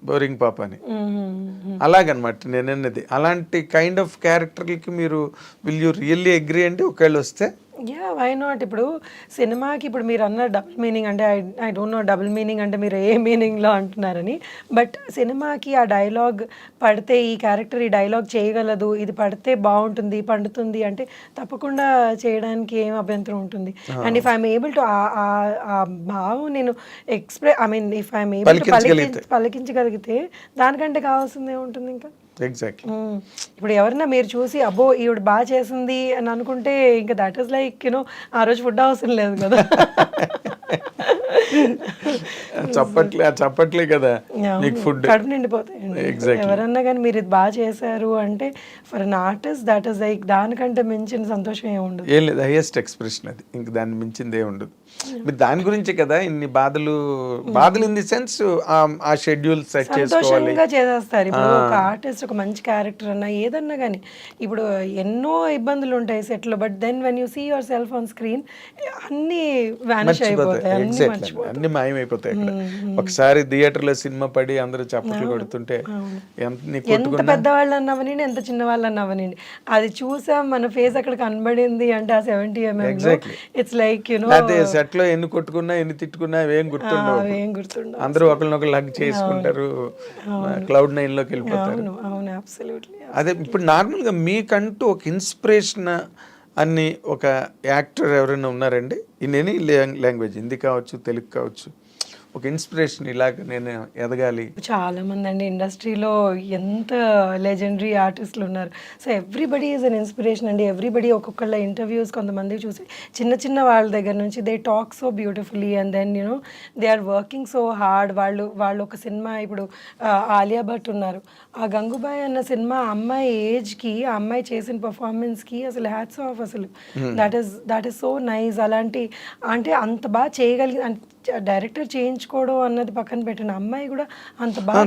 బోరింగ్ పాప అని. అలాగనమాట నేను అన్నది. అలాంటి కైండ్ ఆఫ్ క్యారెక్టర్లకి మీరు విల్ యూ రియల్లీ అగ్రీ అంటే ఒకవేళ వస్తే? Yeah, why not. ఇప్పుడు సినిమాకి ఇప్పుడు మీరు అన్న డబుల్ మీనింగ్ అంటే I don't know double meaning అంటే మీరు ఏ మీనింగ్లో అంటున్నారని, బట్ సినిమాకి ఆ డైలాగ్ పడితే ఈ క్యారెక్టర్ ఈ డైలాగ్ చేయగలదు, ఇది పడితే బాగుంటుంది పండుతుంది అంటే తప్పకుండా చేయడానికి ఏం అభ్యంతరం ఉంటుంది. And if I'm able to ఆ భావం నేను ఇఫ్ ఐఎమ్ ఏబుల్ టు పలికించగలిగితే దానికంటే కావాల్సింది ఏముంటుంది ఇంకా. ఎగ్జాక్ట్లీ. ఇప్పుడు ఎవరన్నా మీరు చూసి అబ్బో ఈవిడ బాగా చేసింది అని అనుకుంటే ఇంకా దట్ ఈస్ లైక్ యూనో ఆ రోజు ఫుడ్ అవసరం లేదు కదా. చెప్పట్లే కదా మీకు ఫుడ్ కడుపు నిండిపోతాయండి. ఎవరన్నా కానీ మీరు ఇది బాగా చేశారు అంటే for an artist that is like దానికంటే మించిన సంతోషం ఏమి ఉండదు. ఏం లేదు, హైయెస్ట్ ఎక్స్ప్రెషన్ అది, ఇంక దాన్ని మించింది ఏ ఉండదు. మీరు దాని గురించే కదా ఇన్ని బాధలు ఇన్ ది సెన్స్ ఆ షెడ్యూల్ సెట్ చేసుకోవాలి, సంతోషంగా చేసేస్తారు. ఇప్పుడు ఒక ఆర్టిస్ట్ ఒక మంచి క్యారెక్టర్ అన్నా ఏదన్నా కానీ ఇప్పుడు ఎన్నో ఇబ్బందులు ఉంటాయి సెట్ లో, but then when you see yourself on screen అన్ని వానిష్ అయిపోతాయి, అన్ని మాయమైపోతాయి. ఒకసారి థియేటర్ లో సినిమా పడి అందరూ చప్పట్లు కొడుతుంటే ఎంత పెద్దవాళ్ళు అన్నవనండి ఎంత చిన్న వాళ్ళు అన్నవనండి అది చూసాం మన ఫేస్ అక్కడ కనబడింది అంటే ఆ 70 mm it's like you know set లో ఎన్ని కొట్టుకున్నా ఎన్ని తిట్టుకున్నా ఏం గుర్తుండవు. అందరూ ఒకరినొకరు హగ్ చేసుకుంటారు, క్లౌడ్ 9 లోకి వెళ్ళిపోతారు. అదే ఇప్పుడు నార్మల్ గా మీకంటూ ఒక ఇన్స్పిరేషన్ అని ఒక యాక్టర్ ఎవరైనా ఉన్నారండి ఇన్ ఎనీ లాంగ్వేజ్, హిందీ కావచ్చు తెలుగు కావచ్చు, ఒక ఇన్స్పిరేషన్ ఇలాగ నేను ఎదగాలి? చాలా మంది అండి ఇండస్ట్రీలో ఎంత లెజెండరీ ఆర్టిస్టులు ఉన్నారు. So everybody is an inspiration అండి. ఎవ్రీబడి ఒక్కొక్కళ్ళ ఇంటర్వ్యూస్ కొంతమంది చూసి చిన్న వాళ్ళ దగ్గర నుంచి they talk so beautifully and then you know they are working so hard. వాళ్ళు ఒక సినిమా ఇప్పుడు ఆలియా భట్ ఉన్నారు, ఆ గంగూబాయ్ అన్న సినిమా అమ్మాయి ఏజ్కి ఆ అమ్మాయి చేసిన పర్ఫార్మెన్స్కి అసలు హ్యాట్స్ ఆఫ్. అసలు దట్ ఈస్ సో నైస్. అలాంటి అంటే అంత బాగా చేయగలిగి డైరెక్టర్ చేయించుకోవడం అన్నది పక్కన పెట్టిన అమ్మాయి కూడా అంత బాగా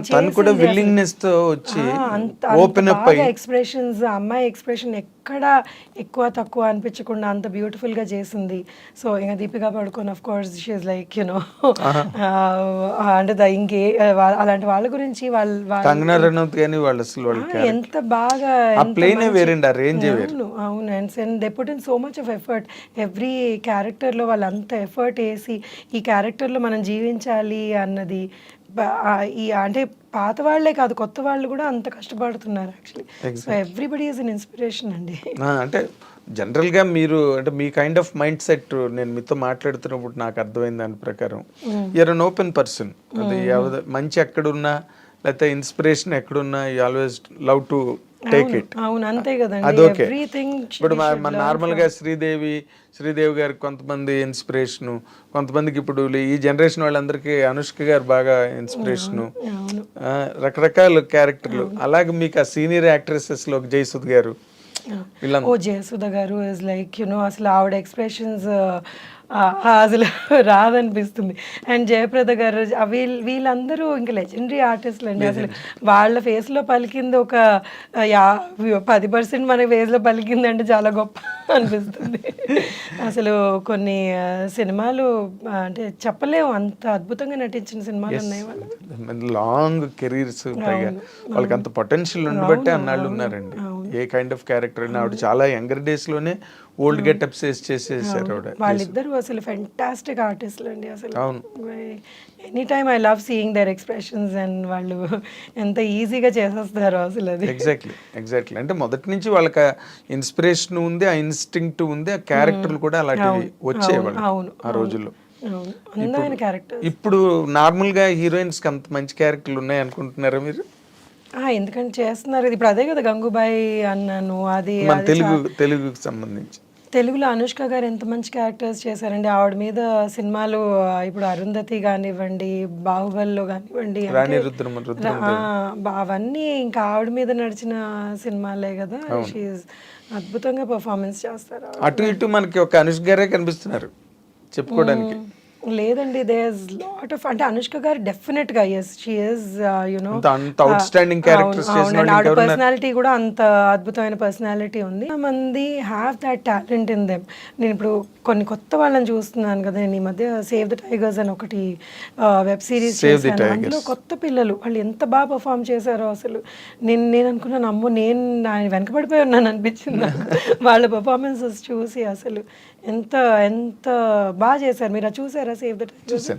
ఎక్స్ప్రెషన్స్, అమ్మాయి ఎక్స్ప్రెషన్ ఎక్కడ ఎక్కువ తక్కువ అనిపించకుండా అంత బ్యూటిఫుల్ గా చేసింది. సో ఇంకా Deepika Padukone of course she is like you know అంటే ఇంకే అలాంటి వాళ్ళ గురించి ఎంత బాగా అవును. And they put in so much of effort. Every character లో వాళ్ళు అంత ఎఫర్ట్ వేసి ఈ క్యారెక్టర్లో మనం జీవించాలి అన్నది ఈ అంటే పాత వాళ్ళే కాదు కొత్త వాళ్ళు కూడా అంత కష్టపడుతున్నారు actually. So everybody is an inspiration అండి. అంటే జనరల్గా మీరు అంటే మీ కైండ్ ఆఫ్ మైండ్ సెట్ నేను మీతో మాట్లాడుతున్నప్పుడు నాకు అర్థమైంది దాని ప్రకారం యూఆర్ అన్ ఓపెన్ పర్సన్. అది మంచి ఎక్కడున్నా లేకపోతే ఇన్స్పిరేషన్ ఎక్కడున్నా you always love to take it. అవును, అంతే కదండి. అది ఓకే. ఇప్పుడు మన నార్మల్గా శ్రీదేవి గారికి కొంతమంది ఇన్స్పిరేషను, కొంతమందికి ఇప్పుడు ఈ జనరేషన్ వాళ్ళందరికీ అనుష్క గారు బాగా ఇన్స్పిరేషను, రకరకాల క్యారెక్టర్లు. అలాగే మీకు ఆ సీనియర్ యాక్ట్రెసెస్ లో జయసుధ గారు, జయసుధ గారు ఇస్ లైక్ యునో అసలు ఆవిడ ఎక్స్ప్రెషన్స్ అసలు రాదనిపిస్తుంది. అండ్ జయప్రద గారు వీళ్ళందరూ ఇంకా లెజెండరీ ఆర్టిస్టులు అండి. అసలు వాళ్ళ ఫేస్లో పలికింది ఒక 10% మన ఫేస్లో పలికింది అంటే చాలా గొప్ప అనిపిస్తుంది. అసలు కొన్ని సినిమాలు అంటే చెప్పలేము, అంత అద్భుతంగా నటించిన సినిమాలు ఉన్నాయి వాళ్ళు. లాంగ్ కెరీర్స్ వాళ్ళకి అంత పొటెన్షియల్ ఉండబట్టే అన్నాళ్ళు ఉన్నారండి. ఏ కైండ్ ఆఫ్ క్యారెక్టర్ అయినా ఆవిడ చాలా యంగర్ డేస్ లోనే ఓల్డ్ గెటప్స్ చేసేసారు ఆవిడ. వాళ్ళిద్దరూ అసలు ఫెంటాస్టిక్ ఆర్టిస్టులు అండి. అసలు any time I love seeing their expressions and వాళ్ళు ఎంత ఈజీగా చేసేస్తారు అసలు. అది ఎగ్జాక్ట్లీ అంటే మొదటి నుంచి వాళ్ళకి ఇన్స్పిరేషన్ ఉంది, ఆ ఇన్స్టింక్ట్ ఉంది, ఆ క్యారెక్టర్లు కూడా అలాంటివి వచ్చేవాళ్ళు ఆ రోజుల్లో. ఇప్పుడు నార్మల్ గా హీరోయిన్స్ కి అంత మంచి క్యారెక్టర్లు ఉన్నాయి అనుకుంటున్నారా మీరు? ఎందుకంటే చేస్తున్నారు. ఇప్పుడు అదే కదా గంగూబాయ్ అన్నాను, అది తెలుగుకి సంబంధించి తెలుగులో అనుష్క గారు ఎంత మంచి క్యారెక్టర్స్ చేశారండి. ఆవిడ మీద సినిమాలు ఇప్పుడు అరుంధతి కానివ్వండి, బాహుబలిలో కానివ్వండి, అవన్నీ ఇంకా ఆవిడ మీద నడిచిన సినిమాలే కదా. అద్భుతంగా పర్ఫార్మెన్స్ చేస్తారు. అటు ఇటు మనకి ఒక అనుష్క గారే కనిపిస్తున్నారు చెప్పుకోవడానికి. లేదండి, దేర్ లాట్ ఆఫ్, అంటే అనుష్క గారు డెఫినెట్ గా ఎస్ షీ ఇస్ యునో అంత అవుట్ స్టాండింగ్ క్యారెక్టర్స్ చేసిన వాళ్ళు ఆవిడ ఇంకెవరున్నారు? పర్సనాలిటీ కూడా అంత అద్భుతమైన పర్సనాలిటీ ఉంది. మంది have that talent in them. నేను ఇప్పుడు కొన్ని కొత్త వాళ్ళని చూస్తున్నాను కదా, నేను ఈ మధ్య సేవ్ ద టైగర్స్ అని ఒకటి వెబ్ సిరీస్ చేశాను. అందులో కొత్త పిల్లలు వాళ్ళు ఎంత బాగా పర్ఫామ్ చేశారో అసలు. నేను అనుకున్నాను, అమ్మో నేను ఆయన వెనకబడిపోయి ఉన్నాను అనిపించింది నాకు. వాళ్ళ పర్ఫార్మెన్సెస్ చూసి అసలు ఎంత ఎంత బాగా చేశారు. మీరు అది చూసారా సేవ్ ద టైగర్స్?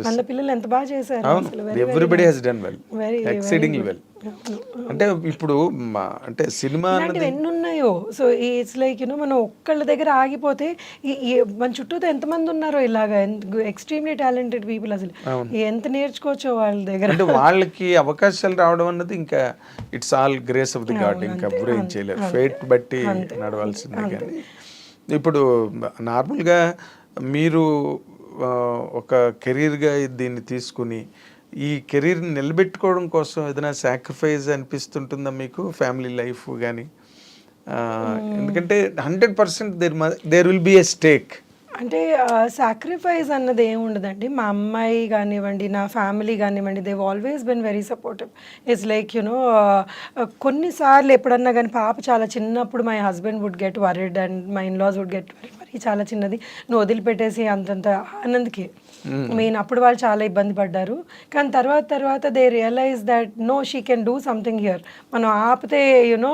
అందులో పిల్లలు ఎంత బాగా చేశారు అసలు. Everybody has done well, very exceedingly well. అంటే ఇప్పుడు అంటే సినిమా ఇలాంటివి ఎన్ని ఉన్నాయో. సో ఇట్స్ లైక్ యూనో మనం ఒక్కళ్ళ దగ్గర ఆగిపోతే మన చుట్టూతో ఎంతమంది ఉన్నారో ఇలాగా ఎక్స్ట్రీమ్లీ టాలెంటెడ్ పీపుల్, అసలు ఎంత నేర్చుకోవచ్చో వాళ్ళ దగ్గర. అంటే వాళ్ళకి అవకాశాలు రావడం అన్నది ఇంకా it's all grace of the God, ఇంకా ఎవ్వరూ ఏం చేయలేరు, ఫేట్ బట్టి నడవాల్సిందే. కానీ ఇప్పుడు నార్మల్గా మీరు ఒక కెరీర్గా దీన్ని తీసుకుని ఈ కెరీర్ని నిలబెట్టుకోవడం కోసం ఏదైనా సాక్రిఫైస్ అనిపిస్తుంటుందా మీకు, ఫ్యామిలీ లైఫ్ కానీ? ఎందుకంటే 100% there will be a stake. అంటే సాక్రిఫైస్ అన్నది ఏమి ఉండదండి. మా అమ్మాయి కానివ్వండి, నా ఫ్యామిలీ కానివ్వండి, they've always been very supportive. It's like you know కొన్నిసార్లు ఎప్పుడన్నా కానీ పాప చాలా చిన్నప్పుడు my husband would get worried and my in laws would get worried, మరి చాలా చిన్నది నువ్వు వదిలిపెట్టేసి అంతంత ఆనంద్కి మెయిన్ అప్పుడు వాళ్ళు చాలా ఇబ్బంది పడ్డారు. కానీ తర్వాత they realize that no she can do something here, మనం ఆపితే యునో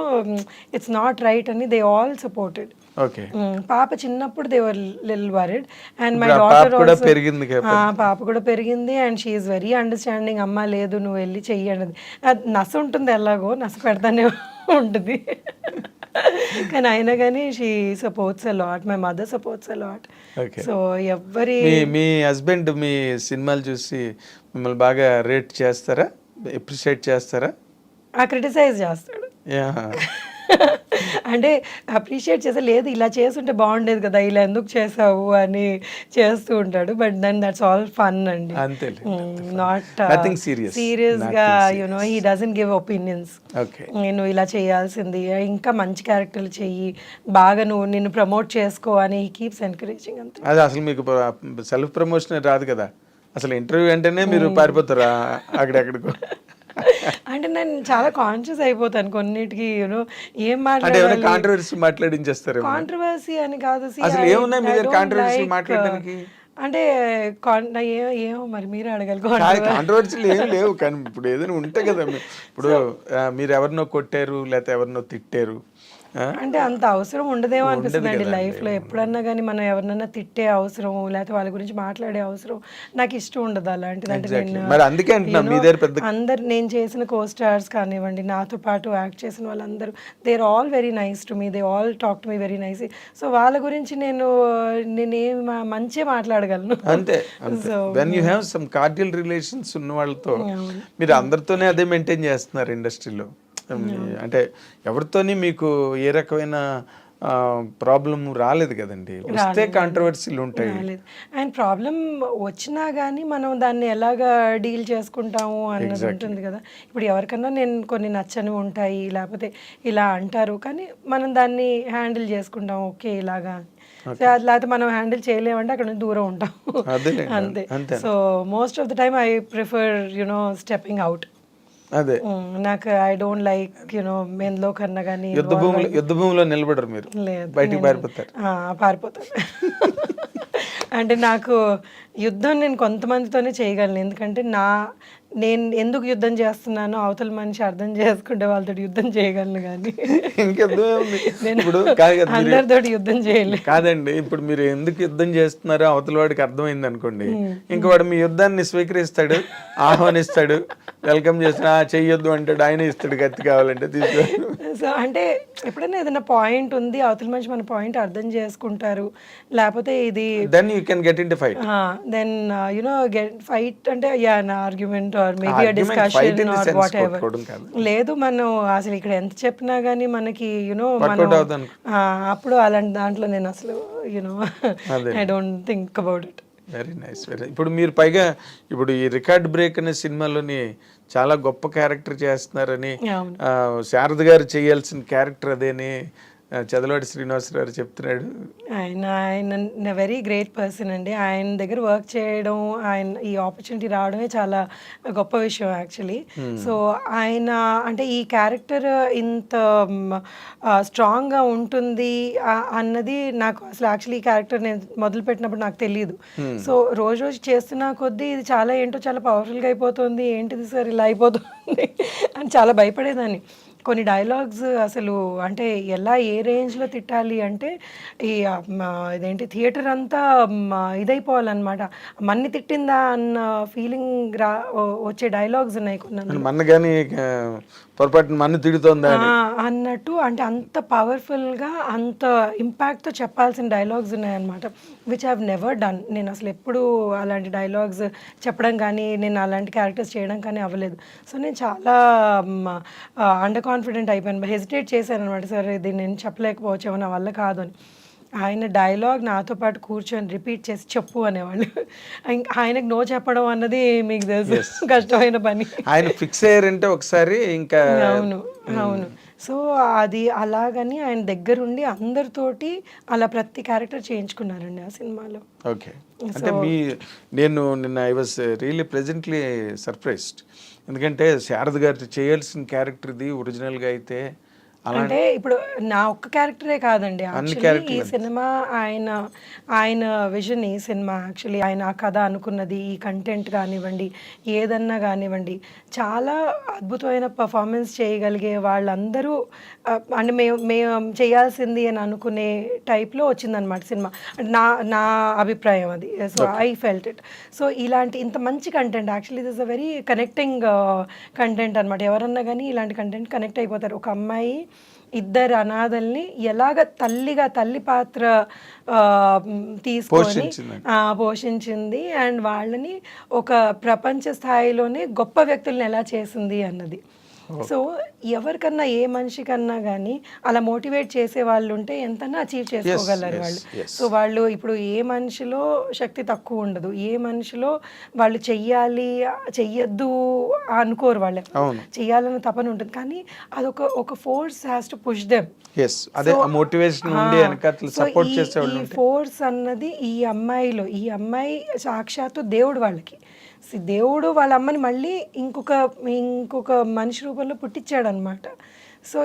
ఇట్స్ నాట్ రైట్ అని దే ఆల్ సపోర్టెడ్. ఓకే. పాప చిన్నప్పుడు they were little worried and my daughter కూడా పెరిగింది, పాప కూడా పెరిగింది and she is very understanding. అమ్మ లేదు నువ్వు వెళ్ళి చెయ్యి అన్నది. నస ఉంటుంది, ఎలాగో నస పెడతానే ఉంటుంది. కానీ అయినా కానీ she supports a lot, my mother supports a lot. So ఎవరి మీ హస్బెండ్ మీ సినిమాలు చూసి మిమ్మల్ని బాగా రేట్ చేస్తారా, అప్రిషియేట్ చేస్తారా? క్రిటిసైజ్ చేస్తాడు. అంటే అప్రిషియేట్ చేసే, లేదు ఇలా చేస్తుంటే బాగుండేది కదా, ఇలా ఎందుకు చేసావు అని చేస్తూ ఉంటాడు. But then that's all fun అండి, నాట్ సీరియస్ గా. You know he doesn't give opinions. నేను ఇలా చేయాల్సింది, ఇంకా మంచి క్యారెక్టర్లు చెయ్యి, బాగా నువ్వు నిన్ను ప్రమోట్ చేసుకో అని హీ కీప్స్ ఎంకరేజింగ్. అంతే. అది అసలు మీకు సెల్ఫ్ ప్రమోషన్ రాదు కదా, అసలు ఇంటర్వ్యూ అంటేనే మీరు పారిపోతారా అక్కడెక్కడికో? అంటే నేను చాలా కాన్షియస్ అయిపోతాను కొన్నిటికి, యూనో ఏం కాంట్రవర్సీ మాట్లాడించేస్తారు. కాంట్రవర్సీ అని కాదు, అసలు ఏమున్నాయి మీ దగ్గర కాంట్రవర్సీ మాట్లాడడానికి? అంటే ఏమో మరి మీరు అడగాలి. కాంట్రవర్సీలు ఏం లేవు, కానీ ఇప్పుడు ఏదైనా ఉంటాయి కదా. ఇప్పుడు మీరు ఎవరినో కొట్టారు లేకపోతే ఎవరినో తిట్టారు అంటే అంత అవసరం ఉండదేమో అనిపిస్తుంది అండి లైఫ్లో. ఎప్పుడన్నా కానీ మనం ఎవరినైనా తిట్టే అవసరం లేకపోతే వాళ్ళ గురించి మాట్లాడే అవసరం నాకు ఇష్టం ఉండదు అలాంటిది. అంటే నేను అందరు నేను చేసిన కో స్టార్స్ కానివ్వండి, నాతో పాటు యాక్ట్ చేసిన వాళ్ళందరూ they are all very nice to me, they all talk to me very nice. So వాళ్ళ గురించి నేనేం మంచిగా మాట్లాడగలను. అంతే. So when you have some cordial relations ఉన్న వాళ్ళతో మీరు అందరితోనే అదే మెయింటైన్ చేస్తున్నారు ఇండస్ట్రీలో. అంటే ఎవరితోని మీకు ఏ రకమైన ప్రాబ్లం రాలేదు కదండి, వస్తే కాంట్రవర్సీలు ఉంటాయి. అండ్ ప్రాబ్లం వచ్చినా కానీ మనం దాన్ని ఎలాగా డీల్ చేసుకుంటాము అన్నది ఉంటుంది కదా. ఇప్పుడు ఎవరికన్నా నేను కొన్ని నచ్చని ఉంటాయి, లేకపోతే ఇలా అంటారు, కానీ మనం దాన్ని హ్యాండిల్ చేసుకుంటాం. ఓకే ఇలాగా, లేకపోతే మనం హ్యాండిల్ చేయలేమంటే అక్కడ నుంచి దూరం ఉంటాం. అంతే. So most of the time I prefer you know stepping out. అదే నాకు ఐ డోంట్ లైక్ యునో ఎందులో కన్నా కానీ యుద్ధ భూమిలో నిలబడరు మీరు, బయటికి పారిపోతాను. అంటే నాకు యుద్ధం నేను కొంతమందితోనే చేయగలను, ఎందుకంటే నేను ఎందుకు యుద్ధం చేస్తున్నానో అవతల మనిషి అర్థం చేసుకుంటే వాళ్ళతో యుద్ధం చేయగలను, కానీ అందరితో యుద్ధం చేయలేదు. కాదండి, ఇప్పుడు మీరు ఎందుకు యుద్ధం చేస్తున్నారో అవతల వాడికి అర్థమైంది అనుకోండి, ఇంకా వాడు మీ యుద్ధాన్ని స్వీకరిస్తాడు, ఆహ్వానిస్తాడు, వెల్కమ్ చేసిన చెయ్యొద్దు అంటాడు, ఆయన ఇస్తాడు కత్తి కావాలంటే తీసుకు. సో అంటే ఎప్పుడైనా ఏదైనా పాయింట్ ఉంది, అవతల మనిషి మన పాయింట్ అర్థం చేసుకుంటారు, లేకపోతే ఇది then you can get into fight. Then you know get fight అంటే yeah an argument or maybe a discussion or whatever. లేదు మనం అసలు ఇక్కడ ఎంత చెప్పినా కానీ మనకి యునో అప్పుడు అలాంటి దాంట్లో నేను అసలు you know I don't think about it. Very nice. ఇప్పుడు మీరు పైగా ఇప్పుడు ఈ రికార్డ్ బ్రేక్ అనే సినిమాలోని చాలా గొప్ప క్యారెక్టర్ చేస్తున్నారని, శారద గారు చేయాల్సిన క్యారెక్టర్ అదేని చదలవాడి శ్రీనివాసరావు చెప్తున్నాడు. ఆయన వెరీ గ్రేట్ పర్సన్ అండి. ఆయన దగ్గర వర్క్ చేయడం, ఆయన ఈ ఆపర్చునిటీ రావడమే చాలా గొప్ప విషయం యాక్చువల్లీ. సో ఆయన అంటే ఈ క్యారెక్టర్ ఇంత స్ట్రాంగ్గా ఉంటుంది అన్నది నాకు అసలు యాక్చువల్లీ ఈ క్యారెక్టర్ నేను మొదలుపెట్టినప్పుడు నాకు తెలియదు. సో రోజు రోజు చేస్తున్న కొద్దీ ఇది చాలా ఏంటో చాలా పవర్ఫుల్గా అయిపోతుంది, ఏంటిది సార్ ఇలా అయిపోతుంది అని చాలా భయపడేదాన్ని. కొన్ని డైలాగ్స్ అసలు అంటే ఎలా ఏ రేంజ్లో తిట్టాలి అంటే ఇదేంటి థియేటర్ అంతా ఇదైపోవాలన్నమాట, మన్ని తిట్టిందా అన్న ఫీలింగ్ వచ్చే డైలాగ్స్ ఉన్నాయి కొన్ని. మన కానీ పొరపాటు మన్ను తిడుతోందా అన్నట్టు, అంటే అంత పవర్ఫుల్గా అంత ఇంపాక్ట్తో చెప్పాల్సిన డైలాగ్స్ ఉన్నాయన్నమాట, విచ్ హ్యావ్ నెవర్ డన్. నేను అసలు ఎప్పుడు అలాంటి డైలాగ్స్ చెప్పడం కానీ నేను అలాంటి క్యారెక్టర్స్ చేయడం కానీ అవ్వలేదు. సో నేను చాలా అండర్ కాన్ఫిడెంట్ అయిపోయాను, హెసిటేట్ చేశాను అనమాట, సరే ఇది నేను చెప్పలేకపోవచ్చేమో, నా వల్ల కాదు అని. ఆయన డైలాగ్ నాతో పాటు కూర్చొని రిపీట్ చేసి చెప్పు అనేవాళ్ళు. ఆయనకు నో చెప్పడం అన్నది మీకు తెలుసు కష్టమైన పని. ఆయన ఫిక్స్ అయ్యారంటే ఒకసారి ఇంకా. అవును అవును. సో అది అలాగని ఆయన దగ్గరుండి అందరితోటి అలా ప్రతి క్యారెక్టర్ చేయించుకున్నారండి ఆ సినిమాలో. ఓకే, అంటే నేను నిన్న I was really presently surprised. ఎందుకంటే శారద గారు చేయాల్సిన క్యారెక్టర్ ఇది ఒరిజినల్గా అయితే. అంటే ఇప్పుడు నా ఒక్క క్యారెక్టరే కాదండి యాక్చువల్లీ ఈ సినిమా ఆయన విజన్, ఈ సినిమా యాక్చువల్లీ ఆయన ఆ కథ అనుకున్నది, ఈ కంటెంట్ కానివ్వండి ఏదన్నా కానివ్వండి, చాలా అద్భుతమైన పర్ఫార్మెన్స్ చేయగలిగే వాళ్ళందరూ అంటే మేము చేయాల్సింది అని అనుకునే టైప్లో వచ్చిందనమాట సినిమా. నా అభిప్రాయం అది. So I felt it. So ఇలాంటి ఇంత మంచి content actually this a very connecting content అనమాట. ఎవరన్నా కానీ ఇలాంటి కంటెంట్ కనెక్ట్ అయిపోతారు. ఒక అమ్మాయి ఇద్దరు అనాథల్ని ఎలాగ తల్లి పాత్ర తీసుకొని పోషించింది అండ్ వాళ్ళని ఒక ప్రపంచ స్థాయిలోనే గొప్ప వ్యక్తుల్ని ఎలా చేసింది అన్నది. సో ఎవరికన్నా ఏ మనిషికన్నా కానీ అలా మోటివేట్ చేసే వాళ్ళు ఉంటే ఎంతన్నా అచీవ్ చేసుకోగలరు వాళ్ళు. సో వాళ్ళు ఇప్పుడు ఏ మనిషిలో శక్తి తక్కువ ఉండదు, ఏ మనిషిలో వాళ్ళు చెయ్యొద్దు అనుకోరు, వాళ్ళు చెయ్యాలని తపన ఉంటుంది, కానీ అదొక force has to push them. ఈ ఫోర్స్ అన్నది ఈ అమ్మాయి సాక్షాత్తు దేవుడు వాళ్ళకి. దేవుడు వాళ్ళ అమ్మని మళ్ళీ ఇంకొక మనిషి రూపంలో పుట్టించాడు అనమాట. సో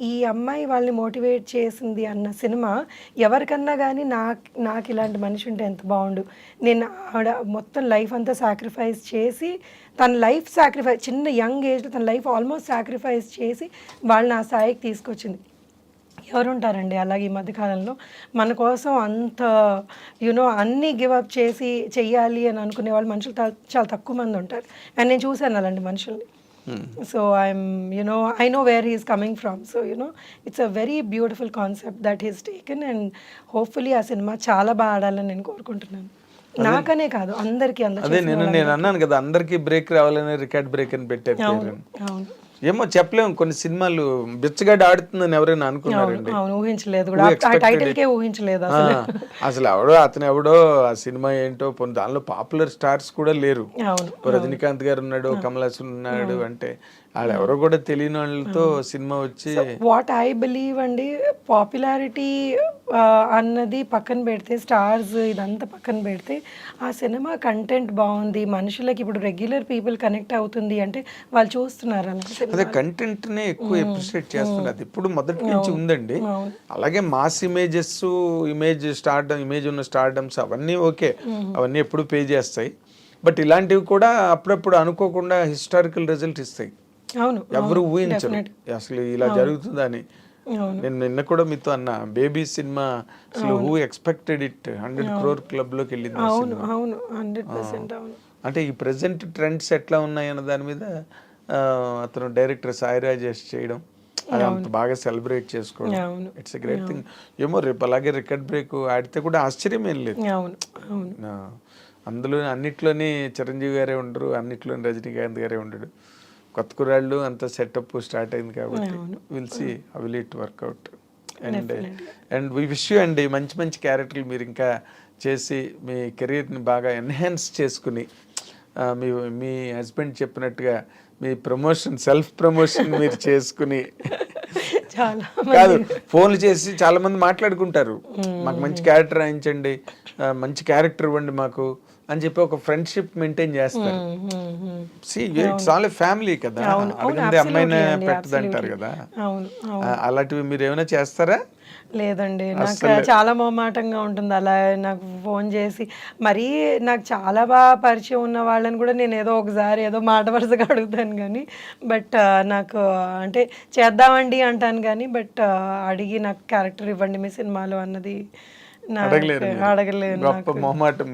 ఈ అమ్మాయి వాళ్ళని మోటివేట్ చేసింది అన్న సినిమా ఎవరికన్నా కానీ నాకు ఇలాంటి మనిషి ఉంటే ఎంత బాగుండు. నేను ఆవిడ మొత్తం లైఫ్ అంతా సాక్రిఫైస్ చేసి, తన లైఫ్ సాక్రిఫైస్ చిన్న యంగ్ ఏజ్లో తన లైఫ్ ఆల్మోస్ట్ సాక్రిఫైస్ చేసి వాళ్ళని ఆ స్థాయికి తీసుకొచ్చింది. ఎవరుంటారండి అలాగే ఈ మధ్యకాలంలో మన కోసం అంత అన్నీ గివప్ చేసి చెయ్యాలి అని అనుకునే వాళ్ళు మనుషులు చాలా తక్కువ మంది ఉంటారు. అండ్ నేను చూశాను అలాంటి మనుషుల్ని. So I know where he's coming from. So it's a very beautiful concept that he's taken and hopefully ఆ సినిమా చాలా బాగా ఆడాలని నేను కోరుకుంటున్నాను. నాకనే కాదు అందరికీ. నేను అన్నాను కదా, అందరికీ బ్రేక్ రావాలని రికార్డ్ బ్రేక్ అని పెట్టారు. అవును, ఏమో చెప్పలేము, కొన్ని సినిమాలు బిచ్చగాడు ఆడుతుందని ఎవరైనా అనుకున్నారండి? ఊహించలేదు, ఊహించలేదు అసలు అతను ఎవడో ఆ సినిమా ఏంటో, దానిలో పాపులర్ స్టార్స్ కూడా లేరు. రజనీకాంత్ గారు ఉన్నాడు, కమల్ హాసన్ ఉన్నాడు, అంటే వాళ్ళు ఎవరో కూడా తెలియని వాళ్ళతో సినిమా వచ్చి. వాట్ ఐ బిలీవ్ అండి, పాపులారిటీ అన్నది పక్కన పెడితే, స్టార్స్ ఇదంతా పక్కన పెడితే, ఆ సినిమా కంటెంట్ బాగుంది, మనుషులకి ఇప్పుడు రెగ్యులర్ పీపుల్ కనెక్ట్ అవుతుంది అంటే వాళ్ళు చూస్తున్నారు. అదే కంటెంట్ నే ఎక్కువ అప్రిషియేట్ చేస్తున్నారు. అది ఇప్పుడు మొదటి నుంచి ఉందండి. అలాగే మాస్ ఇమేజెస్, ఇమేజ్ ఉన్న స్టార్డమ్స్ అవన్నీ ఓకే, అవన్నీ ఎప్పుడు పే చేస్తాయి. బట్ ఇలాంటివి కూడా అప్పుడప్పుడు అనుకోకుండా హిస్టారికల్ రిజల్ట్ ఇస్తాయి. ఎవరు ఊహించరు అసలు ఇలా జరుగుతుందని. నేను నిన్న కూడా మీతో అన్న, బేబీ సినిమా అసలు who expected it 100 crore club లోకి వెళ్ళింది. అంటే ఈ ప్రెసెంట్ ట్రెండ్స్ ఎట్లా ఉన్నాయి అన్న దాని మీద అతను డైరెక్టర్ సాయి రాజేష్ చేయడం, అది అంత బాగా సెలబ్రేట్ చేసుకోవడం, ఇట్స్ ఎ గ్రేట్ థింగ్. ఏమో రేపు అలాగే రికార్డ్ బ్రేక్ ఆడితే కూడా ఆశ్చర్యం ఏం లేదు. అందులో అన్నిట్లోని చిరంజీవి గారే ఉండరు, అన్నిట్లోని రజనీకాంత్ గారే ఉండడు. కొత్త కుర్రాళ్ళు అంత సెటప్ స్టార్ట్ అయింది కాబట్టి will see how will it work out. And we wish you అండి మంచి మంచి క్యారెక్టర్లు మీరు ఇంకా చేసి మీ కెరీర్ని బాగా ఎన్హాన్స్ చేసుకుని, మీ హస్బెండ్ చెప్పినట్టుగా మీ ప్రమోషన్, సెల్ఫ్ ప్రమోషన్ మీరు చేసుకుని చాలా కాదు, ఫోన్లు చేసి చాలా మంది మాట్లాడుకుంటారు, మాకు మంచి క్యారెక్టర్ రాయించండి, మంచి క్యారెక్టర్ ఇవ్వండి మాకు అని చెప్పి ఒక ఫ్రెండ్షిప్ మెయింటైన్ చేస్తారు. ఇట్స్ ఆల్ ఫ్యామిలీ కదా, అడగండి అమ్మాయినే పెట్టదు అంటారు కదా. అలాంటివి మీరు ఏమైనా చేస్తారా? లేదండి, నాకు చాలా మొహమాటంగా ఉంటుంది. అలా నాకు ఫోన్ చేసి మరీ నాకు చాలా బాగా పరిచయం ఉన్న వాళ్ళని కూడా నేను ఏదో ఒకసారి ఏదో మాట వరుసగా అడుగుతాను కానీ, బట్ నాకు అంటే చేద్దామండి అంటాను కానీ, బట్ అడిగి నాకు క్యారెక్టర్ ఇవ్వండి మీ సినిమాలో అన్నది అడగలేను. మొహమాటం.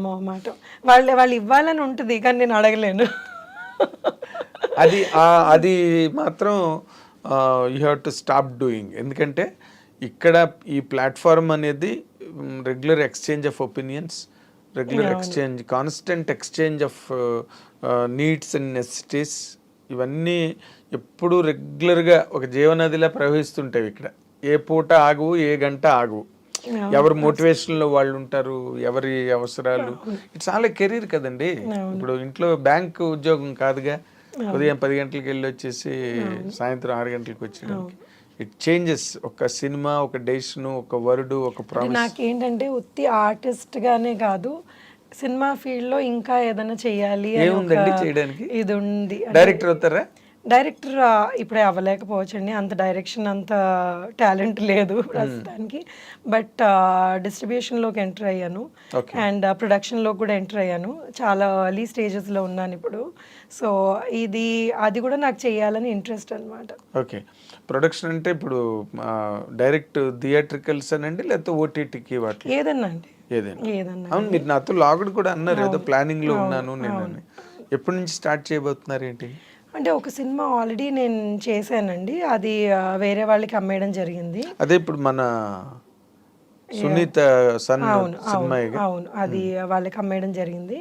మొహమాటం. వాళ్ళు ఇవ్వాలని ఉంటుంది కానీ నేను అడగలేను. అది మాత్రం you have to stop doing. ఎందుకంటే ఇక్కడ ఈ ప్లాట్ఫామ్ అనేది regular exchange of opinions, regular exchange, constant exchange of needs and necessities, ఇవన్నీ ఎప్పుడు రెగ్యులర్గా ఒక జీవనదిలా ప్రవహిస్తుంటాయి. ఇక్కడ ఏ పూట ఆగవు, ఏ గంట ఆగవు. ఎవరు మోటివేషన్లో వాళ్ళు ఉంటారు, ఎవరి అవసరాలు. ఇట్స్ ఆల్ కెరీర్ కదండి. ఇప్పుడు ఇంట్లో బ్యాంక్ ఉద్యోగం కాదుగా, ఉదయం 10 గంటలకు వెళ్ళి వచ్చేసి సాయంత్రం 6 గంటలకు వచ్చేయడానికి. It changes. ఒక సినిమా, ఒక డెసిషన్, ఒక వర్డ్, ఒక ప్రామిస్. నాకేంటంటే ఉత్తి ఆర్టిస్ట్ గానే కాదు, సినిమా ఫీల్డ్ లో ఇంకా ఏదైనా చెయ్యాలి ఏముందండి చేయడానికి? ఇది ఉంది. డైరెక్టర్ అవుతారా? డైరెక్టర్ ఇప్పుడే అవ్వలేకపోవచ్చండి, అంత డైరెక్షన్ అంత టాలెంట్ లేదు ప్రస్తుతానికి. బట్ డిస్ట్రిబ్యూషన్లోకి ఎంటర్ అయ్యాను అండ్ ప్రొడక్షన్లో కూడా ఎంటర్ అయ్యాను. చాలా ఎర్లీ స్టేజెస్లో ఉన్నాను ఇప్పుడు. సో అది కూడా నాకు చేయాలని ఇంట్రెస్ట్ అనమాట. ఓకే, ప్రొడక్షన్ అంటే ఇప్పుడు డైరెక్ట్ థియేట్రికల్స్ అనండి, లేకపోతే ఓటీటీకి వాటి ఏదన్నా అండి, ఏదన్నా. అవును, మీరు నాతో లాగుడు కూడా అన్నారు ఏదో ప్లానింగ్లో ఉన్నాను నేను. ఎప్పటి నుంచి స్టార్ట్ చేయబోతున్నారు ఏంటి? అంటే ఒక సినిమా ఆల్రెడీ నేను చేశానండి, అది వేరే వాళ్ళకి అమ్మేయడం జరిగింది. అదే ఇప్పుడు మన సునీత సన్ సినిమా. అవును, అది వాళ్ళకి అమ్మేయడం జరిగింది.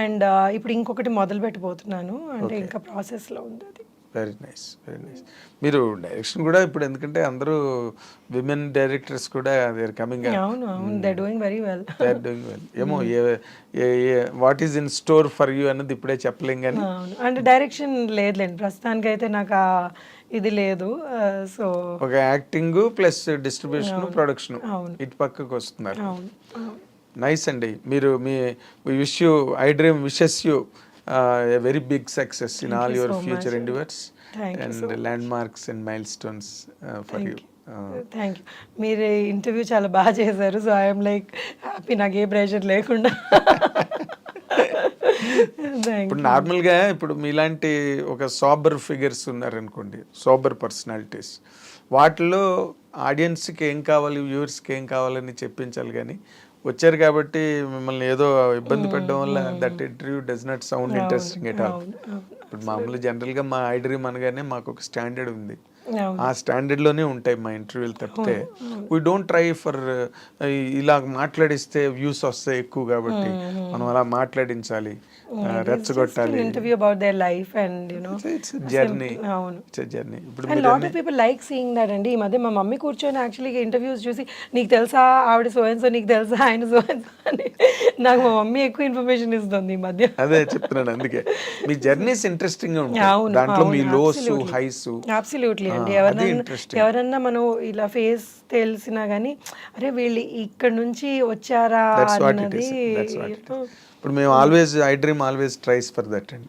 అండ్ ఇప్పుడు ఇంకొకటి మొదలు పెట్టబోతున్నాను, అంటే ఇంకా ప్రాసెస్లో ఉంది అది. Very nice, very nice. మీరు డైరెక్షన్ కూడా ఇప్పుడు, ఎందుకంటే అందరూ విమెన్ డైరెక్టర్స్ కూడా దే ఆర్ కమింగ్. అవును, they are doing very well. They are doing well. ఏమో what is in store for you అన్నది ఇప్పుడే చెప్పలేం కానీ. అంటే డైరెక్షన్ లేదులేండి ప్రస్తుతానికి అయితే, నాకు ఇది లేదు. సో ఒక యాక్టింగ్ ప్లస్ డిస్ట్రిబ్యూషన్, ప్రొడక్షన్, ఇటు పక్కకు వస్తున్నారు. నైస్ అండి. మీరు wish you, I dream wishes you a very big success in all your future endeavors and landmarks and milestones for you. Thank you. మీరు ఇంటర్వ్యూ చాలా బాగా చేశారు. సో ఐఎమ్ లైక్ హ్యాపీ, నాకు ఏ ప్రెషర్ లేకుండా. ఇప్పుడు నార్మల్గా ఇప్పుడు మీలాంటి ఒక సోబర్ ఫిగర్స్ ఉన్నారనుకోండి, సోబర్ పర్సనాలిటీస్, వాటిలో ఆడియన్స్కి ఏం కావాలి, వ్యూవర్స్కి ఏం కావాలని చెప్పించాలి. కానీ వచ్చారు కాబట్టి మిమ్మల్ని ఏదో ఇబ్బంది పెట్టడం వల్ల that interview does not sound interesting at all. ఇప్పుడు మామూలు జనరల్గా మా ఐ డ్రీమ్ అనగానే మాకు ఒక స్టాండర్డ్ ఉంది, ఆ స్టాండర్డ్లోనే ఉంటాయి మా ఇంటర్వ్యూలు తప్పితే వీ డోంట్ ట్రై ఫర్ ఇలా మాట్లాడిస్తే వ్యూస్ వస్తాయి ఎక్కువ కాబట్టి మనం అలా మాట్లాడించాలి, రెచ్చగొట్టాలి. Interview about their life and you know it's journey. It's journey. ఇప్పుడు lot of people like seeing that అండి. ఈ మధ్య మా మమ్మీ కూర్చొని యాక్చువల్గా ఇంటర్వ్యూస్ చూసి, నీకు తెలుసా ఆవిడ సో అండ్ సో, నీకు తెలుసా ఆయన సో అండ్ సో అని, నాకు మా మమ్మీ ఎక్కువ ఇన్ఫర్మేషన్ ఇస్తుంది ఈ మధ్య. అదే చెప్తున్నాను, అందుకే మీ జర్నీస్ ఇంట్రెస్టింగ్ గా ఉంటాయి, దాంట్లో మీ లోస్ హైస్. అబ్సల్యూట్లీ అండి. ఎవరన్నా మనం ఇలా ఫేస్ తెలిసినా కానీ, అరే వీళ్ళు ఇక్కడ నుంచి వచ్చారా అన్నది. ఇప్పుడు మేము always, I dream always tries for that and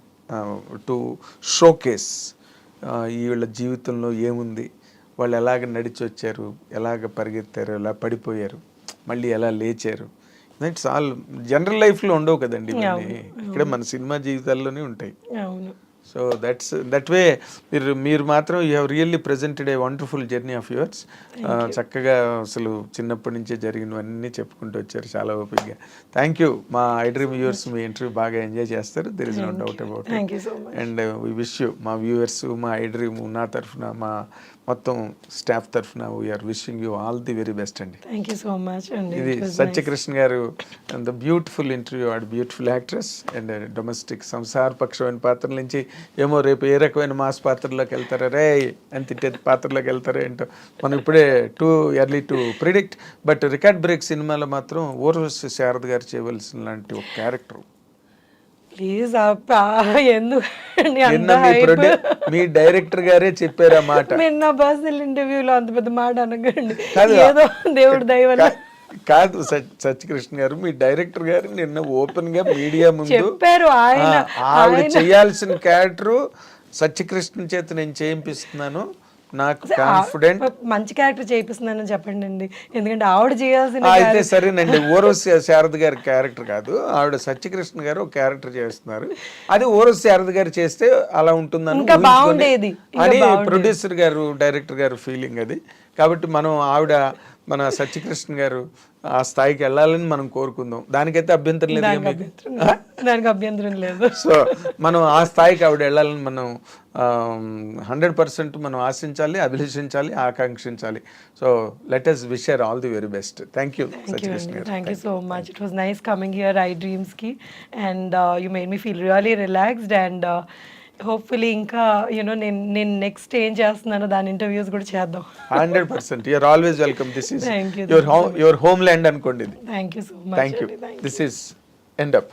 to showcase వీళ్ళ జీవితంలో ఏముంది, వాళ్ళు ఎలాగ నడిచి వచ్చారు, ఎలాగ పరిగెత్తారు, ఎలా పడిపోయారు, మళ్ళీ ఎలా లేచారు. ఇట్స్ ఆల్ జనరల్ లైఫ్లో ఉండవు కదండి ఇవన్నీ, ఇక్కడ మన సినిమా జీవితాల్లోనే ఉంటాయి. సో దట్ వే మీరు మాత్రం you have really presented a wonderful journey of yours. చక్కగా అసలు చిన్నప్పటి నుంచే జరిగినవన్నీ చెప్పుకుంటూ వచ్చారు చాలా ఓపికగా. Thank you. మా ఐ డ్రీమ్ వ్యూవర్స్ మీ ఇంటర్వ్యూ బాగా ఎంజాయ్ చేస్తారు, there is no doubt about it. And we wish you, మా వ్యూవర్స్, మా ఐ డ్రీమ్ నా తరఫున, మా మొత్తం స్టాఫ్ తరఫున we're wishing you all the very best అండి. థ్యాంక్ యూ సో మచ్ అండి. ఇది సత్యకృష్ణ గారు, the beautiful interview, and beautiful actress and domestic సంసారపక్షమైన పాత్రల నుంచి ఏమో రేపు ఏ రకమైన మాస్ పాత్రలోకి వెళ్తారా రే అని తిట్టే పాత్రలోకి వెళ్తారా ఏంటో మనం ఇప్పుడే too early to predict. But record break సినిమాలో మాత్రం ఊర్వశి శారద గారు చేయవలసిన లాంటి ఒక క్యారెక్టర్ ప్లీజ్ ఎందుకండి నిన్న అంత hype? మీ డైరెక్టర్ గారే చెప్పారు ఆ మాట. మీరు నా పర్సనల్ ఇంటర్వ్యూలో అంత పెద్ద మాట అనకండి. కాదు. ఏదో దేవుడి దయ వల్ల కాదు సత్యకృష్ణ గారు, మీ డైరెక్టర్ గారు నిన్న ఓపెన్ గా మీడియా ముందు చెప్పారు ఆయన. ఆవిడ చేయాల్సిన క్యారెక్టర్ సత్యకృష్ణ చేత నేను చేయిస్తున్నాను, నాకు కాన్ఫిడెంట్. మంచి క్యారెక్టర్ చేయిస్తున్నానని చెప్పండి అండి, ఎందుకంటే ఆవిడ చేయాల్సిన అయితే సరేనండి, ఊరవశి శారద గారి క్యారెక్టర్ కాదు, ఆవిడ సత్యకృష్ణ గారు ఒక క్యారెక్టర్ చేస్తున్నారు, అది ఊరవశి శారద గారు చేస్తే అలా ఉంటుందని ఇంకా బాగుండేది, అని ప్రొడ్యూసర్ గారు డైరెక్టర్ గారు ఫీలింగ్ అది. కాబట్టి మనం మన సత్యకృష్ణ గారు ఆ స్థాయికి వెళ్ళాలని మనం కోరుకుందాం, దానికైతే అభ్యంతరం లేదు. దానికి అభ్యంతరం లేదు. సో మనం ఆ స్థాయికి ఆవిడ వెళ్ళాలని మనం 100% మనం ఆశించాలి, అభిలషించాలి, ఆకాంక్షించాలి. So let us wish her all the very best. Thank you, Satyakrishna garu. Thank you so much. It was nice coming here, iDreams ki, and you made me feel really relaxed, and hopefully ఇంకా నేను నెక్స్ట్ ఏం చేస్తున్నానో దాని ఇంటర్వ్యూస్ కూడా చేద్దాం. 100%. You are always welcome. This is Thank you. your homeland అనుకోండి. Thank you so much. Thank you. This is end up.